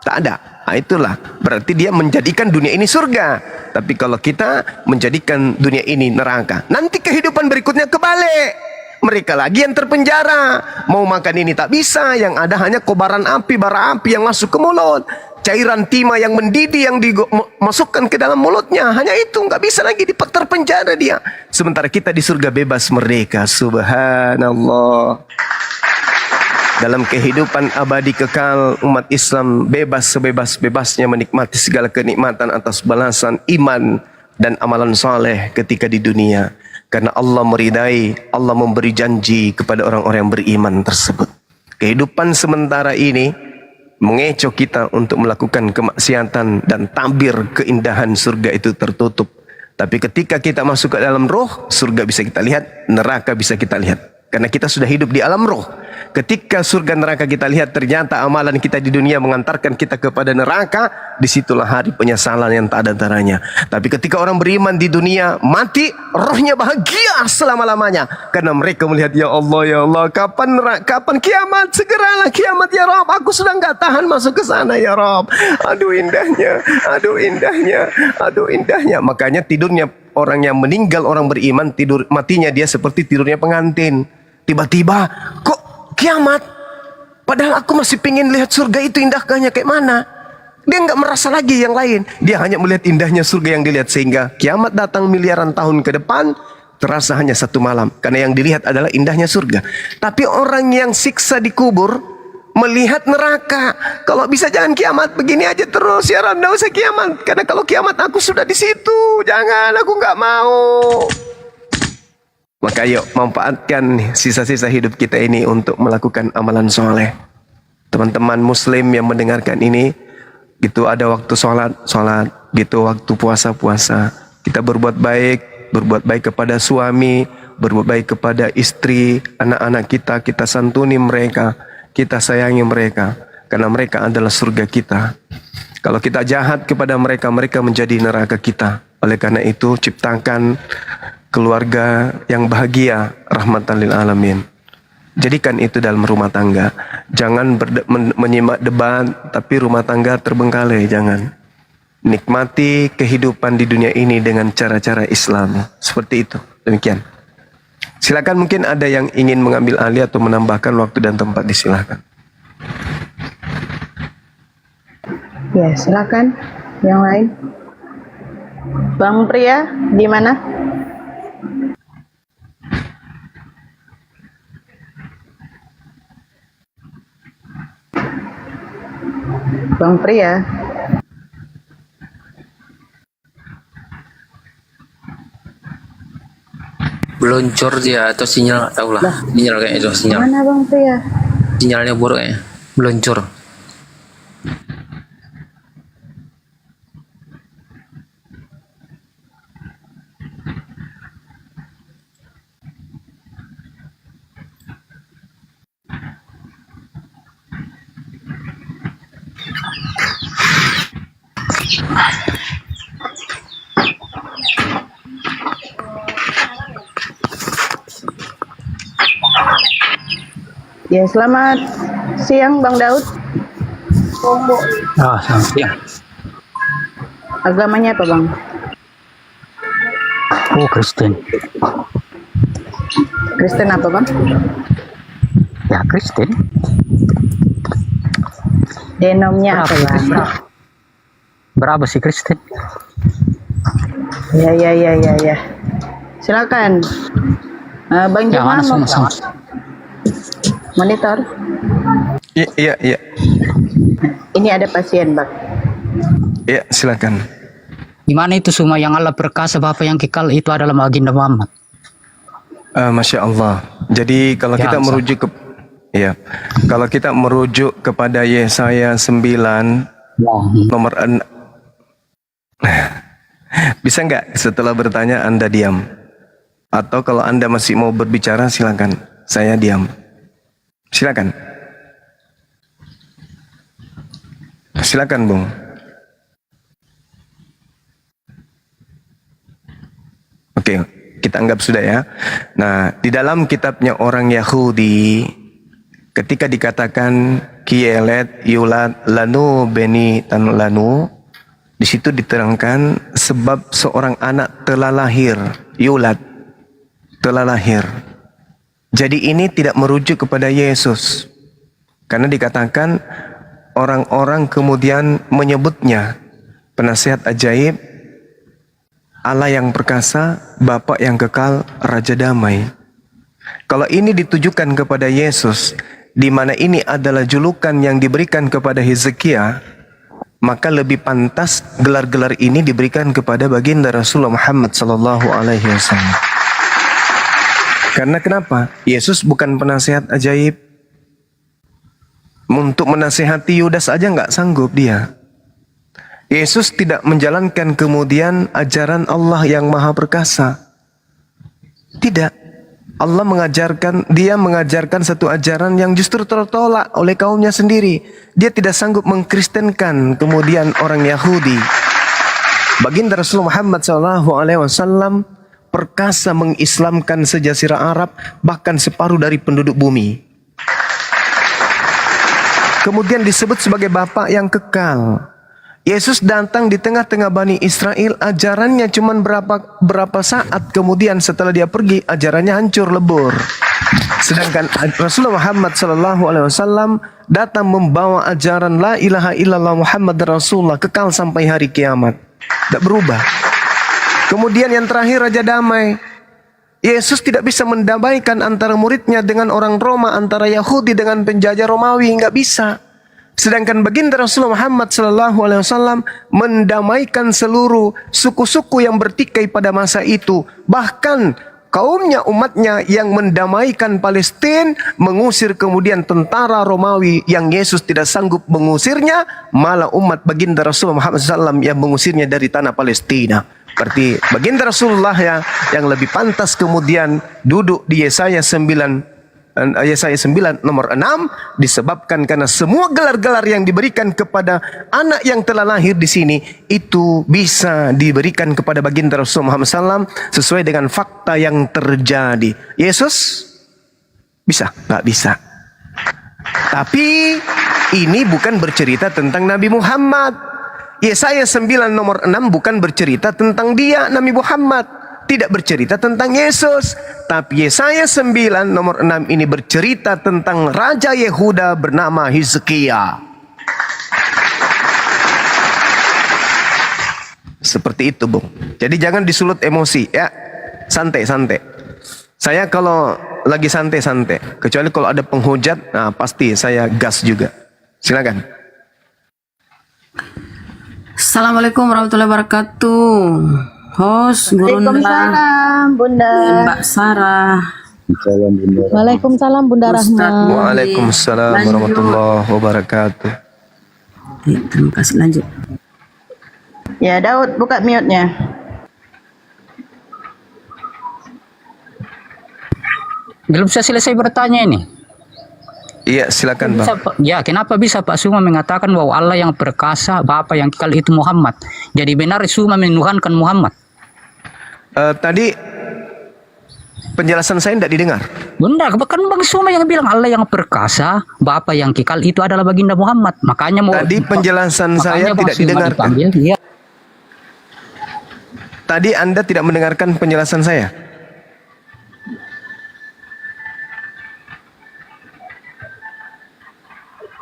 tak ada. Nah, itulah berarti dia menjadikan dunia ini surga. Tapi kalau kita menjadikan dunia ini neraka, nanti kehidupan berikutnya kebalik. mereka lagi yang terpenjara. Mau makan ini tak bisa, yang ada hanya kobaran api, bara api yang masuk ke mulut. Cairan timah yang mendidih yang dimasukkan ke dalam mulutnya. Hanya itu, nggak bisa lagi terpenjara dia. Sementara kita di surga bebas merdeka. Subhanallah. Dalam kehidupan abadi kekal, umat Islam bebas sebebas-bebasnya menikmati segala kenikmatan atas balasan iman dan amalan soleh ketika di dunia. Karena Allah meridai, Allah memberi janji kepada orang-orang yang beriman tersebut. Kehidupan sementara ini mengecoh kita untuk melakukan kemaksiatan dan tabir keindahan surga itu tertutup. Tapi ketika kita masuk ke dalam roh, surga bisa kita lihat, neraka bisa kita lihat. Karena kita sudah hidup di alam roh. Ketika surga neraka kita lihat, ternyata amalan kita di dunia mengantarkan kita kepada neraka, disitulah hari penyesalan yang tak ada taranya. Tapi ketika orang beriman di dunia mati, rohnya bahagia selama-lamanya. Karena mereka melihat, ya Allah, kapan kiamat? Segeralah kiamat ya Rob. Aku sudah nggak tahan masuk ke sana ya Rob. Aduh indahnya, aduh indahnya, aduh indahnya. Makanya tidurnya orang yang meninggal, orang beriman, tidur matinya dia seperti tidurnya pengantin. Tiba-tiba, kok kiamat? Padahal aku masih pengen lihat surga itu indahnya kayak mana. Dia nggak merasa lagi yang lain. Dia hanya melihat indahnya surga yang dilihat. Sehingga kiamat datang miliaran tahun ke depan, terasa hanya satu malam. Karena yang dilihat adalah indahnya surga. Tapi orang yang siksa di kubur, melihat neraka. Kalau bisa jangan kiamat, begini aja terus ya Ram, nggak usah kiamat. Karena kalau kiamat aku sudah di situ. Jangan, aku nggak mau. Maka yuk manfaatkan sisa-sisa hidup kita ini untuk melakukan amalan soleh. Teman-teman muslim yang mendengarkan ini, gitu ada waktu sholat, gitu waktu puasa. Kita berbuat baik kepada suami, berbuat baik kepada istri, anak-anak kita santuni mereka, kita sayangi mereka, karena mereka adalah surga kita. Kalau kita jahat kepada mereka, mereka menjadi neraka kita. Oleh karena itu, ciptakan keluarga yang bahagia, rahmatan lil alamin. Jadikan itu dalam rumah tangga. Jangan menyimak debat, tapi rumah tangga terbengkalai, jangan. Nikmati kehidupan di dunia ini dengan cara-cara Islam. Seperti itu, demikian. Silakan, mungkin ada yang ingin mengambil alih atau menambahkan waktu dan tempat, disilakan. Ya, silakan. Yang lain. Bang Pria, di mana? Bang Pria. Meluncur dia atau sinyal, nggak tahu lah. Sinyal kayaknya itu sinyal. Mana Bang Pria? Sinyalnya buruk ya. Meluncur. Ya, selamat siang Bang Daud. Selamat siang. Agamanya apa Bang? Oh, Kristen. Kristen apa Bang? Ya, Kristen. Denomnya apa Bang? Berapa sih Kristen? Ya. Silakan. Bang Juma mau monitor. Iya. Ini ada pasien Bang. Iya, silakan. Gimana itu semua yang Allah perkasa Bapak yang kekal itu adalah baginda Muhammad. Masya Allah. Jadi kalau kita merujuk kalau kita merujuk kepada Yesaya 9 nomor 6, bisa nggak setelah bertanya Anda diam? Atau kalau Anda masih mau berbicara silakan, saya diam. Silakan. Silakan, Bung. Oke, kita anggap sudah ya. Nah, di dalam kitabnya orang Yahudi, ketika dikatakan Kielet Yulat Lanu Beni Tan Lanu, di situ diterangkan sebab seorang anak telah lahir, Yulat, telah lahir. Jadi ini tidak merujuk kepada Yesus. Karena dikatakan orang-orang kemudian menyebutnya penasihat ajaib, Allah yang perkasa, Bapa yang kekal, Raja damai. Kalau ini ditujukan kepada Yesus, di mana ini adalah julukan yang diberikan kepada Hizkia, maka lebih pantas gelar-gelar ini diberikan kepada baginda Rasulullah Muhammad sallallahu alaihi wasallam. Karena kenapa? Yesus bukan penasihat ajaib. Untuk menasihati Yudas aja nggak sanggup dia. Yesus tidak menjalankan kemudian ajaran Allah yang maha perkasa. Tidak. Allah mengajarkan satu ajaran yang justru tertolak oleh kaumnya sendiri. Dia tidak sanggup mengkristenkan kemudian orang Yahudi. Baginda Rasulullah Muhammad SAW perkasa mengislamkan sejazirah Arab, bahkan separuh dari penduduk bumi. Kemudian disebut sebagai Bapa yang kekal. Yesus datang di tengah-tengah Bani Israel, ajarannya cuma berapa saat, kemudian setelah dia pergi, ajarannya hancur lebur. Sedangkan Rasulullah Muhammad SAW datang membawa ajaran La ilaha illallah Muhammad Rasulullah, kekal sampai hari kiamat. Tidak berubah. Kemudian yang terakhir, Raja Damai. Yesus tidak bisa mendamaikan antara muridnya dengan orang Roma, antara Yahudi dengan penjajah Romawi, nggak bisa. Sedangkan baginda Rasulullah Muhammad SAW mendamaikan seluruh suku-suku yang bertikai pada masa itu. Bahkan kaumnya, umatnya yang mendamaikan Palestina, mengusir kemudian tentara Romawi yang Yesus tidak sanggup mengusirnya, malah umat baginda Rasulullah Muhammad SAW yang mengusirnya dari tanah Palestina. Berarti baginda Rasulullah yang lebih pantas kemudian duduk di Yesaya 9 nomor 6, disebabkan karena semua gelar-gelar yang diberikan kepada anak yang telah lahir di sini itu bisa diberikan kepada baginda Rasulullah Muhammad SAW sesuai dengan fakta yang terjadi. Yesus bisa? Nggak bisa. Tapi ini bukan bercerita tentang Nabi Muhammad. Yesaya 9 nomor 6 bukan bercerita tentang dia, Nabi Muhammad. Tidak bercerita tentang Yesus. Tapi Yesaya 9 nomor 6 ini bercerita tentang Raja Yehuda bernama Hizkia. Seperti itu, Bung. Jadi jangan disulut emosi, ya. Santai-santai. Saya kalau lagi santai-santai. Kecuali kalau ada penghujat, nah pasti saya gas juga. Silakan. Assalamualaikum warahmatullahi wabarakatuh. Host, Gurunda, Waalaikumsalam, Bunda. Mbak Sarah. Waalaikumsalam Bunda Rahma. Waalaikumsalam warahmatullahi wabarakatuh. Terima kasih, lanjut. Ya, Daud, buka mute-nya. Belum saya selesai bertanya ini. Iya, silakan, Pak. Ya, kenapa bisa Pak Suma mengatakan bahwa Allah yang perkasa, Bapa yang kekal itu Muhammad? Jadi benar Suma menuhankan Muhammad? Tadi penjelasan saya tidak didengar. Bunda, kan Bang Suma yang bilang Allah yang perkasa, Bapa yang kekal itu adalah baginda Muhammad. Makanya mau tadi penjelasan saya tidak didengarkan. Ya. Tadi Anda tidak mendengarkan penjelasan saya.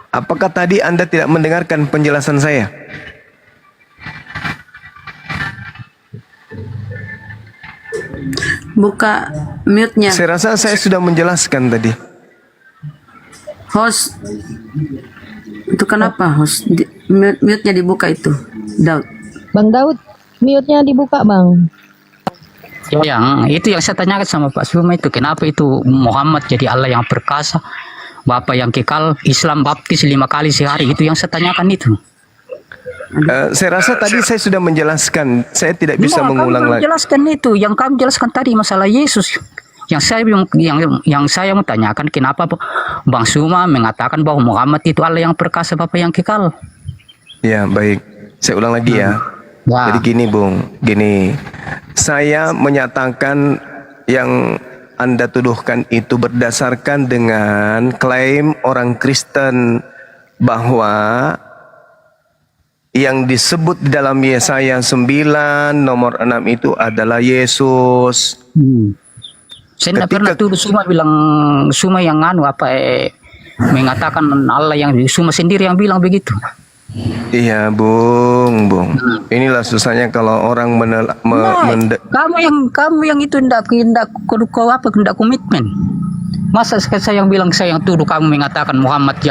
Apakah tadi Anda tidak mendengarkan penjelasan saya? Buka mute-nya. Saya rasa saya sudah menjelaskan tadi. Host, itu kenapa host? Mute-nya dibuka itu, Daud. Bang Daud, mute-nya dibuka, Bang. Yang itu yang saya tanyakan sama Pak Suma itu, kenapa itu Muhammad jadi Allah yang perkasa, Bapa yang kekal, Islam baptis 5 kali sehari, itu yang saya tanyakan itu. Saya rasa tadi saya sudah menjelaskan, saya tidak bisa mengulang lagi. Menjelaskan itu, yang kamu jelaskan tadi masalah Yesus. Yang saya mau tanyakan, kenapa Bang Suma mengatakan bahwa Muhammad itu Allah yang perkasa, Bapa yang kekal? Ya, baik. Saya ulang lagi ya. Jadi gini, Bung, gini. Saya menyatakan yang Anda tuduhkan itu berdasarkan dengan klaim orang Kristen bahwa yang disebut di dalam Yesaya 9 nomor 6 itu adalah Yesus. Saya tidak pernah tuduh Suma bilang Suma yang mengatakan Allah yang Suma sendiri yang bilang begitu. Iya, Bung. Inilah susahnya kalau orang kamu yang itu tidak komitmen. Masa saya yang bilang, saya yang tuduh kamu mengatakan Muhammad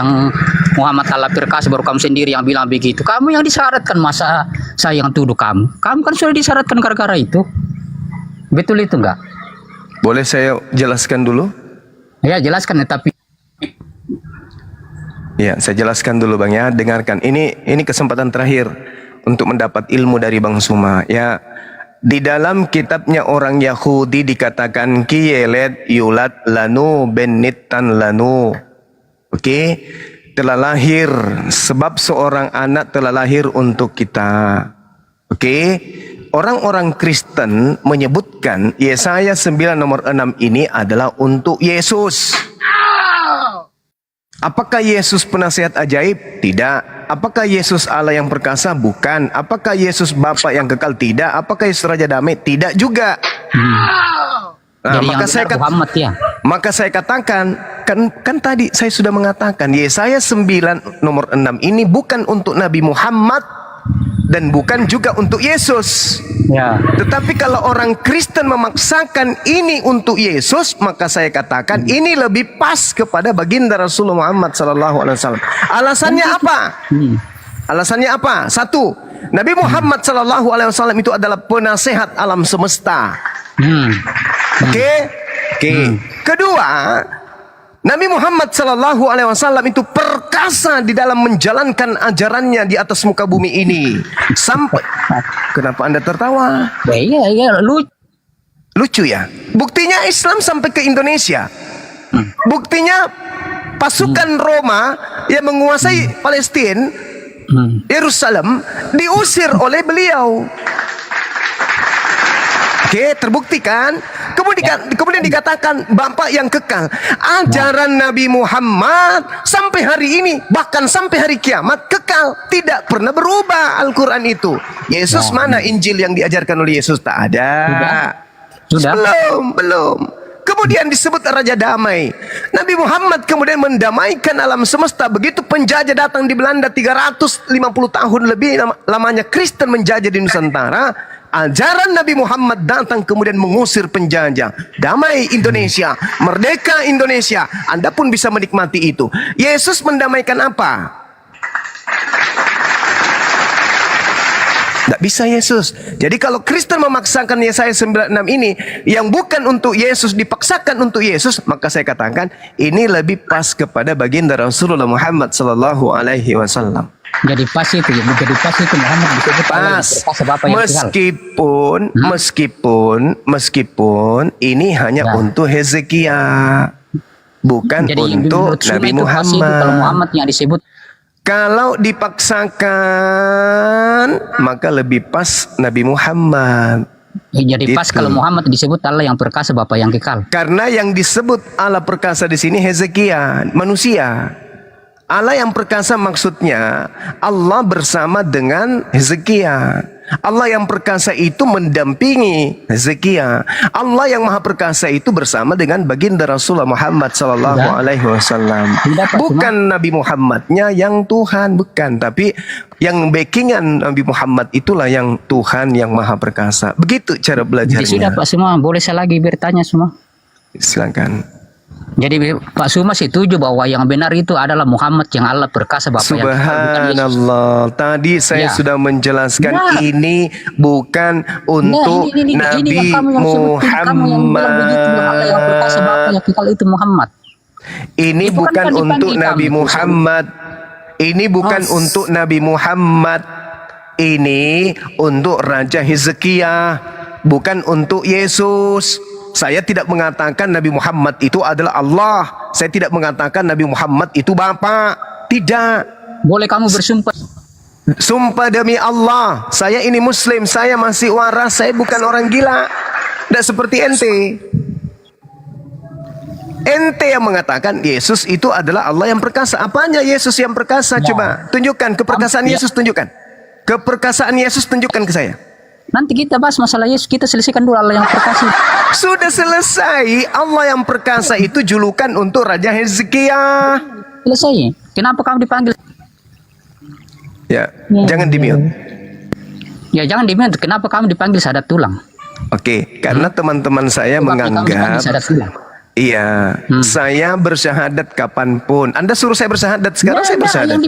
Allah perkasa, baru kamu sendiri yang bilang begitu. Kamu yang disyaratkan, masa saya yang tuduh kamu. Kamu kan sudah disyaratkan gara-gara itu. Betul itu enggak? Boleh saya jelaskan dulu? Ya, jelaskan, tapi ya, saya jelaskan dulu Bang ya. Dengarkan. Ini kesempatan terakhir untuk mendapat ilmu dari Bang Suma ya. Di dalam kitabnya orang Yahudi dikatakan kiyelet yulat lanu benitan lanu. Oke? Telah lahir, sebab seorang anak telah lahir untuk kita. Oke? Orang-orang Kristen menyebutkan Yesaya 9 nomor 6 ini adalah untuk Yesus. Apakah Yesus penasihat ajaib? Tidak. Apakah Yesus Allah yang perkasa? Bukan. Apakah Yesus Bapa yang kekal? Tidak. Apakah Yesus Raja Damai? Tidak juga. Nah, maka saya katakan, kan tadi saya sudah mengatakan Yesaya 9 nomor 6 ini bukan untuk Nabi Muhammad dan bukan juga untuk Yesus. Ya. Tetapi kalau orang Kristen memaksakan ini untuk Yesus, maka saya katakan ini lebih pas kepada baginda Rasulullah Muhammad SAW. Alasannya apa? Alasannya apa? Satu, Nabi Muhammad SAW itu adalah penasehat alam semesta. Oke. Kedua, Nabi Muhammad SAW itu perkasa di dalam menjalankan ajarannya di atas muka bumi ini. Sampai, kenapa Anda tertawa? Iya, lucu ya. Buktinya Islam sampai ke Indonesia. Buktinya pasukan Roma yang menguasai Palestina, Yerusalem, diusir oleh beliau. Oke, terbukti kan? Kemudian dikatakan Bapak yang kekal. Ajaran Nabi Muhammad sampai hari ini, bahkan sampai hari kiamat, kekal. Tidak pernah berubah Al-Quran itu. Yesus mana Injil yang diajarkan oleh Yesus? Tak ada. Sudah? Belum. Kemudian disebut Raja Damai. Nabi Muhammad kemudian mendamaikan alam semesta. Begitu penjajah datang di Belanda 350 tahun lebih lamanya Kristen menjajah di Nusantara. Ajaran Nabi Muhammad datang kemudian mengusir penjajah. Damai Indonesia, merdeka Indonesia. Anda pun bisa menikmati itu. Yesus mendamaikan apa? Tidak bisa Yesus. Jadi kalau Kristen memaksakan Yesaya 96 ini yang bukan untuk Yesus dipaksakan untuk Yesus, maka saya katakan ini lebih pas kepada baginda Rasulullah Muhammad SAW. Jadi pas itu Muhammad disebut pas. Meskipun ini hanya untuk Hezekia, bukan jadi, untuk Nabi Muhammad. Kalau Muhammad yang disebut, kalau dipaksakan maka lebih pas Nabi Muhammad. Jadi pas kalau Muhammad disebut Allah yang perkasa, Bapa yang kekal. Karena yang disebut Allah perkasa di sini Hezekia, manusia. Allah yang perkasa maksudnya Allah bersama dengan Hezekia. Allah yang perkasa itu mendampingi Hezekia. Allah yang maha perkasa itu bersama dengan baginda Rasulullah Muhammad SAW. Bukan Nabi Muhammadnya yang Tuhan, bukan. Tapi yang backingan Nabi Muhammad itulah yang Tuhan yang maha perkasa. Begitu cara belajarnya. Sudah Pak Suma, boleh saya lagi bertanya semua? Silakan. Jadi Pak Suma setuju bahwa yang benar itu adalah Muhammad yang Allah perkasa, Bapak yang Subhanallah. Tadi saya sudah menjelaskan ini bukan untuk Nabi Muhammad. Itu Muhammad. Ini bukan untuk Nabi Muhammad. Ini bukan untuk Nabi Muhammad. Ini untuk Raja Hezekia, bukan untuk Yesus. Saya tidak mengatakan Nabi Muhammad itu adalah Allah. Saya tidak mengatakan Nabi Muhammad itu Bapa. Tidak. Boleh kamu bersumpah? Sumpah demi Allah, saya ini Muslim, saya masih waras, saya bukan orang gila. Tidak seperti ente. Ente yang mengatakan Yesus itu adalah Allah yang perkasa. Apanya Yesus yang perkasa? Coba tunjukkan keperkasaan Yesus, tunjukkan. Keperkasaan Yesus tunjukkan ke saya. Nanti kita bahas masalah Yesus, kita selesaikan dulu Allah yang perkasa. Sudah selesai. Allah yang perkasa itu julukan untuk Raja Hezekia. Selesai. Kenapa kamu dipanggil? Ya, jangan di-mute. Ya jangan di-mute. Kenapa kamu dipanggil sadat tulang? Oke, karena teman-teman saya menganggap iya, saya bersyahadat kapanpun. Anda suruh saya bersyahadat sekarang, saya bersyahadat.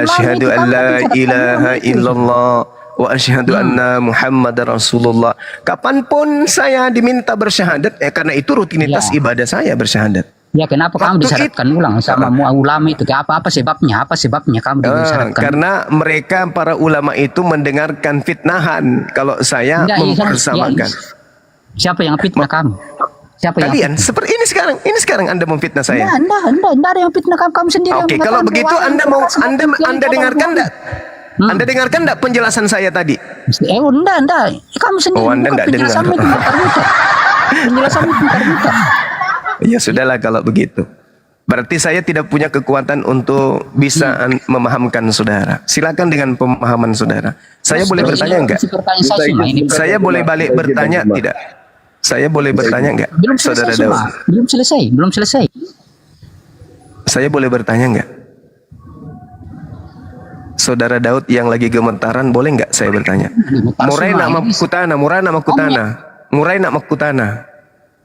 Asyhadu an la ilaha illallah wa asyhadu anna Muhammadar Rasulullah. Kapanpun saya diminta bersyahadat, karena itu rutinitas ibadah saya bersyahadat. Ya kenapa kamu disyaratkan ulang sama ulama itu? Apa sebabnya? Apa sebabnya kamu disyaratkan? Karena mereka para ulama itu mendengarkan fitnahan. Kalau saya mempersamakan. Siapa yang fitnah kamu? Siapa kalian? Seperti ini sekarang Anda memfitnah saya. Anda ada yang fitnah kamu sendiri. Oke, kalau begitu Anda dengarkan enggak? Anda dengarkan enggak penjelasan saya tadi? Enggak. Kamu sendiri. Oh, Anda enggak dengar. Penjelasan itu terbuka. Ya sudahlah kalau begitu. Berarti saya tidak punya kekuatan untuk bisa memahamkan saudara. Silakan dengan pemahaman saudara. Saya boleh bertanya enggak? Saya boleh balik bertanya tidak? Saya boleh bertanya enggak? Saudara Daud. Belum selesai. Saya boleh bertanya enggak? Saudara Daud yang lagi gemetaran, boleh enggak saya bertanya? Murai nak makutana.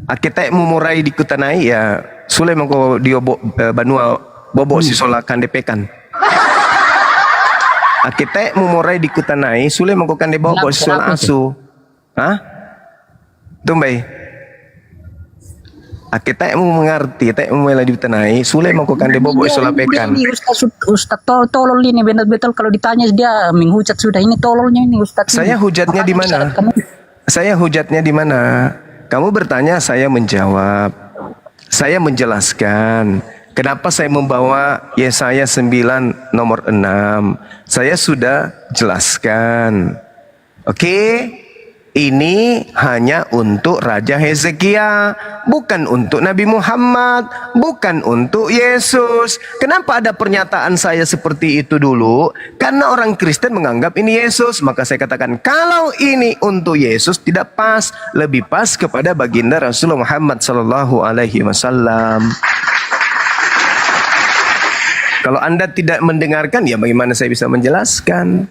Akita murai di kutanai ya sule mangko diobo banua bobo si solakan depekan. Akita murai di kutanai sule mangko kan bobo si sola asu. Hah? Tumbai. Akita mengerti, tak mulai di kutanai sule mangko kan bobo si sola pekan. Ustaz tolol ini betul kalau ditanya dia menghujat sudah ini tololnya ini Ustaz. Saya hujatnya di mana? Saya hujatnya di mana? Kamu bertanya, saya menjawab. Saya menjelaskan. Kenapa saya membawa Yesaya 9 nomor 6. Saya sudah jelaskan. Oke? Ini hanya untuk Raja Hezekia, bukan untuk Nabi Muhammad, bukan untuk Yesus. Kenapa ada pernyataan saya seperti itu dulu? Karena orang Kristen menganggap ini Yesus. Maka saya katakan, kalau ini untuk Yesus tidak pas, lebih pas kepada baginda Rasulullah Muhammad sallallahu alaihi wasallam. Kalau Anda tidak mendengarkan, ya bagaimana saya bisa menjelaskan?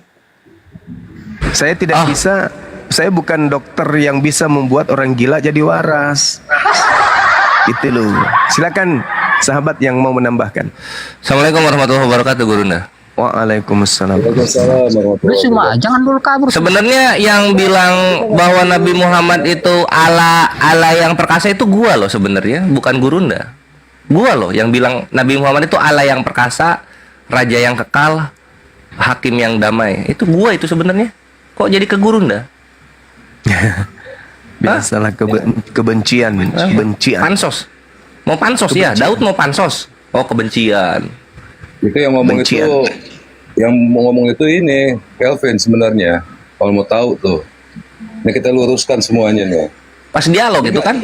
Saya tidak bisa. Saya bukan dokter yang bisa membuat orang gila jadi waras. Itu loh. Silakan sahabat yang mau menambahkan. Assalamualaikum warahmatullahi wabarakatuh, Gurunda. Waalaikumsalam. Jangan dulu kabur. Sebenarnya yang bilang bahwa Nabi Muhammad itu Allah yang perkasa itu gua loh sebenarnya, bukan Gurunda. Gua loh yang bilang Nabi Muhammad itu Allah yang perkasa, raja yang kekal, hakim yang damai. Itu gua itu sebenarnya. Kok jadi ke Gurunda? Biasalah kebencian. Pansos. Mau pansos ya, Daud mau pansos. Oh, kebencian. Itu yang ngomong itu, yang mau ngomong itu ini Kelvin sebenarnya. Kalau mau tahu tuh, ini kita luruskan semuanya nih. Pas dialog gitu kan?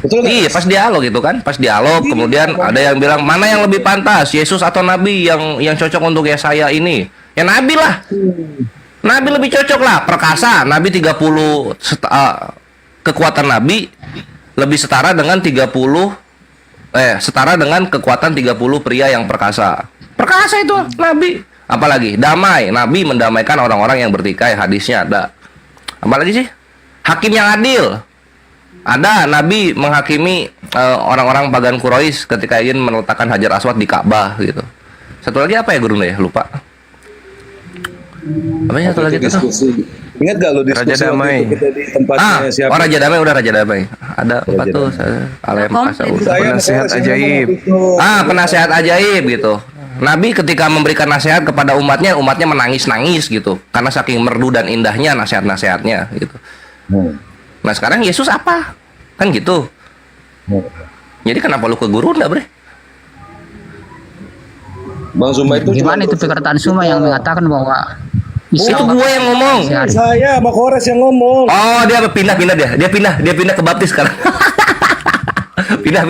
Betul kan? Iya, pas dialog gitu kan? Pas dialog, kemudian ada yang bilang mana yang lebih pantas, Yesus atau Nabi yang cocok untuk Yesaya ini? Ya Nabi lah. Nabi lebih cocok lah, perkasa. Nabi 30 kekuatan Nabi lebih setara dengan setara dengan kekuatan 30 pria yang perkasa. Perkasa itu Nabi. Apalagi damai. Nabi mendamaikan orang-orang yang bertikai, hadisnya ada. Apalagi sih? Hakim yang adil. Ada Nabi menghakimi orang-orang pagan Quraisy ketika ingin meletakkan Hajar Aswad di Ka'bah gitu. Satu lagi apa ya Guru ya? Lupa. Apa ya satu lagi itu? Ingat gak lo diskusi Raja Damai? Kita di tempatnya siapa? Raja Damai udah Raja Damai. Ada apa tuh? Penasihat ajaib. Penasihat ajaib gitu. Nabi ketika memberikan nasihat kepada umatnya menangis-nangis gitu. Karena saking merdu dan indahnya nasihat-nasihatnya gitu. Nah sekarang Yesus apa? Kan gitu. Jadi kenapa lu ke Gurunda, Bre? Bang Zuma itu gimana itu perkataan Zuma yang mengatakan bahwa itu gua yang ngomong. Saya sama Kores yang ngomong. Oh, dia pindah ke baptis sekarang. pindah.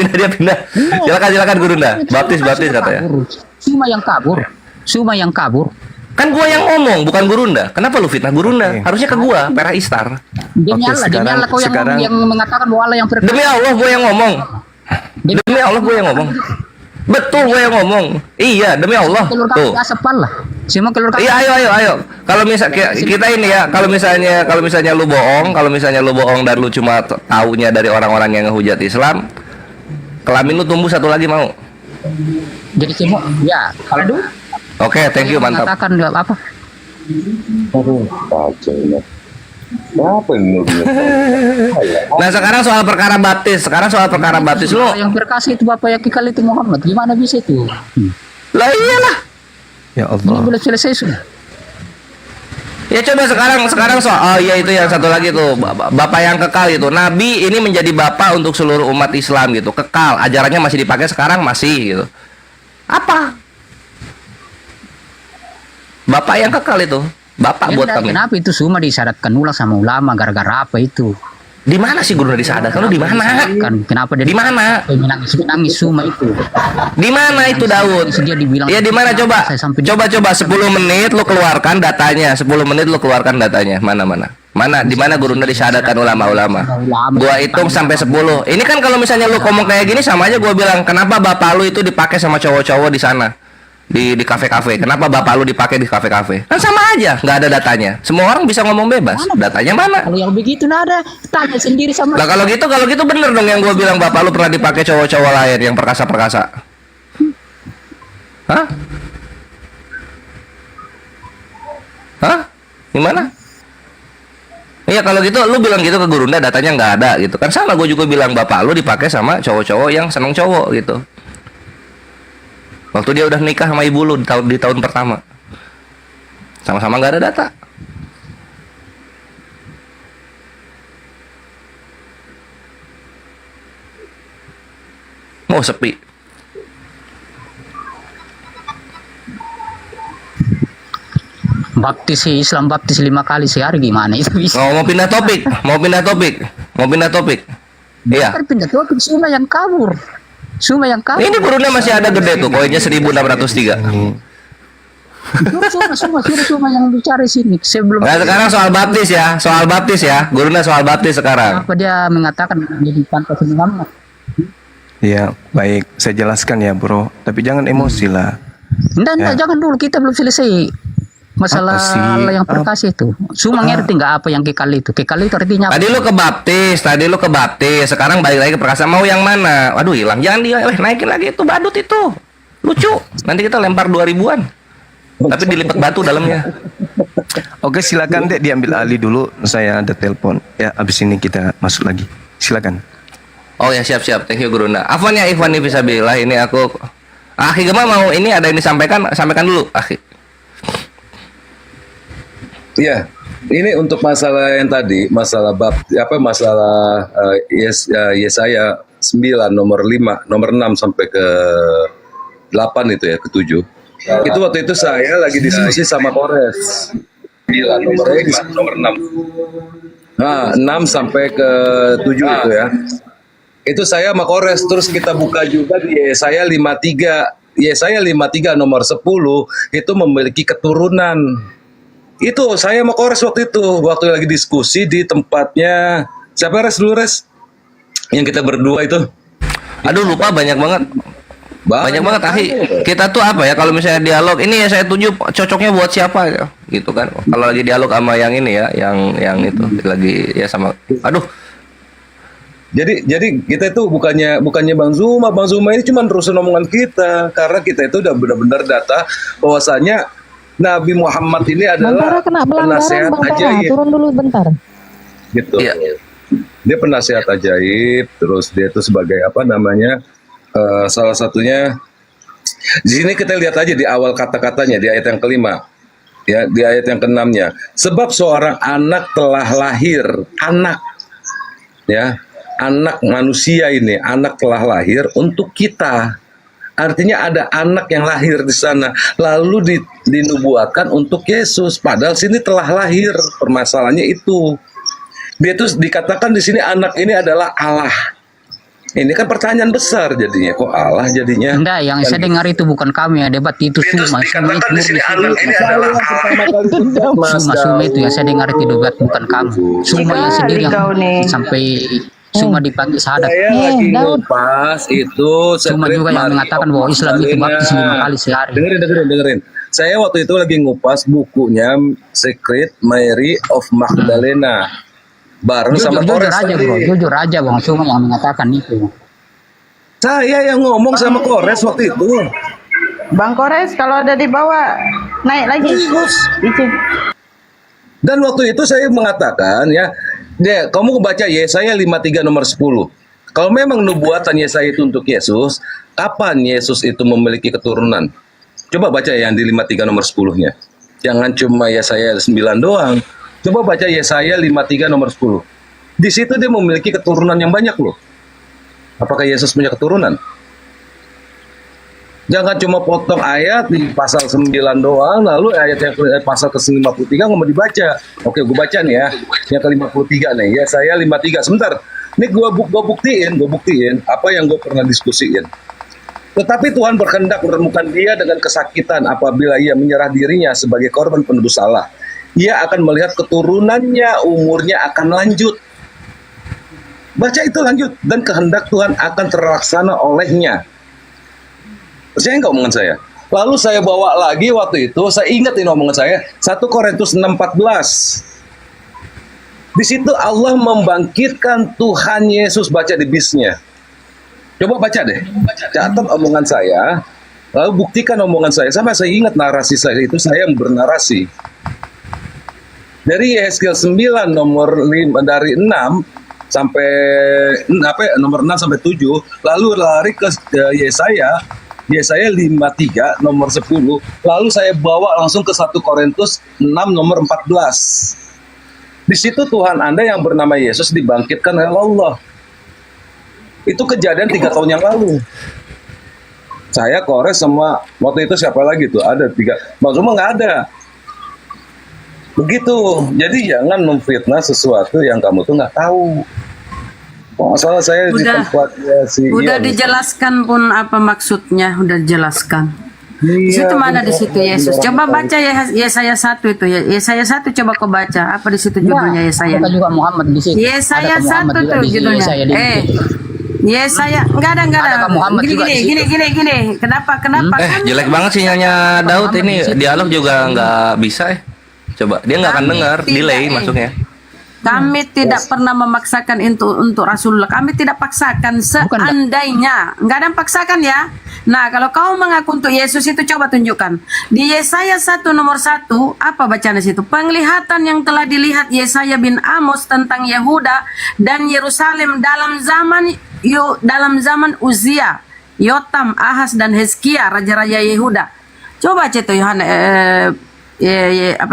Silakan Gurunda. Baptis katanya. Zuma yang kabur. Kan gua yang ngomong, bukan Gurunda. Kenapa lu fitnah Gurunda? Harusnya ke gua, Perah Istar. Demi Allah kau yang mengatakan bahwa Allah yang perkasa. Demi Allah gua yang ngomong. Demi Allah gua yang ngomong. Betul gua yang ngomong. Iya, demi Allah. Tuh. Iya, ayo. Kalau kita ini ya, kalau misalnya lu bohong dan lu cuma taunya dari orang-orang yang ngehujat Islam, kelamin lu tumbuh satu lagi mau. Jadi semua ya, kalau Oke, thank you, mantap. Mengatakan apa? Nah, sekarang soal perkara baptis. Lu yang berkasih itu Bapak yang kali itu Muhammad. Gimana bisa itu? Lah iyalah. Ya Ini Allah. boleh selesai sudah. Ya coba sekarang soal ya itu yang satu lagi tuh bapak yang kekal itu. Nabi ini menjadi bapak untuk seluruh umat Islam gitu. Kekal, ajarannya masih dipakai sekarang masih gitu. Apa? Bapak yang kekal itu, bapak buat kami. Kenapa itu semua disyaratkan ulang sama ulama gara-gara apa itu? Di mana sih guru disyaratkan? Lu di mana? Kenapa dia di mana? Menangis semua itu. Di mana itu Daud? Ya di mana coba? Coba 10 menit lu keluarkan datanya. 10 menit lu keluarkan datanya. Mana di mana guru disyaratkan ulama-ulama? Gua hitung sampai 10. Ini kan kalau misalnya lu ngomong kayak gini sama aja gua bilang, kenapa bapak lu itu dipakai sama cowok-cowok di sana? Di kafe-kafe. Kenapa bapak lu dipakai di kafe-kafe? Kan sama aja, nggak ada datanya. Semua orang bisa ngomong bebas. Datanya mana? Kalau yang begitu nada, tanya sendiri sama. Lah kalau gitu bener dong yang gua bilang bapak lu pernah dipakai cowok-cowok lain yang perkasa-perkasa. Hah? Gimana? Iya kalau gitu lu bilang gitu ke Gurunda datanya nggak ada gitu kan, sama gue juga bilang bapak lu dipakai sama cowok-cowok yang seneng cowok gitu. Waktu dia udah nikah sama ibu lu di tahun pertama, sama-sama nggak ada data. Mau sepi. Islam baptis 5 kali sehari gimana itu bisa? Mau pindah topik. Iya. Kan pindah topik semua yang kabur. Ini gurunya masih ada gede tuh, koinnya 1603. Cuma yang bicara sini sebelum. Nah, sekarang soal baptis ya. Gurunya soal baptis sekarang. Apa dia mengatakan jadi pantas Muhammad? Ya, baik. Saya jelaskan ya, Bro. Tapi jangan emosi lah. Enggak, jangan dulu. Kita belum selesai masalah Allah yang perkasa itu. Cuma ngerti nggak apa yang kekal itu? Kekal itu artinya apa? Tadi lu ke baptis, sekarang balik lagi ke perkasa. Mau yang mana? Waduh, hilang. Jangan naikin lagi itu badut itu. Lucu. Nanti kita lempar 2000-an. Tapi dilipat batu dalamnya. Oke, silakan Dek diambil alih dulu. Saya ada telepon. Ya, abis ini kita masuk lagi. Silakan. Oh ya, siap. Thank you Gurunda. Afwan ya Ikhwan fisabilillah, ini aku Akhi Gema mau ini ada yang sampaikan dulu, Akhi. Ya, ini untuk masalah yang tadi, masalah Yesaya 9 nomor 5, nomor 6 sampai ke 8 itu ya, ke 7. Itu waktu itu saya lagi diskusi sama Polres. 9 nomor 6. Nah, 6 sampai ke 7 itu ya. Itu saya sama Polres, terus kita buka juga di Yesaya 53. Yesaya 53 nomor 10 itu memiliki keturunan. Itu saya sama Kores waktu itu, waktu lagi diskusi di tempatnya siapa dulu yang kita berdua itu. Aduh lupa banyak banget Akhi. Kita tuh apa ya kalau misalnya dialog ini ya saya tuju cocoknya buat siapa ya gitu kan. Kalau lagi dialog sama yang ini ya yang itu lagi ya sama Jadi kita itu bukannya Bang Zuma ini cuma terusin omongan kita karena kita itu udah benar-benar data bahwasanya Nabi Muhammad ini adalah penasehat ajaib. Turun dulu bentar. Gitu. Iya. Dia penasehat ajaib, terus dia itu sebagai salah satunya di sini kita lihat aja di awal kata-katanya di ayat yang kelima, ya di ayat yang keenamnya. Sebab seorang anak telah lahir, anak manusia ini, anak telah lahir untuk kita. Artinya ada anak yang lahir di sana, lalu dinubuatkan untuk Yesus. Padahal sini telah lahir, permasalahannya itu. Dia tuh dikatakan di sini anak ini adalah Allah. Ini kan pertanyaan besar jadinya. Kok Allah jadinya? Enggak, yang saya dengar itu bukan kami ya, debat itu Suma. Suma itu murni Suma itu yang saya dengar itu debat bukan kami. Suma yang sendiri yang sampai Suma dipanggil syahadat. Saya lagi ngupas itu. Suma juga yang mengatakan bahwa Islam itu baptis 5 kali sehari. Dengerin. Saya waktu itu lagi ngupas bukunya Secret Mary of Magdalena. Bareng sama Kores jujur aja bang, Suma yang mengatakan itu. Saya yang ngomong sama Kores waktu itu. Bang Kores kalau ada di bawah naik lagi. Dan waktu itu saya mengatakan ya, kamu baca Yesaya 53 nomor 10. Kalau memang nubuatan Yesaya itu untuk Yesus, kapan Yesus itu memiliki keturunan? Coba baca yang di 53 nomor 10-nya. Jangan cuma Yesaya 9 doang. Coba baca Yesaya 53 nomor 10. Di situ dia memiliki keturunan yang banyak loh. Apakah Yesus punya keturunan? Jangan cuma potong ayat di pasal 9 doang, lalu ayat yang pasal ke-53 nggak mau dibaca. Oke, gue baca nih ya. Yang ke-53 nih, Yesaya 53. Sebentar. Ini gue buktiin apa yang gue pernah diskusiin. Tetapi Tuhan berkehendak menemukan dia dengan kesakitan apabila ia menyerah dirinya sebagai korban penebus salah. Ia akan melihat keturunannya, umurnya akan lanjut. Baca itu lanjut. Dan kehendak Tuhan akan terlaksana olehnya. Saya nggak omongan saya. Lalu saya bawa lagi waktu itu, saya ingat ini omongan saya, 1 Korintus 6:14. Di situ Allah membangkitkan Tuhan Yesus, baca di bisnya. Coba baca deh. Catat omongan saya, lalu buktikan omongan saya. Sampai saya ingat narasi saya itu, saya yang bernarasi. Dari Yesaya 9 nomor 5 dari 6 sampai nomor 6 sampai 7, lalu lari ke Yesaya 53 nomor 10, lalu saya bawa langsung ke 1 Korintus 6 nomor 14. Di situ Tuhan Anda yang bernama Yesus dibangkitkan oleh Allah. Itu kejadian 3 tahun yang lalu. Saya Kores sama waktu itu siapa lagi tuh? Ada 3. Bang Zuma nggak ada. Begitu. Jadi jangan memfitnah sesuatu yang kamu tuh nggak tahu. Masalah saya di tempatnya udah dijelaskan pun apa maksudnya, udah dijelaskan. Di situ mana di situ Yesus? Coba baca Yesaya 1 itu ya. Yesaya 1 coba kau baca. Apa di situ judulnya Yesaya? Ada juga Muhammad di situ. Yesaya 1 tuh judulnya. Yesaya enggak ada. Gini. Kenapa? Jelek banget sinyalnya Daud ini. Dialog juga nggak bisa. Coba dia nggak akan dengar, delay masuknya. Kami tidak pernah memaksakan untuk Rasulullah. Kami tidak paksakan seandainya. Enggak ada yang paksakan ya. Nah, kalau kau mengaku untuk Yesus itu coba tunjukkan. Di Yesaya 1 nomor 1, apa bacaan di situ? Penglihatan yang telah dilihat Yesaya bin Amos tentang Yehuda dan Yerusalem dalam zaman Uzia, Yotam, Ahaz dan Hezkia, raja-raja Yehuda. Coba baca itu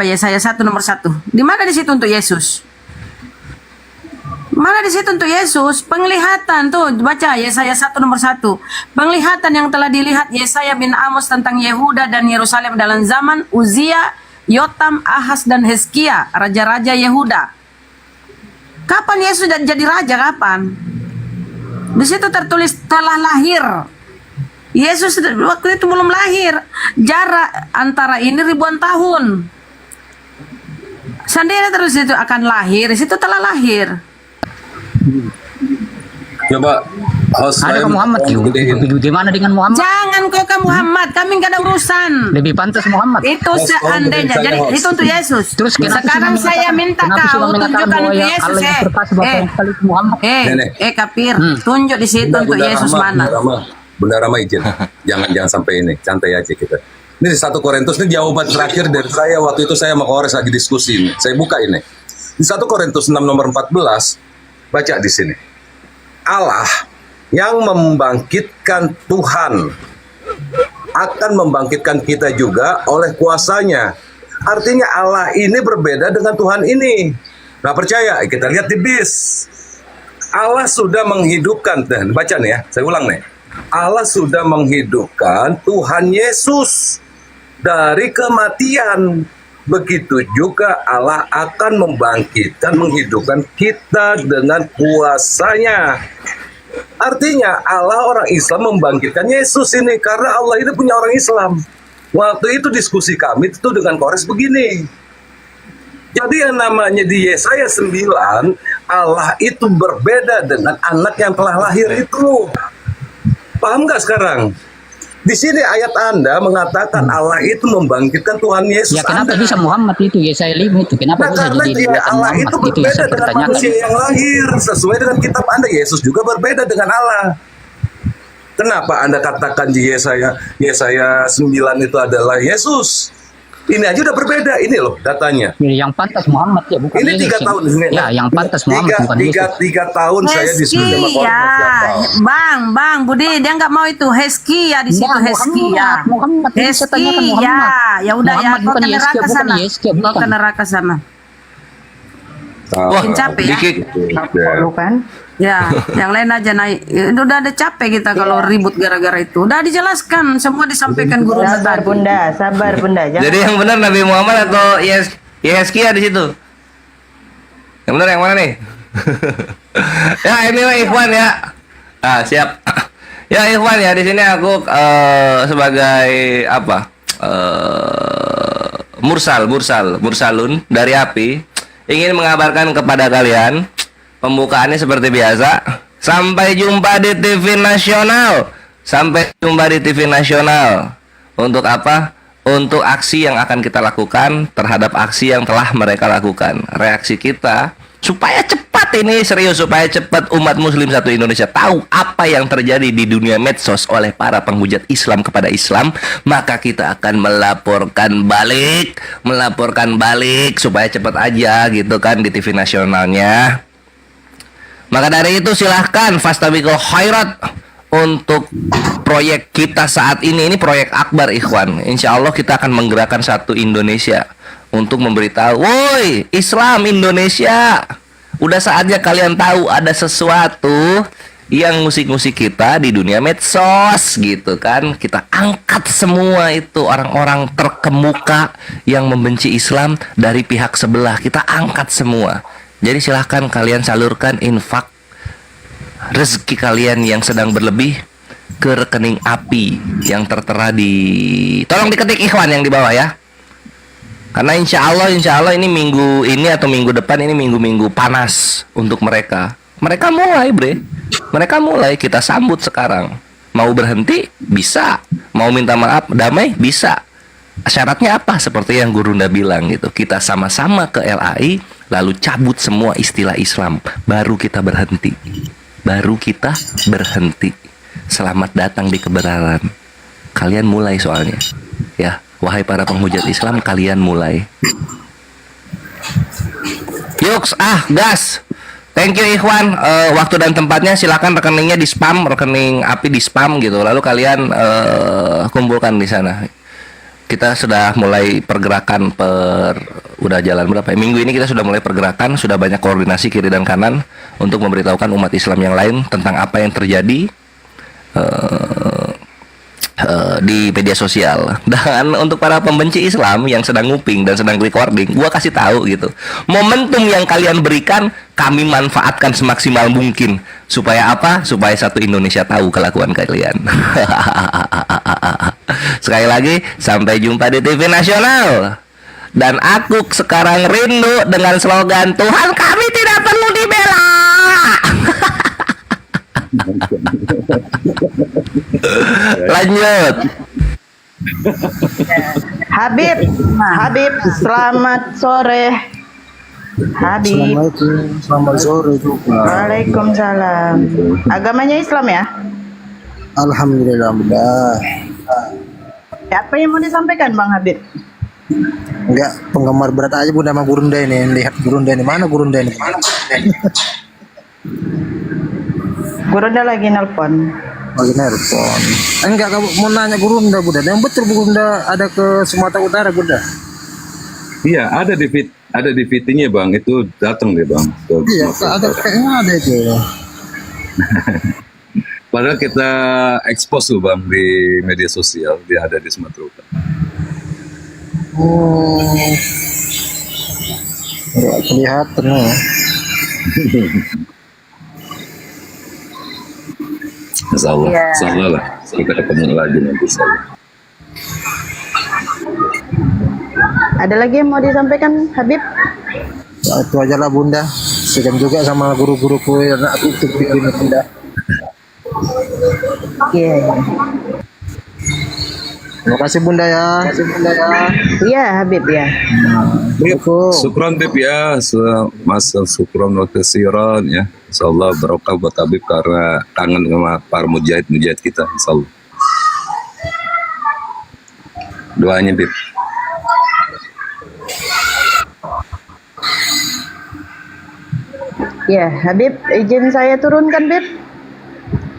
Yesaya 1 nomor 1. Di mana di situ untuk Yesus? Mana di situ untuk Yesus? Penglihatan tuh, baca Yesaya 1 nomor 1. Penglihatan yang telah dilihat Yesaya bin Amos tentang Yehuda dan Yerusalem dalam zaman Uzia, Yotam, Ahaz dan Hezkia, raja-raja Yehuda. Kapan Yesus jadi raja? Kapan? Di situ tertulis telah lahir. Yesus waktu itu belum lahir. Jarak antara ini ribuan tahun. Seandainya terus itu akan lahir, di situ telah lahir. Coba ada ke Muhammad gimana dengan Muhammad? Jangan kau ke Muhammad, kami nggak ada urusan. Lebih pantas Muhammad. Itu seandainya, jadi itu untuk Yesus. Terus sekarang saya minta kau tunjukkan untuk Yesus kafir, tunjuk di situ untuk Yesus mana? Bunda Rama izin, jangan sampai ini, santai aja kita. Ini 1 Korintus ini jawaban terakhir dari saya waktu itu saya sama Kores lagi diskusi ini. Saya buka ini. Di 1 Korintus 6 nomor 14, baca di sini. Allah yang membangkitkan Tuhan akan membangkitkan kita juga oleh kuasanya. Artinya Allah ini berbeda dengan Tuhan ini. Nggak percaya? Kita lihat di bis. Allah sudah menghidupkan, dan baca nih ya, saya ulang nih. Allah sudah menghidupkan Tuhan Yesus dari kematian. Begitu juga Allah akan membangkitkan, menghidupkan kita dengan kuasanya. Artinya Allah orang Islam membangkitkan Yesus ini karena Allah itu punya orang Islam. Waktu itu diskusi kami itu dengan Kores begini. Jadi yang namanya di Yesaya 9, Allah itu berbeda dengan anak yang telah lahir itu. Paham nggak sekarang? Di sini ayat Anda mengatakan Allah itu membangkitkan Tuhan Yesus. Ya kenapa Anda. bisa Muhammad itu Yesaya 5 itu? Kenapa bisa Karena jadi dia Allah Muhammad itu itu yang berbeda saya dengan pertanyakan. manusia yang lahir. Sesuai dengan kitab Anda, Yesus juga berbeda dengan Allah. Kenapa Anda katakan di Yesaya 9 itu adalah Yesus? Ini aja udah berbeda. Ini loh datanya. Yang pantas Muhammad ya, bukan Ini Yesus. 3 tahun. Ya, yang pantas Muhammad bukan Yesus. 3 tahun saya diskusi sama Kores. Ya, Bang Budi, dia nggak mau itu Heskia di situ Heskia. Muhammad, saya tanyakan Heskia, Muhammad. ya udah ya, Muhammad kau bukan ke Yeskia, neraka bukan sana. Yeskia, Kau bukan. ke neraka sana. Wah, Makin capek ya. dikit. Bukan? Ya, yang lain aja naik. Udah ada capek kita kalau ribut gara-gara itu. Udah dijelaskan, semua disampaikan guru Sabar tadi. Bunda, sabar Bunda. Jadi yang benar Nabi Muhammad atau Yeskia di situ? Yang benar yang mana nih? Ya ini lah Ikhwan ya. Ah siap. Ya Ikhwan ya, di sini aku sebagai apa? Mursalun dari api ingin mengabarkan kepada kalian pembukaannya seperti biasa. Sampai jumpa di TV nasional. Sampai jumpa di TV nasional. Untuk apa? Untuk aksi yang akan kita lakukan terhadap aksi yang telah mereka lakukan. Reaksi kita supaya cepat ini serius, supaya cepat umat muslim satu Indonesia tahu apa yang terjadi di dunia medsos oleh para penghujat Islam kepada Islam, maka kita akan melaporkan balik supaya cepat aja gitu kan di TV nasionalnya. Maka dari itu silahkan fastabiqul khairat untuk proyek kita saat ini proyek akbar Ikhwan. Insya Allah kita akan menggerakkan satu Indonesia untuk memberitahu, woi Islam Indonesia, udah saatnya kalian tahu ada sesuatu yang musik-musik kita di dunia medsos gitu kan. Kita angkat semua itu orang-orang terkemuka yang membenci Islam dari pihak sebelah, kita angkat semua. Jadi silahkan kalian salurkan infak rezeki kalian yang sedang berlebih ke rekening api yang tertera di, tolong diketik Ikhwan yang di bawah ya. Karena insya Allah ini minggu ini atau minggu depan ini minggu-minggu panas untuk mereka. Mereka mulai mereka mulai, kita sambut sekarang. Mau berhenti bisa, mau minta maaf damai bisa. Syaratnya apa? Seperti yang Gurunda bilang gitu. Kita sama-sama ke LAI lalu cabut semua istilah Islam, baru kita berhenti. Selamat datang di kebenaran. Kalian mulai soalnya. Ya, wahai para penghujat Islam, kalian mulai. Yuks, gas. Thank you Ikhwan. Waktu dan tempatnya silakan rekeningnya di spam, rekening api di spam gitu. Lalu kalian kumpulkan di sana. Kita sudah mulai pergerakan udah jalan berapa ya? Minggu ini kita sudah mulai pergerakan, sudah banyak koordinasi kiri dan kanan untuk memberitahukan umat Islam yang lain tentang apa yang terjadi di media sosial. Dan untuk para pembenci Islam yang sedang nguping dan sedang recording, gua kasih tahu gitu, momentum yang kalian berikan kami manfaatkan semaksimal mungkin supaya apa? Supaya satu Indonesia tahu kelakuan kalian. Sekali lagi, sampai jumpa di TV nasional. Dan aku sekarang rindu dengan slogan Tuhan kami tidak perlu dibela. Lanjut. Habib, selamat sore. Habib. Assalamualaikum, selamat sore juga. Waalaikumsalam. Agamanya Islam ya? Alhamdulillah. Apa yang mau disampaikan Bang Habib? Enggak, penggemar berat aja Bunda sama Gurunda ini. Lihat Gurunda ini, mana Gurunda ini? Gurunda lagi nelpon. Lagi nelpon. Enggak, kamu mau nanya Gurunda Bunda. Yang betul Gurunda ada ke Sumatera Utara Bunda? Iya, ada di VT-nya Bang, itu datang deh Bang. Iya, kayaknya ada itu. Padahal kita expose tuh Bang di media sosial, dia ada di Sumatera Utara. Enggak kelihatan ya. Insyaallah. Iya. Insyaallah lah. Kita ketemu lagi nanti insyaallah. Ada lagi yang mau disampaikan, Habib? Ya, itu aja lah Bunda. Segan juga sama guru-guruku yang aku untuk bikin Bunda. Iya. Terima kasih Bunda ya. Iya, Habib ya. Syukran Bib ya, masa syukran wa kasiran ya. Insyaallah barokah buat Habib karena kangen sama para mujahid kita insyaallah. Doanya Bib. Ya, Habib, izin saya turunkan, Bib.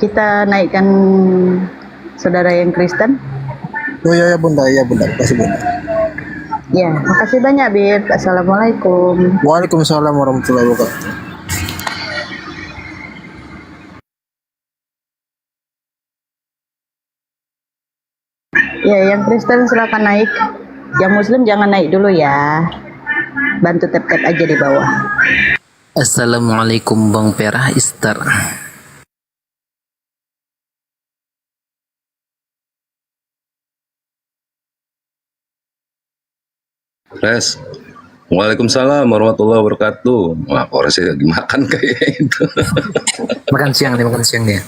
Kita naikkan saudara yang Kristen. Oh ya Bunda, kasih Bunda. Ya, makasih banyak, Bib. Assalamualaikum. Waalaikumsalam warahmatullahi wabarakatuh. Ya, yang Kristen silakan naik. Yang Muslim jangan naik dulu ya. Bantu tap-tap aja di bawah. Assalamualaikum Bang Perah Istar. Res. Waalaikumsalam warahmatullahi wabarakatuh. Wah, kok Res lagi makan kayak itu. Makan siang dia. Makan siang dia.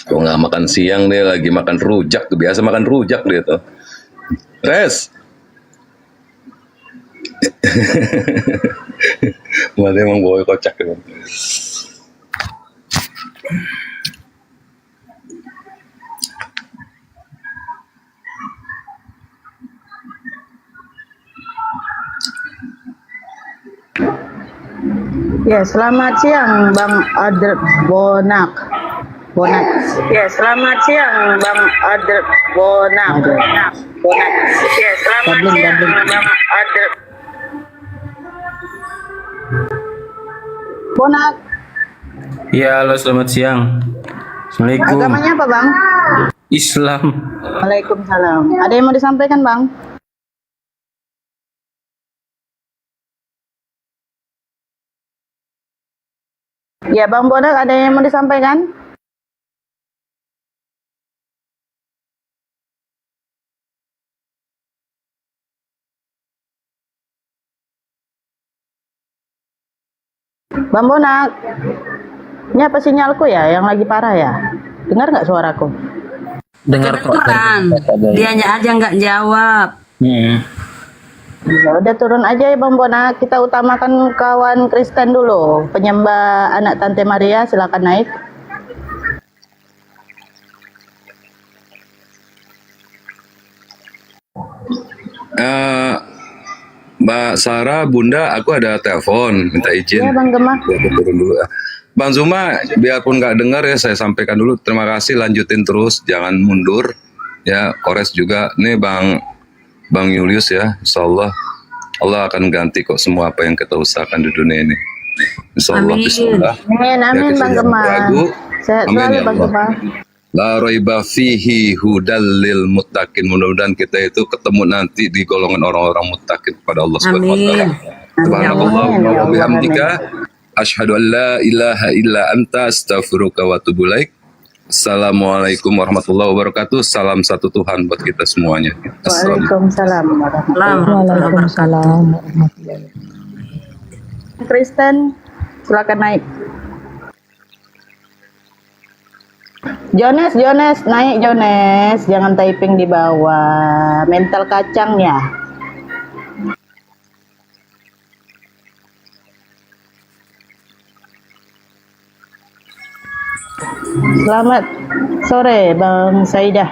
Kalau nggak makan siang dia lagi makan rujak tuh, biasa makan rujak dia tuh. Res. Mana emang bawa kocak gitu. Ya, selamat siang Bang Adr Bonak. Ya, selamat siang Bang Adr Bonak. Ya, selamat siang Bang Adr Bonak. Ya, halo selamat siang. Assalamualaikum. Agamanya apa, Bang? Islam. Waalaikumsalam. Ada yang mau disampaikan, Bang? Ya, Bang Bonak, ada yang mau disampaikan? Bang Bonak, ini apa sinyalku ya yang lagi parah ya? Dengar nggak suaraku? Dengar kok. Dianya aja nggak jawab. Ya udah turun aja ya Bang Bonak. Kita utamakan kawan Kristen dulu. Penyembah anak Tante Maria, silakan naik. Mbak Sarah, Bunda, aku ada telepon, minta izin. Ya Bang Gemma. Ya, aku turun dulu. Bang Zuma, biarpun nggak dengar ya, saya sampaikan dulu. Terima kasih, lanjutin terus, jangan mundur. Ya, Kores juga. Nih Bang Julius ya, Insya Allah akan ganti kok semua apa yang kita usahakan di dunia ini. Insya Allah. Bismillah. Amin Bang Gemma. Sehat selalu Bang Gemma. La raiba fihi hudal lil muttaqin. Mudah-mudahan kita itu ketemu nanti di golongan orang-orang muttaqin kepada Allah Subhanahu wa taala. Subhanallah wa bihamdika asyhadu an la ilaha illa anta astaghfiruka wa atubu ilaik. Assalamualaikum warahmatullahi wabarakatuh. Salam satu Tuhan buat kita semuanya. Waalaikumsalam warahmatullahi wabarakatuh. Kristen, silakan naik. Jones, naik Jones, jangan typing di bawah. Mental kacang ya. Selamat sore Bang Saidah.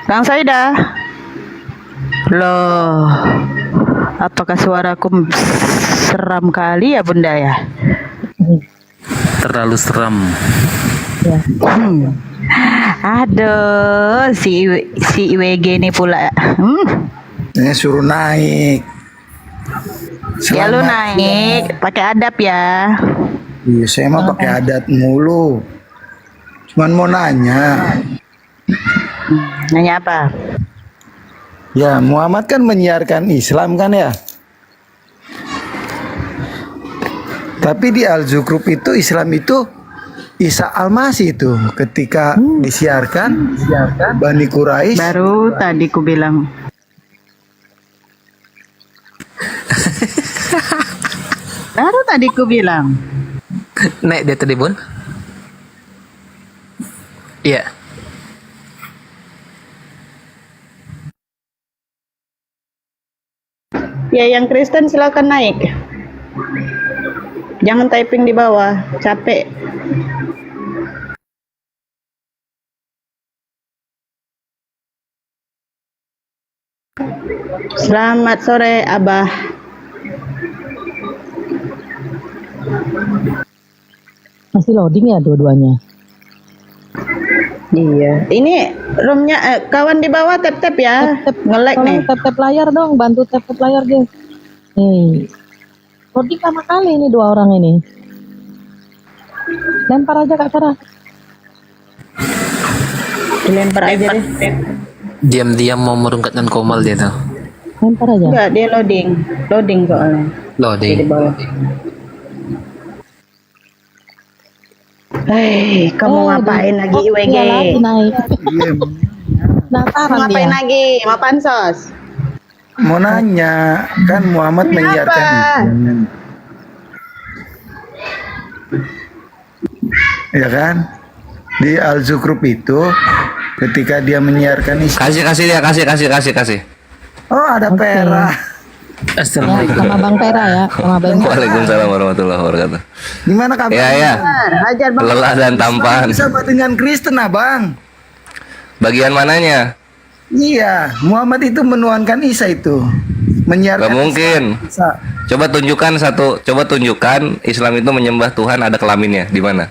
Bang Saidah. Loh. Apakah suaraku seram kali ya Bunda ya? Terlalu seram. Ya. Aduh, si IWG ini pula. Ini suruh naik. Ya lu naik, pakai adab ya. Iya, saya mah pakai adat mulu. Cuman mau nanya. Nanya apa? Ya, Muhammad kan menyiarkan Islam kan ya. Tapi di Al-Zukhruf itu Islam itu Isa Al-Masih itu ketika disiarkan Bani Quraisy. Baru tadi ku bilang. Baru tadi ku bilang. Naik dia tadi Bun. Iya. Ya, yang Kristen silakan naik. Jangan typing di bawah, capek. Selamat sore, Abah. Masih loading ya dua-duanya? Iya. Ini roomnya kawan di bawah tap-tap ya. Nge-lag nih. Tap-tap layar dong, bantu tap-tap layar guys. Nih. Loading lama kali ini dua orang ini. Lempar aja Kak Sarah. Dilempar aja deh. Diam-diam mau merungkatkan Komal dia tuh. Lempar aja. Enggak, dia loading. Loading soalnya. Loading. Di bawah. Hei, kamu ngapain lagi IWG? Dia lagi naik. Kamu ngapain lagi? Mau pansos? Mau nanya, kan Muhammad menyiarkan Islam. Ya kan? Di Al-Zukhruf itu ketika dia menyiarkan Islam. Kasih. Oh, ada Pera. Ya, sama Bang Pera ya, sama Bang Pera. Waalaikumsalam warahmatullahi wabarakatuh. Gimana kabar? Ya. Hajar Bang. Lelah dan tampan. Sama dengan Kristen, Abang. Bagian mananya? Iya, Muhammad itu menuankan Isa itu. Menyiarkan Gak mungkin. Isa. Coba tunjukkan Islam itu menyembah Tuhan ada kelaminnya di mana?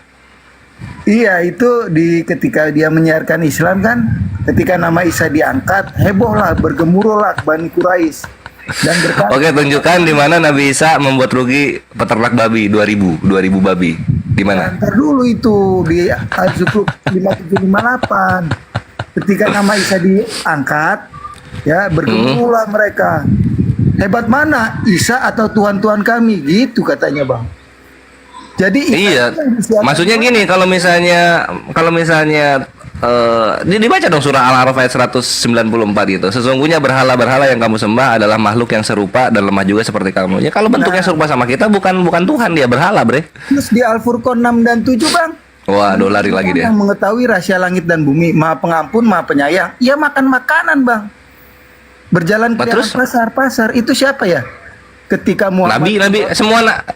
Iya, itu ketika dia menyiarkan Islam kan, ketika nama Isa diangkat, hebohlah, bergemuruhlah Bani Quraisy. Dan berkata, Oke, tunjukkan di mana Nabi Isa membuat rugi peternak babi 2000 babi. Di mana? Ntar dulu itu di Al-Zukhruf 5758. Ketika nama Isa diangkat, ya bergemuruhlah mereka. Hebat mana Isa atau Tuhan-Tuhan kami, gitu katanya Bang. Jadi iya. Maksudnya gini, kalau misalnya dibaca dong surah Al-A'raf ayat 194 gitu. Sesungguhnya berhala-berhala yang kamu sembah adalah makhluk yang serupa dan lemah juga seperti kamu. Ya kalau bentuknya serupa sama kita bukan Tuhan, dia berhala, Bre. Terus di Al-Furqan 6 dan 7 Bang. Waduh, lari lagi dia. Yang mengetahui rahasia langit dan bumi, Maha Pengampun, Maha Penyayang. Ia makan makanan, Bang. Berjalan ke pasar-pasar. Itu siapa ya? Ketika Muhammad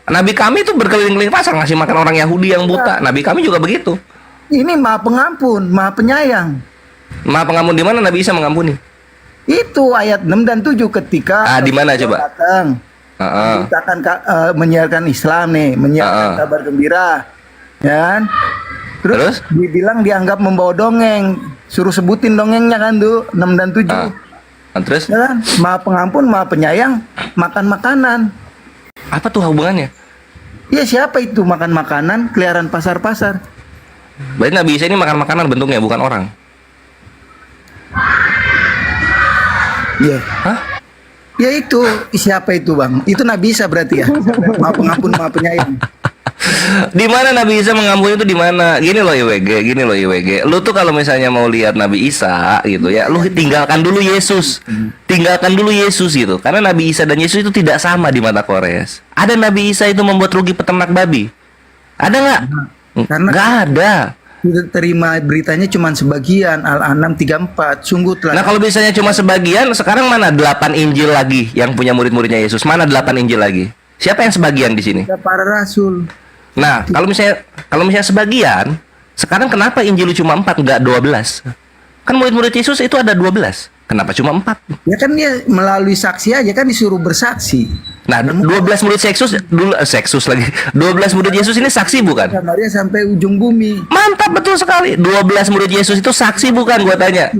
Nabi kami itu berkeliling-keliling pasar ngasih makan orang Yahudi yang buta. Nabi kami juga begitu. Ini Maha Pengampun, Maha Penyayang. Maha Pengampun di mana Nabi bisa mengampuni? Itu ayat 6 dan 7 ketika di mana coba? Datang. Kita akan menyiarkan Islam nih, menyiarkan kabar gembira. Ya kan? Terus dibilang dianggap membawa dongeng. Suruh sebutin dongengnya kan tuh 6 dan 7. Terus? Ya kan? Maha Pengampun, Maha Penyayang, makan makanan. Apa tuh hubungannya? Ya siapa itu makan makanan, keliaran pasar-pasar. Berarti Nabi Isa ini makan makanan bentuknya, bukan orang. Iya. Hah? Ya itu, siapa itu Bang? Itu Nabi Isa berarti ya? Maha Pengampun, Maha Penyayang. Di mana Nabi Isa mengampuni itu di mana? Gini loh IWG. Lu tuh kalau misalnya mau lihat Nabi Isa gitu ya, lu tinggalkan dulu Yesus. Gitu. Karena Nabi Isa dan Yesus itu tidak sama di mata Kores. Ada Nabi Isa itu membuat rugi peternak babi. Ada nggak? Nggak ada. Kita terima beritanya cuma sebagian. Al-An'am 34. Sungguh telah. Nah kalau misalnya cuma sebagian, sekarang mana 8 Injil lagi yang punya murid-muridnya Yesus? Mana 8 Injil lagi? Siapa yang sebagian di sini? Para rasul. Nah, kalau misalnya sebagian, sekarang kenapa Injil cuma 4 enggak 12? Kan murid-murid Yesus itu ada 12. Kenapa cuma 4? Ya kan dia melalui saksi aja kan disuruh bersaksi. Nah, 12 murid lagi. 12 murid Yesus ini saksi bukan? Samaria sampai ujung bumi. Mantap, betul sekali. 12 murid Yesus itu saksi bukan, gua tanya.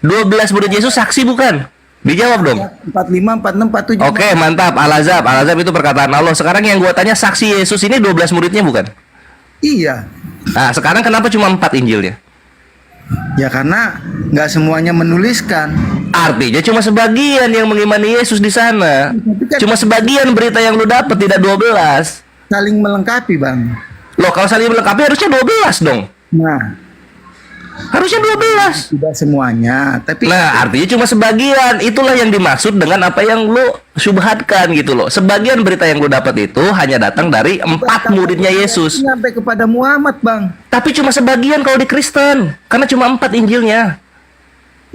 12 murid Yesus saksi bukan? Dijawab dong. 45, 46, 47. Oke, mantap. Al-Azab itu perkataan Allah. Sekarang yang gua tanya saksi Yesus ini 12 muridnya bukan? Iya. Nah, sekarang kenapa cuma 4 Injilnya? Ya karena nggak semuanya menuliskan. Artinya cuma sebagian yang mengimani Yesus di sana. Cuma sebagian berita yang lu dapat, tidak 12. Saling melengkapi, Bang. Loh, kalau saling melengkapi harusnya 12 dong. Nah, harusnya 12. Tidak semuanya, tapi nah, artinya cuma sebagian. Itulah yang dimaksud dengan apa yang lu syubhatkan gitu loh. Sebagian berita yang lu dapat itu hanya datang dari 4 muridnya Yesus. Sampai kepada Muhammad, Bang. Tapi cuma sebagian kalau di Kristen, karena cuma 4 Injilnya.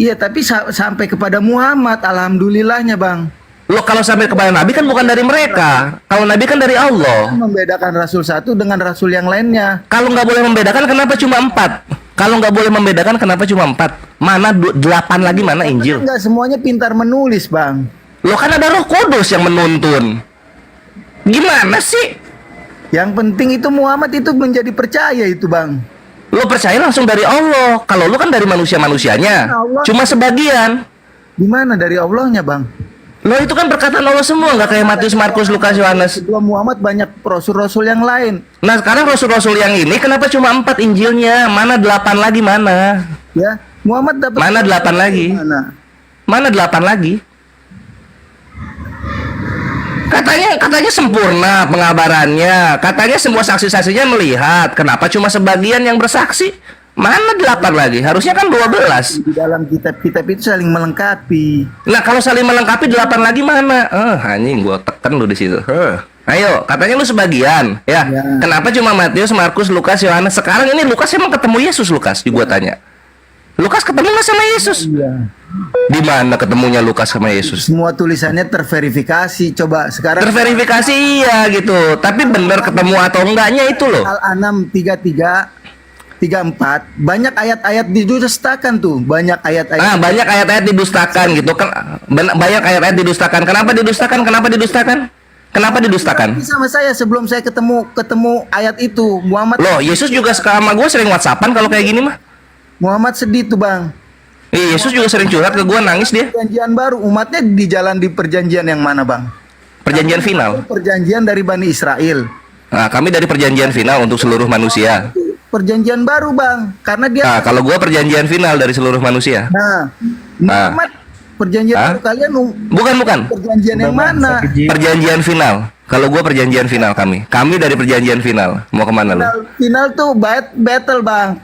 Iya, tapi sampai kepada Muhammad, alhamdulillahnya, Bang. Loh, kalau sampai kepada Nabi kan bukan dari mereka. Kalau Nabi kan dari Allah. Membedakan Rasul satu dengan Rasul yang lainnya. Kalau nggak boleh membedakan, kenapa cuma 4? Kalau nggak boleh membedakan, kenapa cuma 4? Mana 8 lagi, mana Injil? Nggak semuanya pintar menulis, Bang. Loh, kan ada Roh Kudus yang menuntun. Gimana sih? Yang penting itu Muhammad itu menjadi percaya itu, Bang. Lo percaya langsung dari Allah. Kalau lo kan dari manusia-manusianya. Cuma sebagian. Gimana dari Allahnya, Bang? Lo itu kan perkataan Allah semua, nggak kayak Matius, Markus, Lukas, Yohanes. Kedua Muhammad banyak rasul-rasul yang lain. Nah, sekarang rasul-rasul yang ini kenapa cuma 4 Injilnya? Mana 8 lagi, mana? Ya, Muhammad dapat mana 8 lagi? Mana 8 lagi? Katanya sempurna pengabarannya. Katanya semua saksi-saksinya melihat. Kenapa cuma sebagian yang bersaksi? Mana 8 lagi? Harusnya kan 12. Di dalam kitab-kitab itu saling melengkapi. Nah, kalau saling melengkapi 8 lagi mana? Anjing, gua tekan lu di situ. Ayo, katanya lu sebagian, ya. Kenapa cuma Matius, Markus, Lukas, Yohanes? Sekarang ini Lukas emang ketemu Yesus, Lukas? Gua tanya. Lukas ketemu nggak sama Yesus? Di mana ketemunya Lukas sama Yesus? Semua tulisannya terverifikasi. Coba sekarang terverifikasi, iya gitu. Tapi benar ketemu atau enggaknya itu loh. Al-An'am 33 34 banyak ayat-ayat didustakan tuh, banyak ayat-ayat. Banyak ayat-ayat didustakan gitu kan. Banyak ayat-ayat didustakan. Kenapa didustakan? Kenapa didustakan? Kenapa didustakan? Sama saya sebelum saya ketemu ayat itu, Muhammad. Loh, Yesus juga sama gue sering WhatsAppan kalau kayak gini mah. Muhammad sedih tuh, Bang. Yesus juga sering curhat ke gue, nangis dia. Perjanjian baru, umatnya di jalan di perjanjian yang mana, Bang? Perjanjian final. Perjanjian dari Bani Israel. Nah, kami dari perjanjian final untuk seluruh manusia. Perjanjian baru, Bang, karena dia. Nah, kalau gua perjanjian final dari seluruh manusia. Nah, Muhammad perjanjian baru kalian. Bukan. Perjanjian yang mana? Perjanjian final. Kalau gua perjanjian final kami. Kami dari perjanjian final. Mau kemana lu? Final tuh battle, Bang.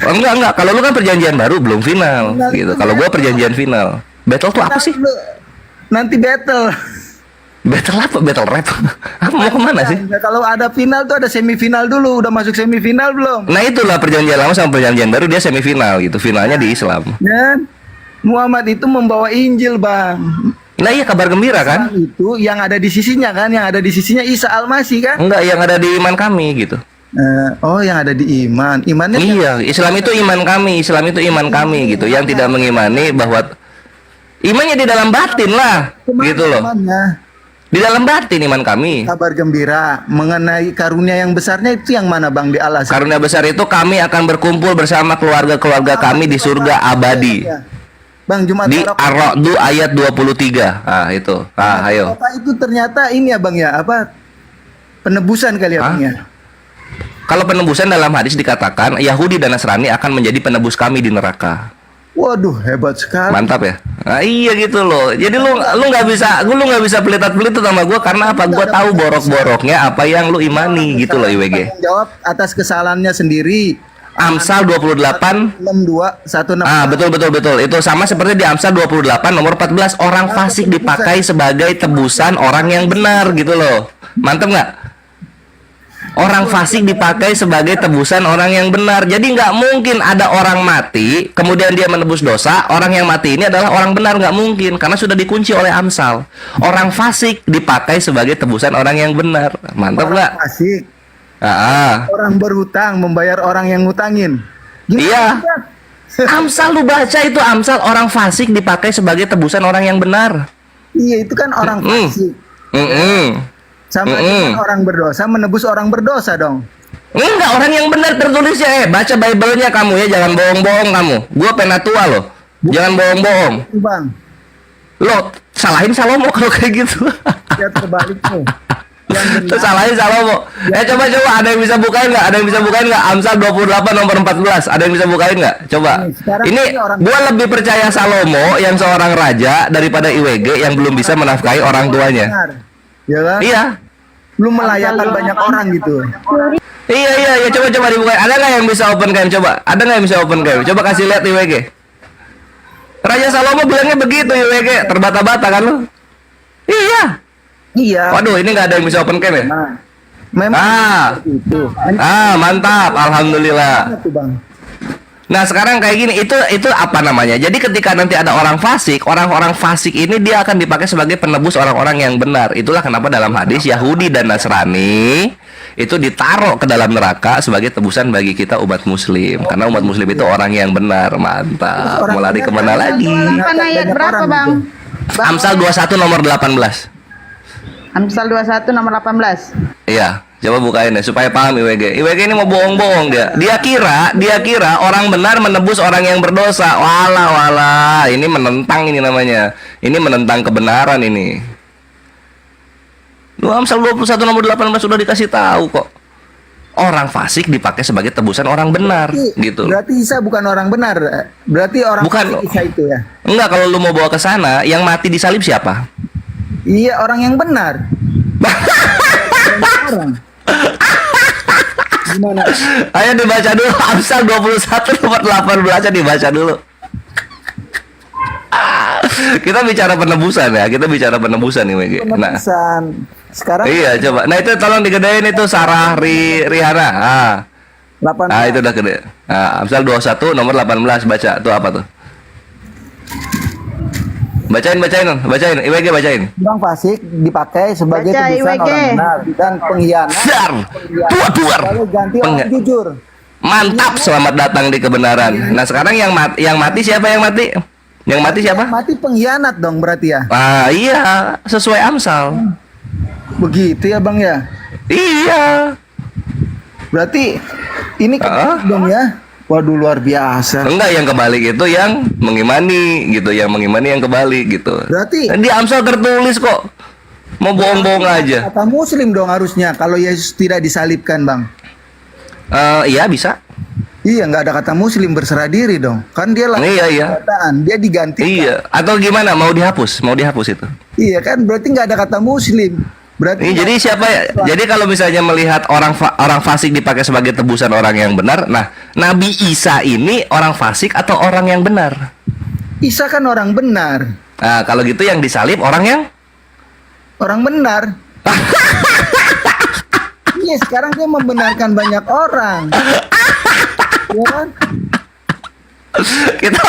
Oh, enggak. Kalau lu kan perjanjian baru belum final, gitu. Kalau gua perjanjian final. Battle tuh apa sih? Nanti battle. Battle apa? Battle rap? Mau kemana sih? Nah, kalau ada final tuh ada semifinal dulu. Udah masuk semifinal belum? Nah, itulah perjanjian lama sama perjanjian baru, dia semifinal gitu. Finalnya di Islam. Dan Muhammad itu membawa Injil, Bang. Nah, iya, kabar gembira kan? Itu yang ada di sisinya kan? Yang ada di sisinya Isa Al-Masih kan? Enggak, yang ada di iman kami gitu. Oh, yang ada di iman. Imannya iya, Islam itu iman kami. Islam itu iman kami gitu. Yang tidak mengimani bahwa imannya di dalam batin lah, gitu loh. Di dalam batin iman kami. Kabar gembira mengenai karunia yang besarnya itu yang mana, Bang, di Allah? Karunia besar itu kami akan berkumpul bersama keluarga-keluarga kami di surga abadi. Bang, Jumat di Ar-Ra'd ayat 23. Ah, itu. Ayo. Apa itu ternyata ini ya, Bang, ya? Apa? Penebusan kali ya, Bang, ya? Kalau penebusan dalam hadis dikatakan Yahudi dan Nasrani akan menjadi penebus kami di neraka. Waduh, hebat sekali. Mantap ya. Nah, iya gitu loh. Jadi lu nggak bisa pelitat-pelitat sama gue karena apa? Gue tahu borok-boroknya apa yang lu imani gitu loh, IWG. Jawab atas kesalahannya sendiri. Amsal 28 62 16. Betul. Itu sama seperti di Amsal 28 nomor 14, orang fasik dipakai sebagai tebusan orang yang benar gitu loh. Mantap nggak? Orang fasik dipakai sebagai tebusan orang yang benar. Jadi nggak mungkin ada orang mati kemudian dia menebus dosa. Orang yang mati ini adalah orang benar, nggak mungkin karena sudah dikunci oleh Amsal. Orang fasik dipakai sebagai tebusan orang yang benar. Mantap nggak? Fasik. Orang berhutang membayar orang yang ngutangin. Iya. Amsal lu baca itu, Amsal orang fasik dipakai sebagai tebusan orang yang benar. Iya, itu kan orang fasik. Sama dengan orang berdosa menebus orang berdosa dong. Enggak, orang yang benar tertulisnya. Baca Bible-nya kamu ya, jangan bohong-bohong kamu. Gua penatua loh. Jangan bohong-bohong. Bang. Lo salahin Salomo kalau kayak gitu. Ya terbalik tuh. Itu salahin Salomo. Coba ada yang bisa bukain nggak? Ada yang bisa bukain nggak? Amsal 28 nomor 14. Ada yang bisa bukain nggak? Coba. Ini gua lebih percaya Salomo yang seorang raja daripada IWG yang belum bisa menafkahi orang tuanya. Ya kan? Iya. Belum melayakan banyak orang gitu. Iya. Coba dibukain. Ada nggak yang bisa open cam? Coba. Ada nggak yang bisa open cam? Coba kasih lihat IWG. Raja Salomo bilangnya begitu IWG. Terbata-bata kan lu? Iya. Waduh, ini nggak ada yang bisa open cam ya? Memang mantap, alhamdulillah. Nah sekarang kayak gini, itu apa namanya? Jadi ketika nanti ada orang fasik, orang-orang fasik ini dia akan dipakai sebagai penebus orang-orang yang benar. Itulah kenapa dalam hadis Yahudi dan Nasrani itu ditaruh ke dalam neraka sebagai tebusan bagi kita umat Muslim. Karena umat Muslim itu orang yang benar. Mantap. Mau lari kemana lagi? Ayat berapa bang? Amsal 21 nomor 18. Amsal 21 nomor 18. Iya, coba bukain deh supaya paham IWG. IWG ini mau bohong-bohong dia. Dia kira orang benar menebus orang yang berdosa. Walah, ini menentang ini namanya. Ini menentang kebenaran ini. Amsal 21 nomor 18 sudah dikasih tahu kok. Orang fasik dipakai sebagai tebusan orang benar, gitu. Berarti Isa bukan orang benar. Berarti orang bukan Isa itu ya. Enggak, kalau lu mau bawa ke sana, yang mati di salib siapa? Iya, orang yang benar. Gimana? Ayo dibaca dulu Amsal 21 nomor 18 dibaca dulu. Kita bicara penebusan ya, kita bicara penebusan nih, WG. Nah, sekarang iya coba. Nah itu tolong digedein itu Sarah Rihana. Itu udah gede. Amsal 21 nomor 18 baca. Tuh apa tuh? Bacain, IWG bacain. Orang fasik dipakai sebagai tebusan orang benar dan pengkhianat. Buar. Ganti orang jujur. Mantap, selamat datang di kebenaran. Nah sekarang yang mati siapa yang mati? Yang mati siapa? Yang mati pengkhianat dong berarti ya. Iya, sesuai Amsal. Begitu ya bang ya. Iya. Berarti ini dong ya. Waduh luar biasa. Enggak, yang kebalik itu yang mengimani gitu, yang mengimani yang kebalik gitu. Berarti di Amsal tertulis kok. Mau bohong-bohong aja. Kata Muslim dong harusnya kalau Yesus tidak disalibkan, Bang. Iya bisa. Iya, nggak ada kata Muslim berserah diri dong. Kan dia lah. Iya. Dia diganti. Iya. Atau gimana? Mau dihapus itu. Iya kan, berarti nggak ada kata Muslim. Berarti jadi siapa ya? Jadi kalau misalnya melihat orang fasik dipakai sebagai tebusan orang yang benar, nah Nabi Isa ini orang fasik atau orang yang benar? Isa kan orang benar. Nah kalau gitu yang disalib orang benar. Iya, sekarang dia membenarkan banyak orang. Ya kan? Kita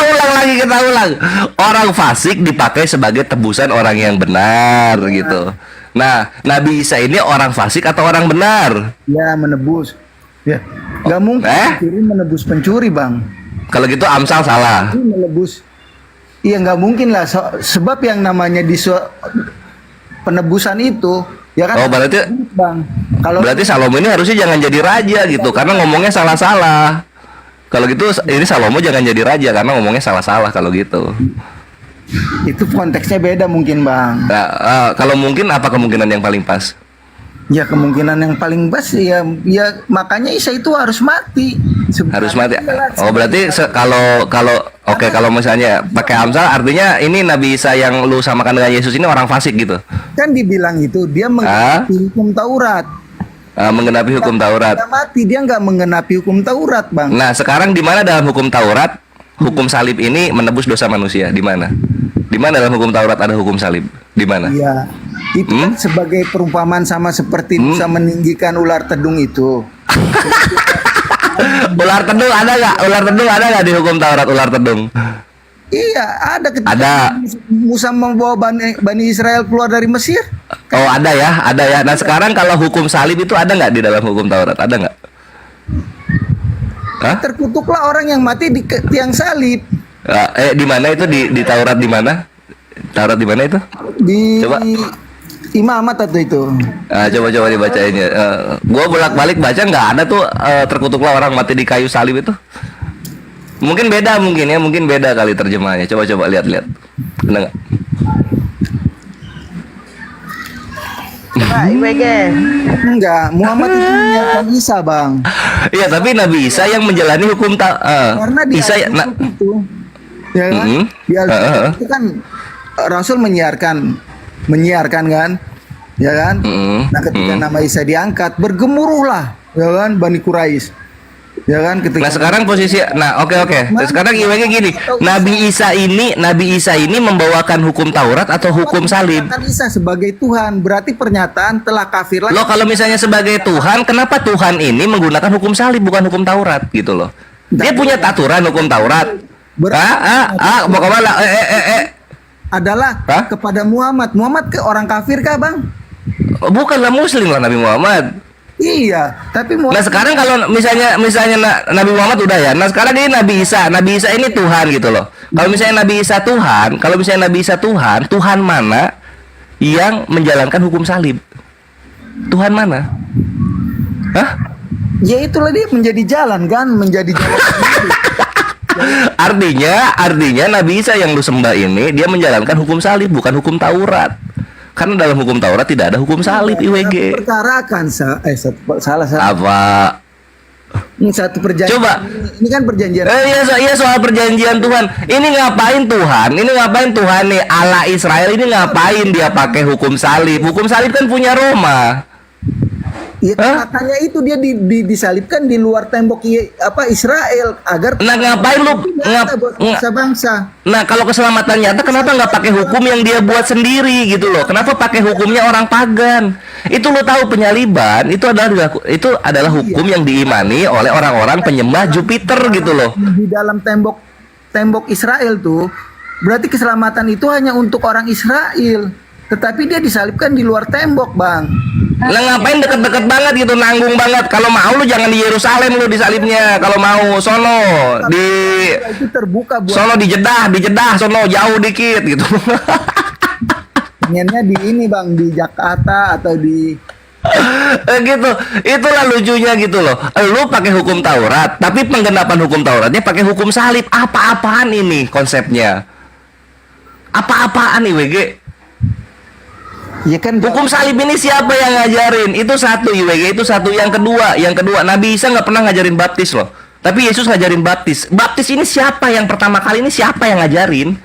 ulang. Orang fasik dipakai sebagai tebusan orang yang benar gitu. Nah, Nabi Isa ini orang fasik atau orang benar? Ya, menebus. Ya, nggak mungkin pencuri menebus pencuri, Bang. Kalau gitu Amsal salah. Menebus. Iya, nggak mungkin lah. Sebab yang namanya penebusan itu, ya kan? Oh, berarti, Bang. Berarti Salomo ini harusnya jangan jadi raja gitu, karena ngomongnya salah-salah. Kalau gitu, ini Salomo jangan jadi raja karena ngomongnya salah-salah kalau gitu. Itu konteksnya beda mungkin, Bang. Nah, kalau mungkin apa kemungkinan yang paling pas? Ya kemungkinan yang paling pas ya makanya Isa itu harus mati. Harus mati. Oh berarti kalau misalnya pakai Amsal artinya ini Nabi Isa yang lu samakan dengan Yesus ini orang fasik gitu. Kan dibilang itu dia menggenapi hukum Taurat. Menggenapi hukum Taurat. Mati dia nggak menggenapi hukum Taurat, Bang. Nah sekarang di mana dalam hukum Taurat hukum salib ini menebus dosa manusia? Di mana? Di mana dalam hukum Taurat ada hukum salib? Di mana? Iya. Itu kan sebagai perumpamaan sama seperti bisa meninggikan ular tedung itu. Ular tedung ada nggak? Ular tedung ada nggak di hukum Taurat ular tedung? Iya, ada ketika ada. Musa membawa Bani Israel keluar dari Mesir. Oh ada ya. Nah sekarang kalau hukum salib itu ada nggak di dalam hukum Taurat? Ada nggak? Terkutuklah orang yang mati di tiang salib. Di mana itu di Taurat di mana? Taurat di mana itu? Coba. Imamat atau itu? Coba dibacain ya. Gua bolak-balik baca nggak ada tuh terkutuklah orang mati di kayu salib itu. Mungkin beda kali terjemahnya. Coba lihat. Benar nggak? IWG? Enggak, Muhammad itu menyiarkan Isa, Bang. Iya, tapi Nabi Isa yang menjalani hukum Karena di Isa Al-Quran itu, ya kan? Di Al-Quran itu kan Rasul menyiarkan kan, ya kan? Nah, ketika nama Isa diangkat, bergemuruhlah, ya kan, Bani Quraisy, ya kan? Ketika Nah sekarang posisi, oke. Sekarang IWG gini, Nabi Isa ini membawakan hukum Taurat atau hukum salib? Menyatakan Isa sebagai Tuhan, berarti pernyataan telah kafir lagi. Lo kalau misalnya sebagai Tuhan, kenapa Tuhan ini menggunakan hukum salib bukan hukum Taurat gitu loh? Dia punya aturan hukum Taurat. Mau kemana? Adalah kepada Muhammad. Muhammad ke orang kafir kah, Bang? Bukanlah Muslim lah Nabi Muhammad. Iya, tapi Nah sekarang kalau misalnya Nabi Muhammad udah ya. Nah sekarang ini Nabi Isa ini Tuhan gitu loh. Kalau misalnya Nabi Isa Tuhan, Tuhan mana yang menjalankan hukum salib? Tuhan mana? Hah? Ya itulah dia menjadi jalan kan, menjadi jalan. Artinya Nabi Isa yang lu sembah ini dia menjalankan hukum salib bukan hukum Taurat. Karena dalam hukum Taurat tidak ada hukum salib IWG. Perkarakan salah. Apa? Satu perjanjian. Coba. Ini kan perjanjian. Iya soal perjanjian Tuhan. Ini ngapain Tuhan nih Allah Israel ini ngapain dia pakai hukum salib? Hukum salib kan punya Roma. Ya katanya itu dia disalibkan di luar tembok Israel agar ngapain lu bangsa-bangsa. Nah kalau keselamatan nyata kenapa nggak pakai hukum yang dia buat sendiri gitu loh? Kenapa pakai hukumnya orang pagan? Itu lo tahu penyaliban itu adalah hukum yang diimani oleh orang-orang penyembah Jupiter gitu loh. Di dalam tembok Israel tuh berarti keselamatan itu hanya untuk orang Israel. Tetapi dia disalibkan di luar tembok, Bang. Lah ngapain deket-deket banget gitu, nanggung banget. Kalau mau lu jangan di Yerusalem lu disalibnya. Kalau mau sono di itu terbuka buat sono di Jeddah sono jauh dikit gitu. Pengennya di ini, Bang, di Jakarta atau di gitu. Itulah lucunya gitu loh. Lu pakai hukum Taurat, tapi penggenapan hukum Tauratnya pakai hukum salib. Apa-apaan ini konsepnya? Apa-apaan nih WG? Ya kan, hukum salib ini siapa yang ngajarin? Itu satu IWG, itu satu. Yang kedua Nabi Isa nggak pernah ngajarin baptis loh. Tapi Yesus ngajarin baptis. Baptis ini siapa yang pertama kali ini siapa yang ngajarin?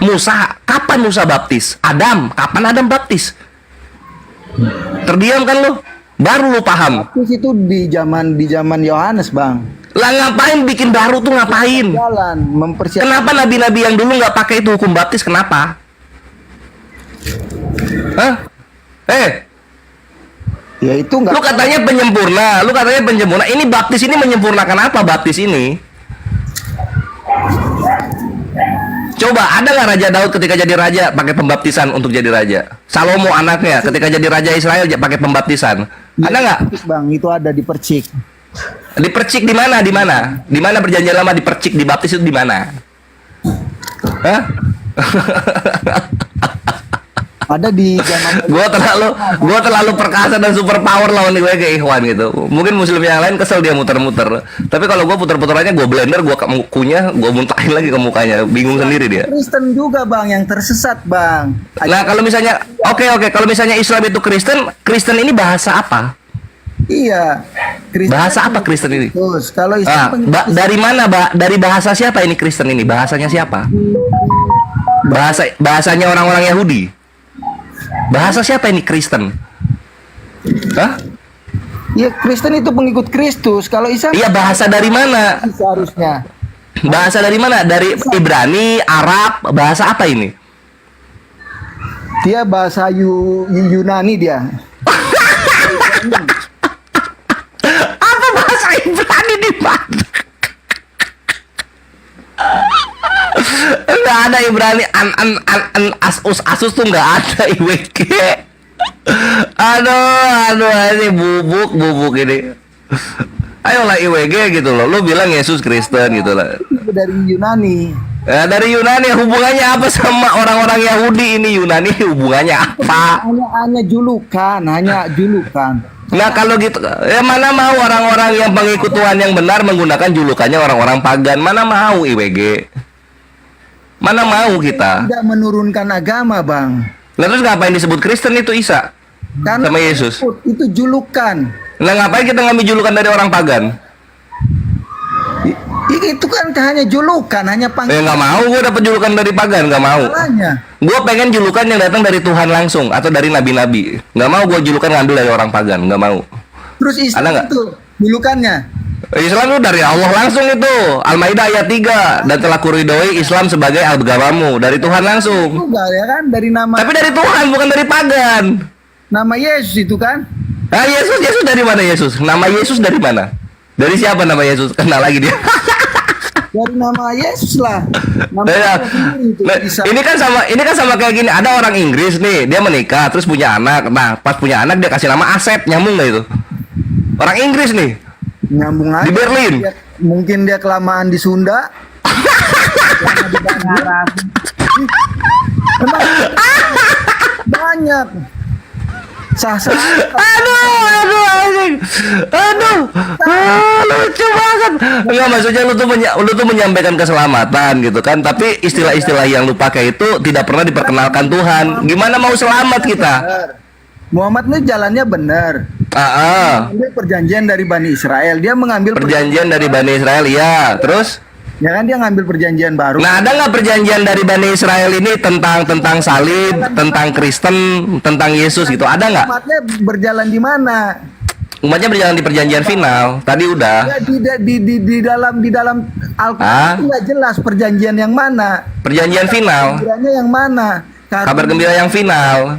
Musa. Kapan Musa baptis? Adam. Kapan Adam baptis? Terdiam kan lo? Baru lo paham. Baptis itu di zaman Yohanes, Bang. Lah ngapain bikin baru tuh ngapain? Jalan mempersiapkan. Kenapa nabi-nabi yang dulu nggak pakai itu hukum baptis? Kenapa? Hah? Ya itu enggak. Lu katanya penyempurna. Ini baptis ini menyempurnakan apa baptis ini? Coba ada nggak Raja Daud ketika jadi raja pakai pembaptisan untuk jadi raja? Salomo anaknya ketika jadi raja Israel pakai pembaptisan. Ada nggak? Bang, itu ada dipercik. Dipercik di mana? Di mana perjanjian lama dipercik dibaptis itu di mana? Hah? Ada di zaman gua terlalu perkasa dan super power lawan gue kayak Ikhwan gitu. Mungkin muslim yang lain kesel dia muter-muter. Tapi kalau gua puter-puterannya gua blender, gua kunyah, gua muntahin lagi ke mukanya. Bingung sendiri dia. Kristen juga, Bang, yang tersesat, Bang. Nah, kalau misalnya oke, kalau misalnya Islam itu Kristen ini bahasa apa? Iya. Bahasa apa Kristen ini? Terus, kalau Islam dari mana, Dari bahasa siapa ini Kristen ini? Bahasanya siapa? Bahasanya orang-orang Yahudi. Bahasa siapa ini Kristen? Hah? Ya Kristen itu pengikut Kristus. Kalau Islam iya, bahasa dari mana? Seharusnya. Bahasa dari mana? Dari Ibrani, Arab, bahasa apa ini? Dia bahasa Yunani dia. Apa bahasa Ibrani di mana? Nggak ada Ibrani, asus tuh nggak ada IWG. Aduh ini bubuk ini. Ayolah IWG gitu loh. Lu bilang Yesus Kristen gitu lah. Dari Yunani. Dari Yunani, hubungannya apa sama orang-orang Yahudi ini? Yunani hubungannya apa? Hanya julukan. Nah kalau gitu, ya mana mau orang-orang yang pengikut Tuhan yang benar menggunakan julukannya orang-orang pagan? Mana mau IWG? Mana mau kita? Tidak menurunkan agama, Bang. Nah terus ngapain disebut Kristen itu Isa? Karena Sama Yesus. itu julukan. Nah ngapain kita ngambil julukan dari orang pagan? Itu kan hanya julukan, hanya panggilan. Nggak mau, gue dapet julukan dari pagan, nggak mau. Gue pengen julukan yang datang dari Tuhan langsung atau dari nabi-nabi. Nggak mau gue julukan ngambil dari orang pagan, nggak mau. Terus Islam itu julukannya? Islam itu dari Allah langsung itu. Al-Maidah ayat 3. Dan telah kuridhoi Islam sebagai agamamu, dari Tuhan langsung. Enggak ya kan, dari nama. Tapi dari Tuhan, bukan dari pagan. Nama Yesus itu kan? Ah Yesus dari mana Yesus? Nama Yesus dari mana? Dari siapa nama Yesus? Kenal lagi dia. Dari nama Yesus lah. Nama Nah, ini kan sama kayak gini. Ada orang Inggris nih, dia menikah terus punya anak. Nah, pas punya anak dia kasih nama Asep, nyambung nggak itu? Orang Inggris nih. Nyambung aja. Di Berlin. Mungkin dia kelamaan di Sunda. Banyak. Sah-sah. Aduh, lucu banget. Enggak, maksudnya lu tuh menyampaikan keselamatan gitu kan, tapi istilah-istilah yang lu pakai itu tidak pernah diperkenalkan Tuhan. Gimana mau selamat kita? Muhammad ini jalannya benar. Ambil perjanjian dari Bani Israel. Dia mengambil perjanjian dari Bani Israel, ya. Terus? Ya kan dia ngambil perjanjian baru. Nah, ada nggak perjanjian dari Bani Israel ini tentang salib, tentang Kristen, tentang Yesus gitu? Ada nggak? Umatnya berjalan di mana? Umatnya berjalan di perjanjian final. Tadi udah. Ya, di dalam Al-Quran itu nggak jelas perjanjian yang mana. Perjanjian final. Kabar yang mana? Kabar gembira yang final.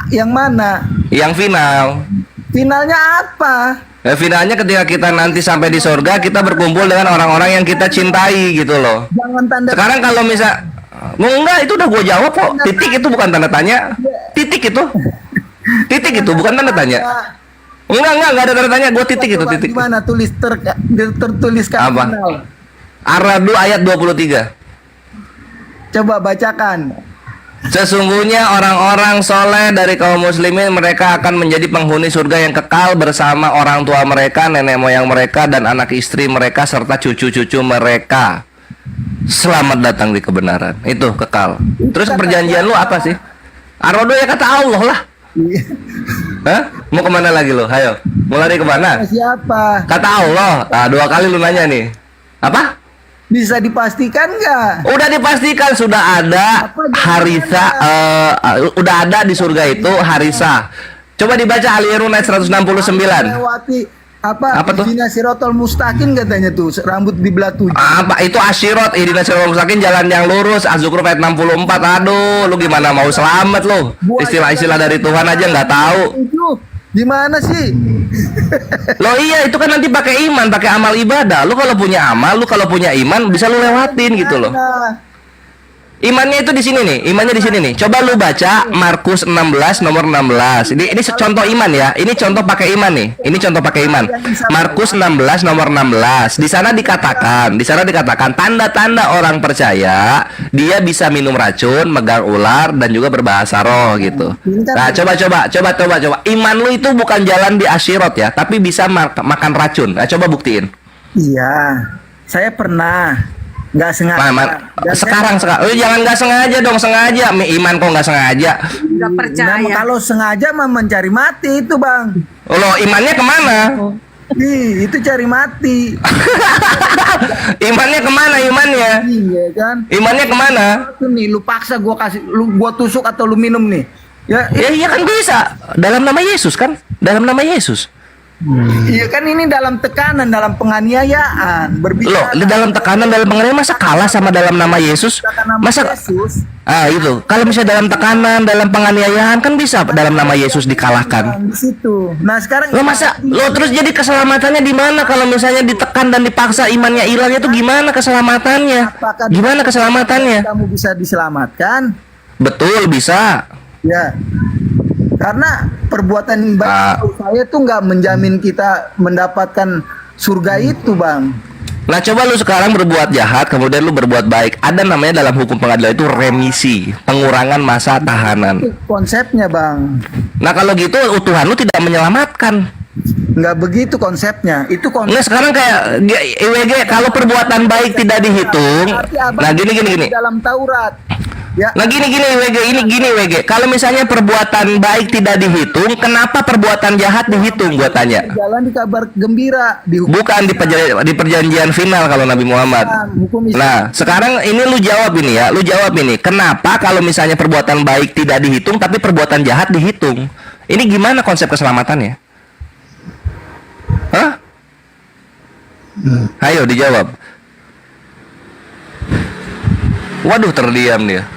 Yang mana? Yang final. Finalnya apa? Finalnya ketika kita nanti sampai di surga, kita berkumpul dengan orang-orang yang kita cintai gitu loh. Jangan tanda. Sekarang kalau misal enggak, itu udah gue jawab kok. Titik itu bukan tanda tanya. Titik itu bukan tanda tanya. Enggak ada tanda tanya. Gue titik itu titik. Gimana tertuliskan apa? Final. Ar-Ra'd ayat 23. Coba bacakan. Sesungguhnya orang-orang soleh dari kaum muslimin, mereka akan menjadi penghuni surga yang kekal bersama orang tua mereka, nenek moyang mereka, dan anak istri mereka serta cucu-cucu mereka. Selamat datang di kebenaran. Itu kekal. Terus perjanjian lu apa sih? Ar-Ra'd ya kata Allah lah. Hah? Mau kemana lagi lu? Ayo, mau lari kemana? Siapa? Kata Allah. Nah, 2 kali lu nanya nih. Apa? Bisa dipastikan nggak? Udah dipastikan, sudah ada Harisa, udah ada di surga itu Harisa. Coba dibaca Ali Imran ayat 169. Lewati apa tuh? Ihdina sirotol mustaqim katanya tuh, rambut dibelah 7. Apa itu asyirot? Ihdina sirotol mustaqim, jalan yang lurus. Az-Zukhruf ayat 64. Aduh, lu gimana mau selamat lu? Istilah-istilah dari Tuhan aja nggak tahu. Gimana sih? Loh iya, itu kan nanti pakai iman, pakai amal ibadah. Lu kalau punya amal, lu kalau punya iman bisa lu lewatin gitu loh. Imannya itu di sini nih, imannya di sini nih. Coba lu baca Markus 16 nomor 16. Ini contoh iman ya. Ini contoh pakai iman nih. Ini contoh pakai iman. Markus 16 nomor 16. Di sana dikatakan tanda-tanda orang percaya, dia bisa minum racun, megang ular, dan juga berbahasa roh gitu. Nah, coba. Iman lu itu bukan jalan di akhirat ya, tapi bisa makan racun. Nah, coba buktiin. Iya, saya pernah. Nggak sengaja. Sekarang lu jangan nggak sengaja dong, sengaja. Iman kok nggak sengaja? Nggak percaya. Nah, kalau sengaja mah mencari mati itu bang. Loh, imannya kemana? Itu cari mati. Imannya kemana imannya? Iya kan? Imannya kemana? Itu nih, lu paksa gua tusuk atau lu minum nih. Ya iya kan bisa. Dalam nama Yesus kan? Dalam nama Yesus. Iya kan, ini dalam tekanan, dalam penganiayaan, berbicara. Loh, dalam tekanan, dalam penganiayaan masa kalah sama dalam nama Yesus? Masa Yesus? Itu. Kalau misalnya dalam tekanan, dalam penganiayaan kan bisa dalam nama Yesus dikalahkan. Di situ. Nah, sekarang terus jadi keselamatannya di mana kalau misalnya ditekan dan dipaksa imannya hilang, itu gimana keselamatannya? Gimana keselamatannya? Kamu bisa diselamatkan? Betul, bisa. Ya. Karena perbuatan baik saya tuh nggak menjamin kita mendapatkan surga itu, bang. Nah, coba lu sekarang berbuat jahat, kemudian lu berbuat baik. Ada namanya dalam hukum pengadilan itu remisi, pengurangan masa tahanan. Itu konsepnya, bang. Nah, kalau gitu Tuhan lu tidak menyelamatkan. Nggak begitu konsepnya. Itu Nah, sekarang kayak IWG, kalau perbuatan baik tidak dihitung. Nah, gini. Dalam Taurat. Ya. Nah gini WG. Kalau misalnya perbuatan baik tidak dihitung, kenapa perbuatan jahat dihitung? Gua tanya. Jalan di kabar gembira. Bukan di perjanjian final kalau Nabi Muhammad. Nah, sekarang ini lu jawab ini ya. Lu jawab ini. Kenapa kalau misalnya perbuatan baik tidak dihitung tapi perbuatan jahat dihitung? Ini gimana konsep keselamatannya? Hah? Ayo dijawab. Waduh, terdiam dia.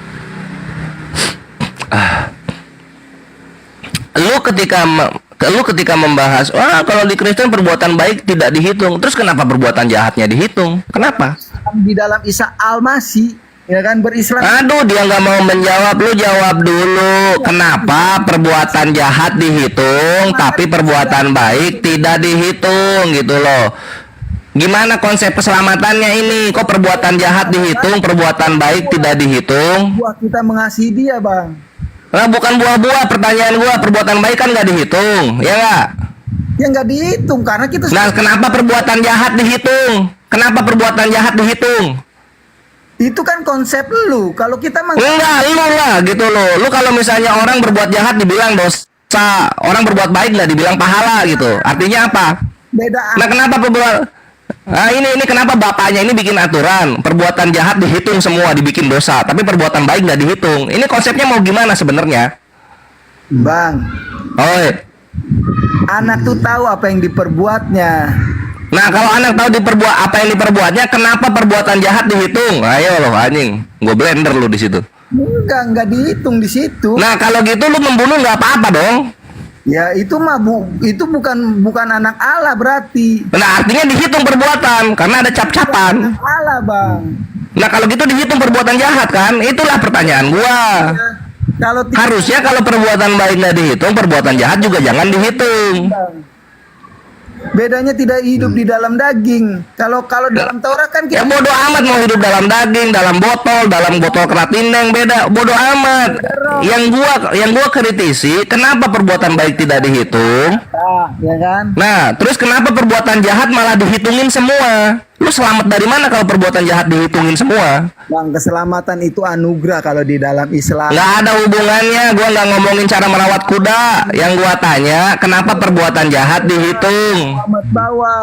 Lu ketika membahas, kalau di Kristen perbuatan baik tidak dihitung, terus kenapa perbuatan jahatnya dihitung? Kenapa? Di dalam Isa Al-Masih, ya kan, berislam. Aduh, dia nggak mau menjawab. Lu jawab dulu. Kenapa perbuatan jahat dihitung, tapi perbuatan baik tidak dihitung gitu loh? Gimana konsep keselamatannya ini? Kok perbuatan jahat dihitung, perbuatan baik tidak dihitung? Buat kita mengasihi dia, Bang. Nah, bukan buah-buah. Pertanyaan gua, perbuatan baik kan nggak dihitung, ya nggak? Ya nggak dihitung karena kita. Nah, kenapa perbuatan jahat dihitung? Kenapa perbuatan jahat dihitung? Itu kan konsep lu. Kalau kita enggak, lu lah gitu loh. Lu kalau misalnya orang berbuat jahat dibilang dosa, orang berbuat baik nggak dibilang pahala gitu. Artinya apa? Beda. Nah, kenapa ini kenapa bapaknya ini bikin aturan perbuatan jahat dihitung semua, dibikin dosa, tapi perbuatan baik nggak dihitung? Ini konsepnya mau gimana sebenarnya, Bang? Anak tuh tahu apa yang diperbuatnya. Nah, kalau anak tahu apa yang diperbuatnya, kenapa perbuatan jahat dihitung? Ayo loh anjing, gue blender lu di situ. Enggak dihitung di situ. Nah, kalau gitu lu membunuh nggak apa-apa dong? Ya itu mah itu bukan anak Allah berarti. Nah, artinya dihitung perbuatan karena ada cap-capan. Allah, Bang. Nah, kalau gitu dihitung perbuatan jahat kan? Itulah pertanyaan gua. Ya, harusnya kalau perbuatan baik nggak dihitung, perbuatan jahat juga jangan dihitung. Bedanya tidak hidup di dalam daging. Kalau dalam Taurat kan kita... Ya bodoh amat mau hidup dalam daging, dalam botol keratindeng, beda. Bodoh amat. Yang gua kritisi, kenapa perbuatan baik tidak dihitung? Ya kan? Nah, terus kenapa perbuatan jahat malah dihitungin semua? Lu selamat dari mana kalau perbuatan jahat dihitungin semua? Bang, keselamatan itu anugerah kalau di dalam Islam. Nggak ada hubungannya. Gua nggak ngomongin cara merawat kuda. Yang gua tanya, kenapa perbuatan jahat dihitung? Muhammad bawa.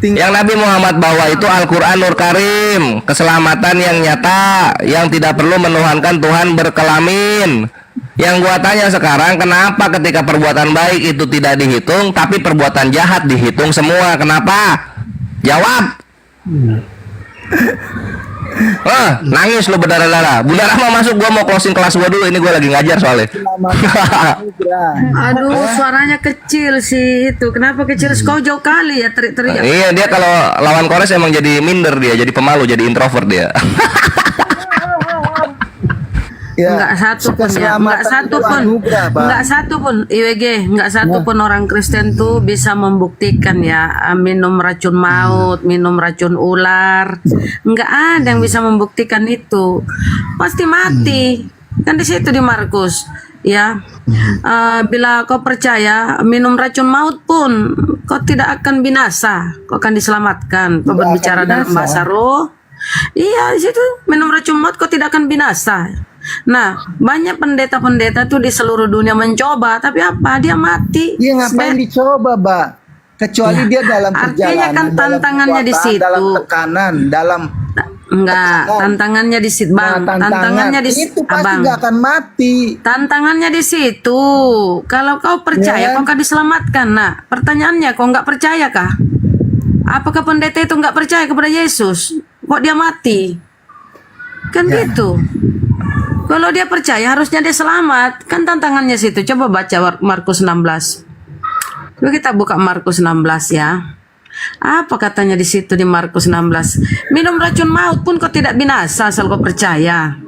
Yang Nabi Muhammad bawa itu Al-Quran Nur Karim, keselamatan yang nyata, yang tidak perlu menuhankan Tuhan berkelamin. Yang gua tanya sekarang, kenapa ketika perbuatan baik itu tidak dihitung, tapi perbuatan jahat dihitung semua? Kenapa? Jawab. Nangis lu berdarah-darah. Bunda Rahma masuk, gua mau closing kelas gua dulu. Ini gua lagi ngajar soalnya. Aduh, suaranya kecil sih itu. Kenapa kecil? Kau jauh kali ya teriak-teriak. Iya, dia kalau lawan Kores emang jadi minder dia, jadi pemalu, jadi introvert dia. Enggak satu pun IWG, enggak satu pun orang Kristen tuh bisa membuktikan ya minum racun maut, minum racun ular. Enggak ada yang bisa membuktikan itu. Pasti mati. Kan di situ di Markus ya. Bila kau percaya minum racun maut pun kau tidak akan binasa, kau akan diselamatkan. Kau berbicara dalam bahasa roh. Iya, di situ minum racun maut kau tidak akan binasa. Nah, banyak pendeta-pendeta tuh di seluruh dunia mencoba, tapi apa? Dia mati. Dia ngapain dicoba, Mbak? Kecuali dia dalam perjalanan. Artinya kan tantangannya di situ. Dalam tekanan, dalam tantangannya di situ, Bang. Tantangannya di situ. Itu pasti nggak akan mati. Tantangannya di situ. Kalau kau percaya, kau akan diselamatkan. Nah, pertanyaannya, kau nggak percaya kah? Apakah pendeta itu nggak percaya kepada Yesus? Kok dia mati? Kan gitu. Kalau dia percaya harusnya dia selamat. Kan tantangannya situ. Coba baca Markus 16. Coba kita buka Markus 16 ya. Apa katanya di situ di Markus 16? Minum racun maut pun kau tidak binasa asal kau percaya.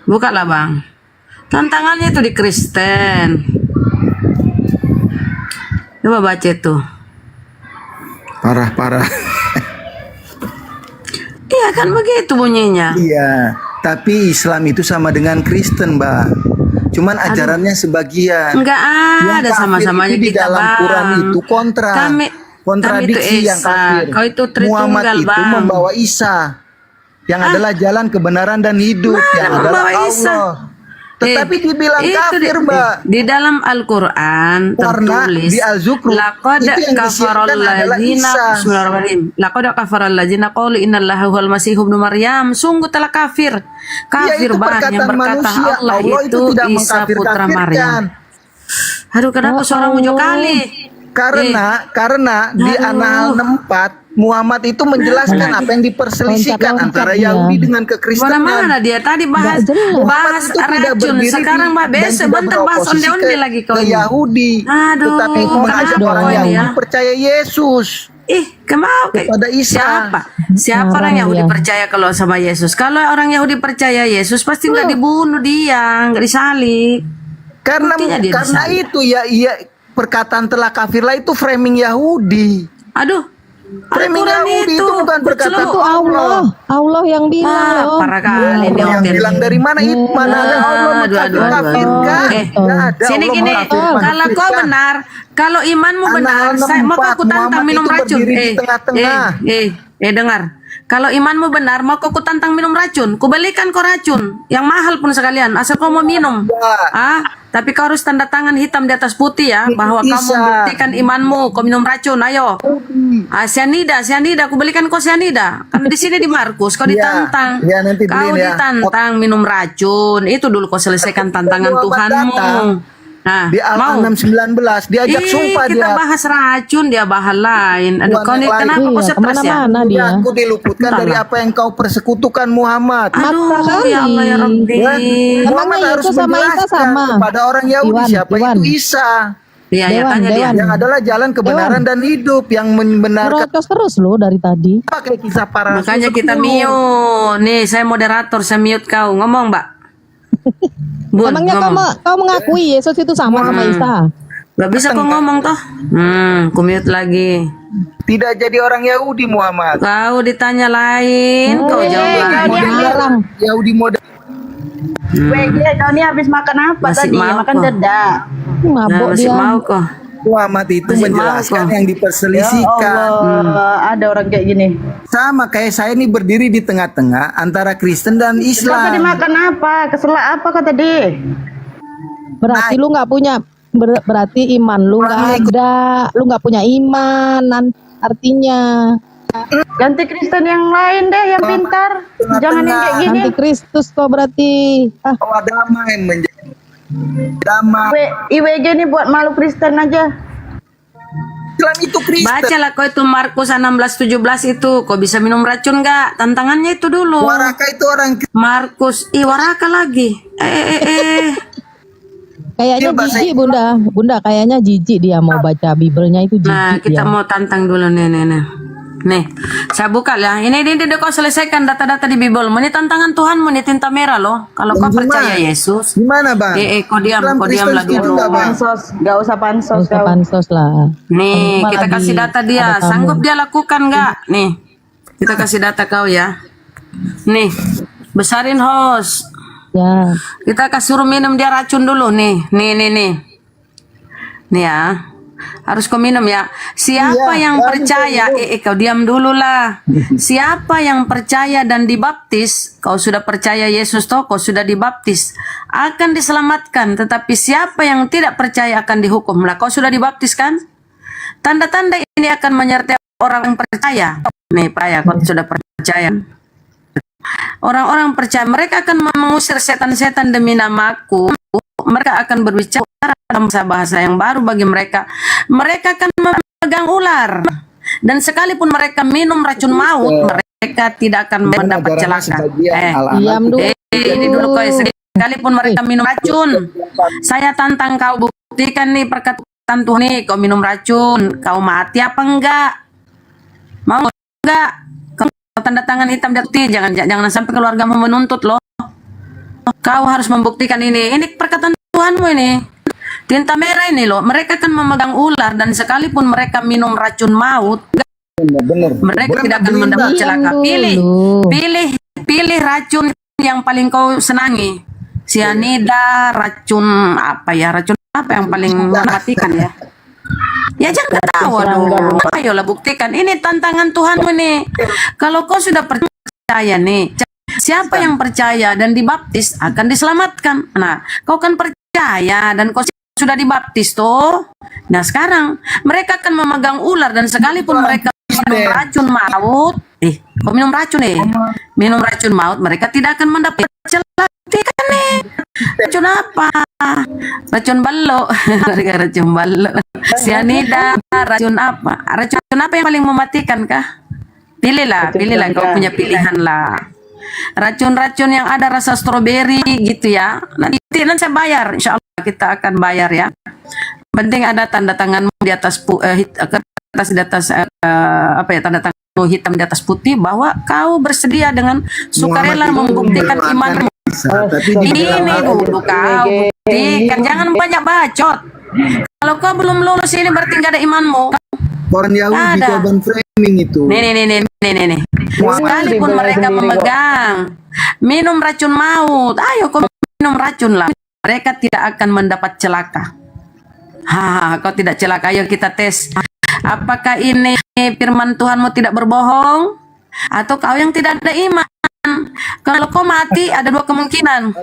Bukalah, Bang. Tantangannya itu di Kristen. Coba baca itu. Parah. Iya kan begitu bunyinya. Iya. Tapi Islam itu sama dengan Kristen, Mbak. Cuman ajarannya sebagian. Enggak ada sama-samanya di dalam Quran itu kontradiksi kami yang kafir. Kau itu Muhammad Tritunggal, itu Bang. membawa Isa. yang adalah jalan kebenaran dan hidup, yang adalah Bapak Isa? Allah. Tetapi dibilang Itu kafir, Mbak. Di dalam Al-Quran Karena tertulis di Al-Zukhruf laqad itu yang kafaral disiarkan adalah ladzina Isa. Bismillahirrahmanirrahim. Laqad kafaral ladzina qalu innallaha huwal masih ibnu Maryam. Sungguh telah kafir. Kafir itu banget yang perkataan berkata manusia. Allah Allah itu itu tidak Isa putra mengkafir-kafirkan. Maryam. Aduh, kenapa suara muncul kali? Karena di An-Nahl 64 Muhammad itu menjelaskan apa yang diperselisihkan antara Yahudi dengan kekristenan. Mana dia tadi bahas Muhammad itu tidak racun, berdiri sekarang di- Mbak dan besok tidak bentar bahas beroposisi onde-onde lagi kau ke ini. Yahudi. Aduh, Tetapi itu mengajak kenapa orang kau ini Yahudi ya? percaya Yesus. Kepada Isa. Siapa orang Yahudi percaya kalau sama Yesus? Kalau orang Yahudi percaya Yesus pasti nggak dibunuh dia, nggak disalib. Karena Buktinya dia disalib. itu ya perkataan telah kafirlah itu framing Yahudi. Aduh. Framing Al-Quran Yahudi itu bukan perkataan Itu Allah. Allah yang bilang loh. Parah kali dia yang hotel. bilang dari mana itu? Mana ada Allah mengkafirkan? Nggak ada Sini Allah gini, mengkafirkan. kalau kau benar, kalau imanmu benar, saya mau aku tantang minum racun. Dengar. Kalau imanmu benar, mau kau tantang minum racun. Kubelikan kau racun, yang mahal pun sekalian, asal kau mau minum. Tapi kau harus tanda tangan hitam di atas putih ya, bahwa kau membuktikan imanmu. Kau minum racun, ayo. Cyanida, kubelikan kau cyanida. Kan di sini di Markus, kau ditantang. nanti Kau beliin ya. ditantang minum racun. Itu dulu kau selesaikan tantangan Muhammad Tuhanmu. datang. Nah, Di Al-An'am 19 diajak sumpah kita dia. bahas racun, dia bahas lain. Aduh, kau Tuhan nih yang kenapa lain. kau stres ya? Ya, aku diluputkan dari apa yang kau persekutukan Muhammad. Aduh, ya Allah ya Rabbi. Muhammad harus menjelaskan kepada orang Yahudi siapa itu Isa. Iya, ya, tanya dia. Yang adalah jalan kebenaran dan hidup yang membenarkan. Terus terus loh dari tadi. Pakai kisah para Makanya rasul kita 10. mute. Nih, saya moderator, saya mute kau. Ngomong, Mbak. Bun, Emangnya kau mengakui Yesus itu sama sama Isa? Gak bisa kau ngomong toh. Ku mute lagi. Tidak jadi orang Yahudi Muhammad. Kau ditanya lain, kau jawab lain. Yahudi modern. Kau ini habis makan apa Masih tadi? mau Makan kok. dedak. Mabuk Masih dia. mau kok. Muhammad itu Masih menjelaskan mau kok. yang diperselisihkan. Ya Allah, ada orang kayak gini. Sama kayak saya ini berdiri di tengah-tengah antara Kristen dan Kau Islam. tadi makan apa? Keselak apa kau tadi? Berarti lu nggak punya berarti iman lu nggak ada, lu nggak punya iman artinya. Ganti Kristen yang lain deh, yang pintar. Jangan yang kayak gini. Antikristus kok berarti. Damai damai. IWG ini buat malu Kristen aja. Islam itu Kristen. Bacalah kau itu Markus 16:17 itu. Kau bisa minum racun nggak? Tantangannya itu dulu. Waraka itu orang Markus, Waraka lagi. Kayaknya jijik bunda kayaknya jijik dia mau baca Bibelnya itu jijik. Nah, kita mau tantang dulu nih. Nih, saya buka ya. Ini kau selesaikan data-data di Bible. Ini tantangan Tuhanmu nih tinta merah loh. Kalau kau percaya Yesus. Gimana bang? Kau diam lagi dulu. Gak usah pansos kau. Pansos lah. Nih, kita kasih data dia. ada tamu. Sanggup dia lakukan nggak? Nih, kita kasih data kau ya. Nih, besarin host. Ya. Kita kasih suruh minum dia racun dulu nih. Nih ya. Harus kau minum ya. Siapa yang percaya, kau diam dulu lah. Siapa yang percaya dan dibaptis, kau sudah percaya Yesus toh, kau sudah dibaptis, akan diselamatkan. Tetapi siapa yang tidak percaya akan dihukum. Lah, kau sudah dibaptis kan? Tanda-tanda ini akan menyertai orang yang percaya. Nih, Pak ya, kau sudah percaya. Orang-orang percaya, mereka akan mengusir setan-setan demi namaku. Mereka akan berbicara dalam bahasa yang baru bagi mereka. Mereka akan memegang ular. Dan sekalipun mereka minum racun maut, mereka tidak akan mendapat celaka. Diam dulu. Ini dulu kau, sekalipun mereka minum racun. Saya tantang kau, buktikan nih perkataan Tuhan nih, kau minum racun, kau mati apa enggak? Mau enggak? Kau tanda tangan hitam di putih, jangan sampai keluargamu menuntut loh. Kau harus membuktikan ini. Ini perkataan Tuhanmu ini. Tinta merah ini loh. Mereka akan memegang ular dan sekalipun mereka minum racun maut, mereka tidak akan mendapat celaka. Pilih racun yang paling kau senangi. Cyanida, racun apa yang paling mematikan ya? Ya jangan ketawa dong. Ayolah buktikan. Ini tantangan Tuhanmu nih. Kalau kau sudah percaya percaya nih. Siapa yang percaya dan dibaptis akan diselamatkan. Nah, kau kan percaya dan kau sudah dibaptis toh. Nah, sekarang mereka akan memegang ular dan sekalipun mereka minum racun maut, kau minum racun minum racun maut, mereka tidak akan mendapat celaka nih. Racun apa? Racun balok. Racun balok. Sianida, racun apa? Racun apa yang paling mematikan kah? Pilihlah kau punya pilihan lah. Racun-racun yang ada rasa stroberi gitu ya. Nanti saya bayar, insya Allah kita akan bayar ya. Penting ada tanda tanganmu di atas tanda tanganmu hitam di atas putih bahwa kau bersedia dengan sukarela membuktikan imanmu. Ini dulu kau buktikan, jangan banyak bacot. Kalau kau belum lulus ini berarti nggak ada imanmu. Orang Yahudi korban framing itu. Nih. Sekalipun mereka memegang minum racun maut, ayo kau minum racun lah. Mereka tidak akan mendapat celaka. Kau tidak celaka. Ayo kita tes. Apakah ini firman Tuhanmu tidak berbohong? Atau kau yang tidak ada iman? Kalau kau mati ada dua kemungkinan.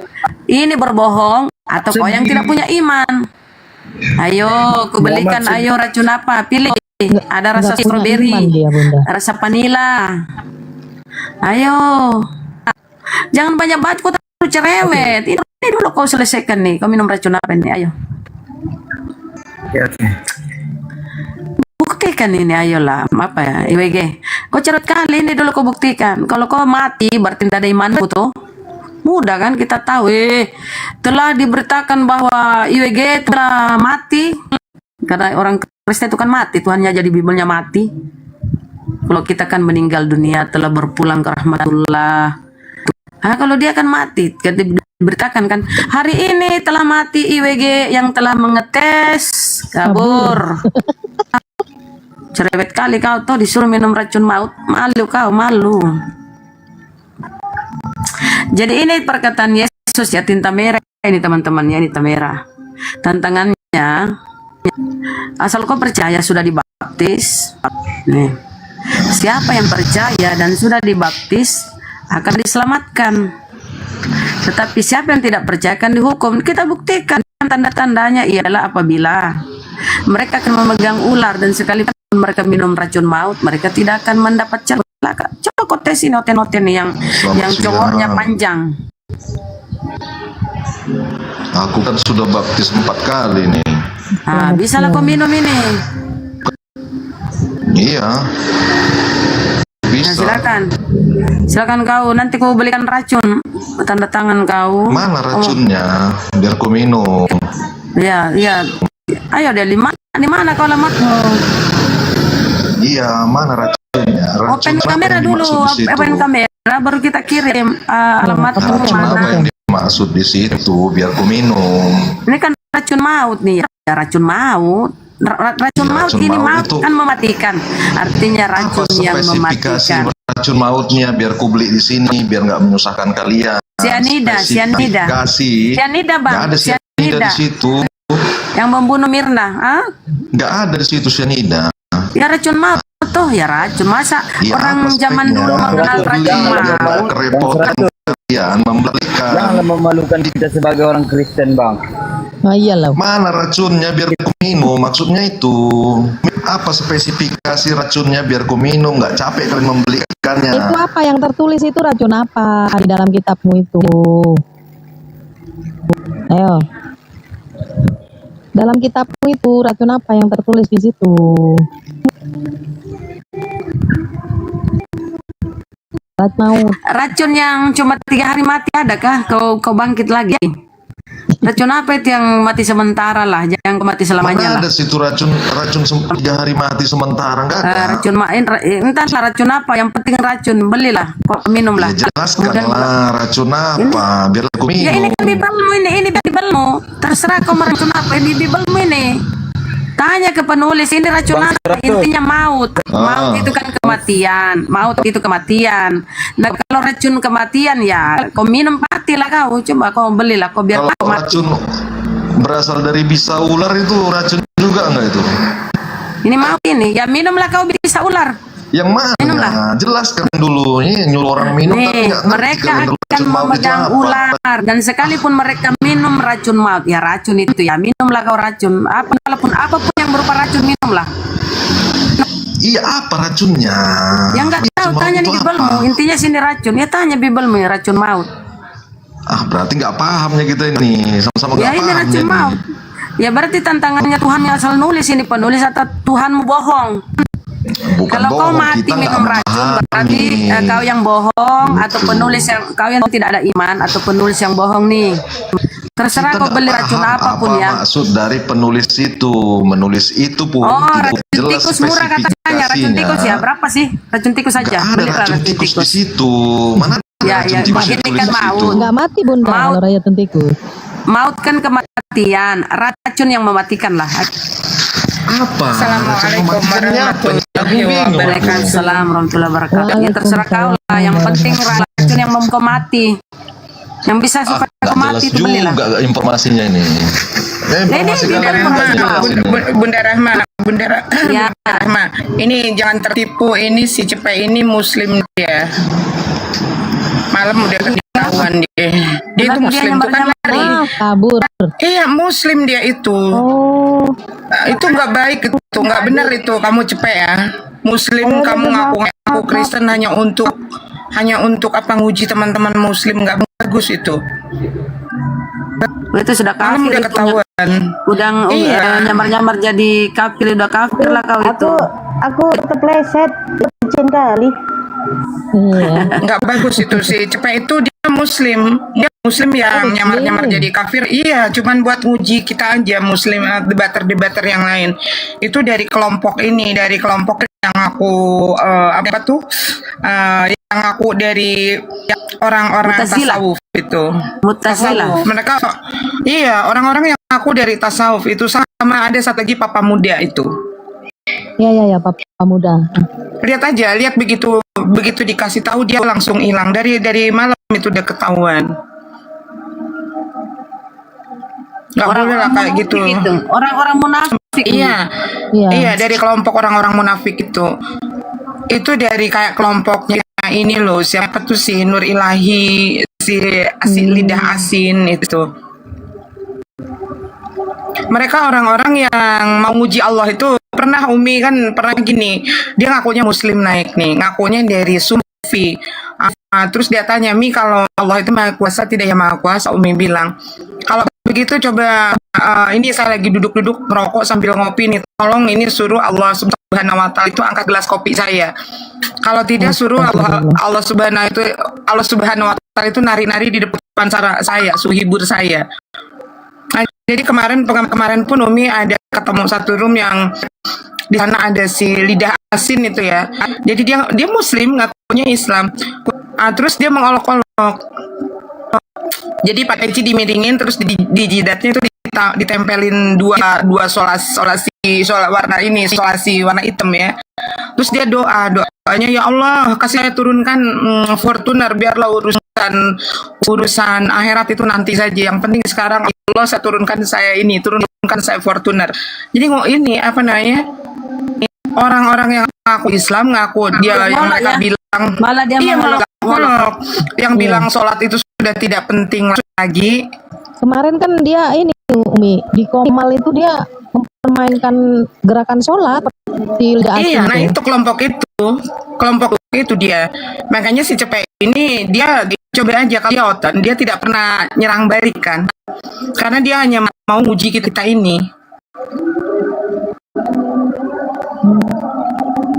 Ini berbohong atau kau yang tidak punya iman. Ayo, kau belikan. Ayo racun apa? Pilih. Ada rasa stroberi, rasa vanila. Ayo, jangan banyak banget kau terlalu cerewet. Ini dulu kau selesaikan nih. Kau minum racun apa nih? Ayo. Buktikan ini, ayolah. Apa ya? IWG. Kau cerut kali ini dulu kau buktikan. Kalau kau mati berarti tidak ada imanmu tuh. Mudah kan kita tahu. Telah diberitakan bahwa IWG telah mati. Karena orang Kristen itu kan mati, Tuhannya jadi Bibelnya mati. Kalau kita kan meninggal dunia telah berpulang ke rahmatullah. Kalau dia kan mati, diberitakan kan hari ini telah mati IWG yang telah mengetes kabur. Cerewet kali kau tuh disuruh minum racun maut, malu kau, malu. Jadi ini perkataan Yesus ya, tinta merah ini teman-temannya, ini tinta merah. Tantangannya, asal kau percaya sudah dibaptis, nih, siapa yang percaya dan sudah dibaptis akan diselamatkan. Tetapi siapa yang tidak percaya akan dihukum. Kita buktikan tanda-tandanya ialah apabila mereka akan memegang ular dan sekalipun mereka minum racun maut, mereka tidak akan mendapat celaka. Coba kau tes ini noten-noten yang congornya panjang. Aku kan sudah baptis 4 kali nih. Bisa lah kau minum ini. Iya. Bisa. Nah, silakan kau. Nanti kau belikan racun, tanda tangan kau. Mana racunnya? Biar kau minum. Ya. Ayo deh, di mana kau alamatmu? Iya, mana racunnya? Open kamera dulu, open kamera baru kita kirim alamatmu mana. Apa yang dimaksud di situ? Biar kau minum. Ini kan racun maut nih. Ya, racun maut. Racun maut ini maut kan mematikan. Artinya racun yang mematikan. Racun mautnya biar ku beli di sini biar nggak menyusahkan kalian. Sianida. Bang. Nggak ada sianida di situ. Yang membunuh Mirna, Nggak ada di situ sianida. Ya racun maut tuh, ya racun. Masa orang zaman dulu mengenal racun maut? Kerepotan kalian membelikan. Jangan memalukan kita sebagai orang Kristen, Bang. Iyalah. Mana racunnya biar ku minum? Maksudnya itu apa spesifikasi racunnya biar ku minum? Nggak capek kalian membelikannya. Itu apa yang tertulis itu, racun apa di dalam kitabmu itu? Ayo. Dalam kitabmu itu racun apa yang tertulis di situ? Racun yang cuma 3 hari mati adakah? Kau bangkit lagi? Racun apa itu yang mati sementara lah, jangan mati selamanya. Mana ada situ racun 3 hari mati sementara, enggak ada. Entahlah racun apa, yang penting racun, belilah, kok minumlah. Ya, jelaskanlah racun apa, biar aku minum. Ya ini kan Bibelmu ini Bibelmu, terserah kau meracun apa, ini Bibelmu ini. Tanya ke penulis, ini racun apa? Intinya maut. Maut itu kan kematian. Maut itu kematian. Nah kalau racun kematian ya, kau minum matilah kau. Coba kau belilah, kau biar kau mati. Racun berasal dari bisa ular itu racun juga enggak itu? Ini maut ini, ya minumlah kau bisa ular. Yang mana? Jelaskan dulu. Ini nyuruh orang minum tapi Nih, nggak ngerti mereka kalau akan racun maut itu memegang apa. ular dan sekalipun mereka minum racun maut, ya racun itu ya minumlah kau racun. Apapun yang berupa racun minumlah. Iya, apa racunnya? Yang nggak tahu Racun tanya maut di itu Bibelmu. apa? Intinya sini racun. Ya tanya Bibelmu ya racun maut. Ah, berarti nggak pahamnya kita ini. Sama-sama Ya nggak ini paham racun jadi. maut. Ya berarti tantangannya Tuhan yang asal nulis ini penulis atau Tuhanmu bohong. Bukan Kalau kau bohong, mati kita nggak minum racun berarti kau yang bohong atau penulis yang kau yang tidak ada iman atau penulis yang bohong nih. Terserah Kita kau nggak beli racun paham apapun apa ya. maksud dari penulis itu. Menulis itu pun Oh, tidak racun jelas tikus murah katanya. Racun tikus ya berapa sih? Racun tikus saja. Ada Belilah racun tikus di situ. Mana ada Ya, racun ya, tikus ini ditulis kan di situ? maut. Nggak mati bunda Maut. kalau racun tikus. Maut kan kematian, racun yang mematikan lah. Apa? Assalamualaikum warahmatullahi wabarakatuh. Waalaikumsalam warahmatullahi wabarakatuh. Ya terserah kau lah. Yang penting racun yang membuat mati. Yang bisa supaya kau mati itu belilah. Juga informasinya ini. Informasi kalian nggak jelas ini. Bunda Rahma, Ya. Rahma, ini jangan tertipu. Ini si Cepet ini Muslim dia. Malam udah ketahuan dia. Dia itu Muslim tuh kan lari. Kabur. Iya Muslim dia itu. Itu nggak baik itu, nggak benar itu. Kamu Cepet ya. Muslim kamu ngaku Kristen hanya untuk apa nguji teman-teman Muslim, nggak bagus itu. Itu sudah kafir. Udah ketahuan. Udah nyamar-nyamar jadi kafir, udah kafir lah kau itu. Aku terpleset, licin kali. Nggak bagus itu si Cepet itu dia Muslim yang nyamar-nyamar jadi kafir. Iya, cuman buat uji kita aja Muslim, debater yang lain. Itu dari kelompok yang aku yang aku dari orang-orang tasawuf itu. Mutazilah. Mereka orang-orang yang aku dari tasawuf itu sama ada satu lagi Papa Muda itu. Ya, Papa Muda. Lihat begitu dikasih tahu dia langsung hilang dari malam itu udah ketahuan. Nggak boleh lah kayak gitu. Orang-orang munafik. Iya, dari kelompok orang-orang munafik itu dari kayak kelompoknya ini loh, siapa tuh si Nur Ilahi, si Lidah Asin itu. Mereka orang-orang yang mau nguji Allah itu pernah gini, dia ngakunya Muslim naik nih, ngakunya dari Sufi. Terus dia tanya, Mi kalau Allah itu maha kuasa tidak ya maha kuasa? Umi bilang, kalau begitu coba ini saya lagi duduk-duduk merokok sambil ngopi nih, tolong ini suruh Allah Subhanahu wa Ta'ala itu angkat gelas kopi saya. Kalau tidak suruh Allah Subhanahu wa Ta'ala itu nari-nari di depan saya, suhibur saya. Nah, jadi kemarin pun Umi ada ketemu satu room yang di sana ada si Lidah Asin itu ya. Jadi dia Muslim, ngakunya Islam. Terus dia mengolok-olok. Jadi Pak Eci dimiringin, terus di jidatnya itu ditempelin dua solasi warna hitam ya. Terus dia doanya, ya Allah kasih saya turunkan Fortuner, biarlah urusan akhirat itu nanti saja. Yang penting sekarang Allah saya turunkan saya Fortuner. Jadi ini apa namanya, orang-orang yang ngaku Islam yang mereka bilang malah dia ngolok, yang bilang sholat itu sudah tidak penting lagi. Kemarin kan dia ini Umi di Komal itu dia mempermainkan gerakan sholat di Iya, nah itu kelompok itu dia. Makanya si Cepet ini dia coba aja kelihatan dia tidak pernah nyerang balik kan, karena dia hanya mau uji kita ini.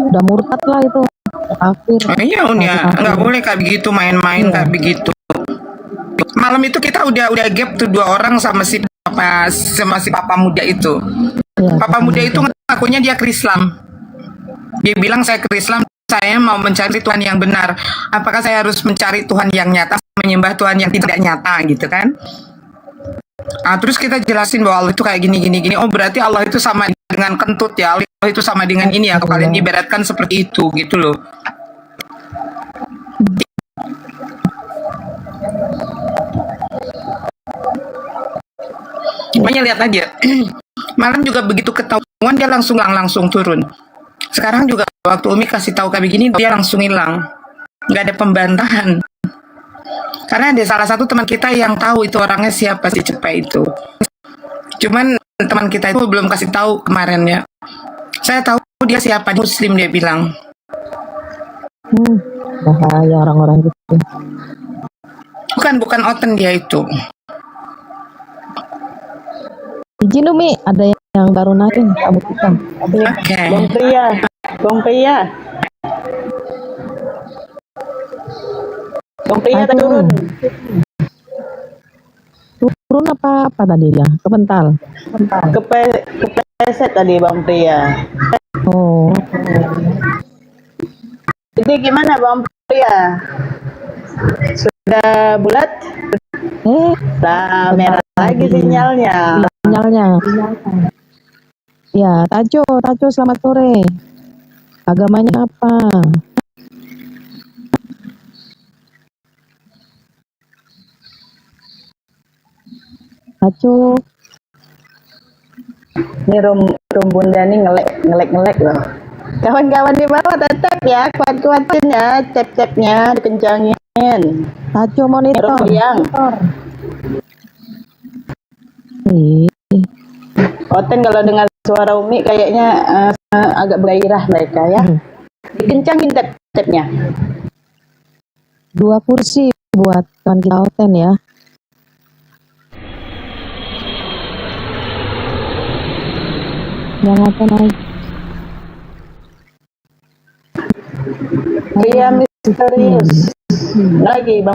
Udah murtad lah itu kafir. Iya, nggak boleh kayak begitu, main-main kayak begitu. Malam itu kita udah gap tuh 2 orang sama si Papa Muda itu. Papa Muda itu ngakunya dia Krislam. Dia bilang saya Krislam, saya mau mencari Tuhan yang benar. Apakah saya harus mencari Tuhan yang nyata, menyembah Tuhan yang tidak nyata gitu kan? Terus kita jelasin bahwa Allah itu kayak gini. Oh berarti Allah itu sama dengan kentut ya, Allah itu sama dengan ini ya. Kalau kalian ibaratkan seperti itu gitu loh. Makanya lihat aja. Malam juga begitu ketahuan dia langsung turun. Sekarang juga waktu Umi kasih tahu kayak begini, dia langsung hilang. Nggak ada pembantahan. Karena ada salah satu teman kita yang tahu itu orangnya siapa si Cepet itu. Cuman teman kita itu belum kasih tahu kemarin ya. Saya tahu dia siapa, Muslim dia bilang. Bahaya orang-orang gitu. Bukan Oten dia itu. Izin Umi, ada yang baru naik kamu kita. Oke. Bang Pria turun. Turun apa tadi dia? Kepental. Kepeset tadi Bang Pria. Oh. Jadi gimana Bang Pria? Sudah bulat? Merah lagi sinyalnya. Ya, Tajo, selamat sore. Agamanya apa? Tajo. Ini rum bunda nih ngelek loh. Kawan-kawan di bawah tetap ya, kuat-kuatin ya, tap-tapnya dikencangin. Tajo monitor. Yang. Oten kalau dengar suara Umi kayaknya agak bergairah mereka ya. Dikencangin tap-tapnya. 2 kursi buat kawan kita Oten ya. Yang Oten naik. Iya misterius. Lagi Bang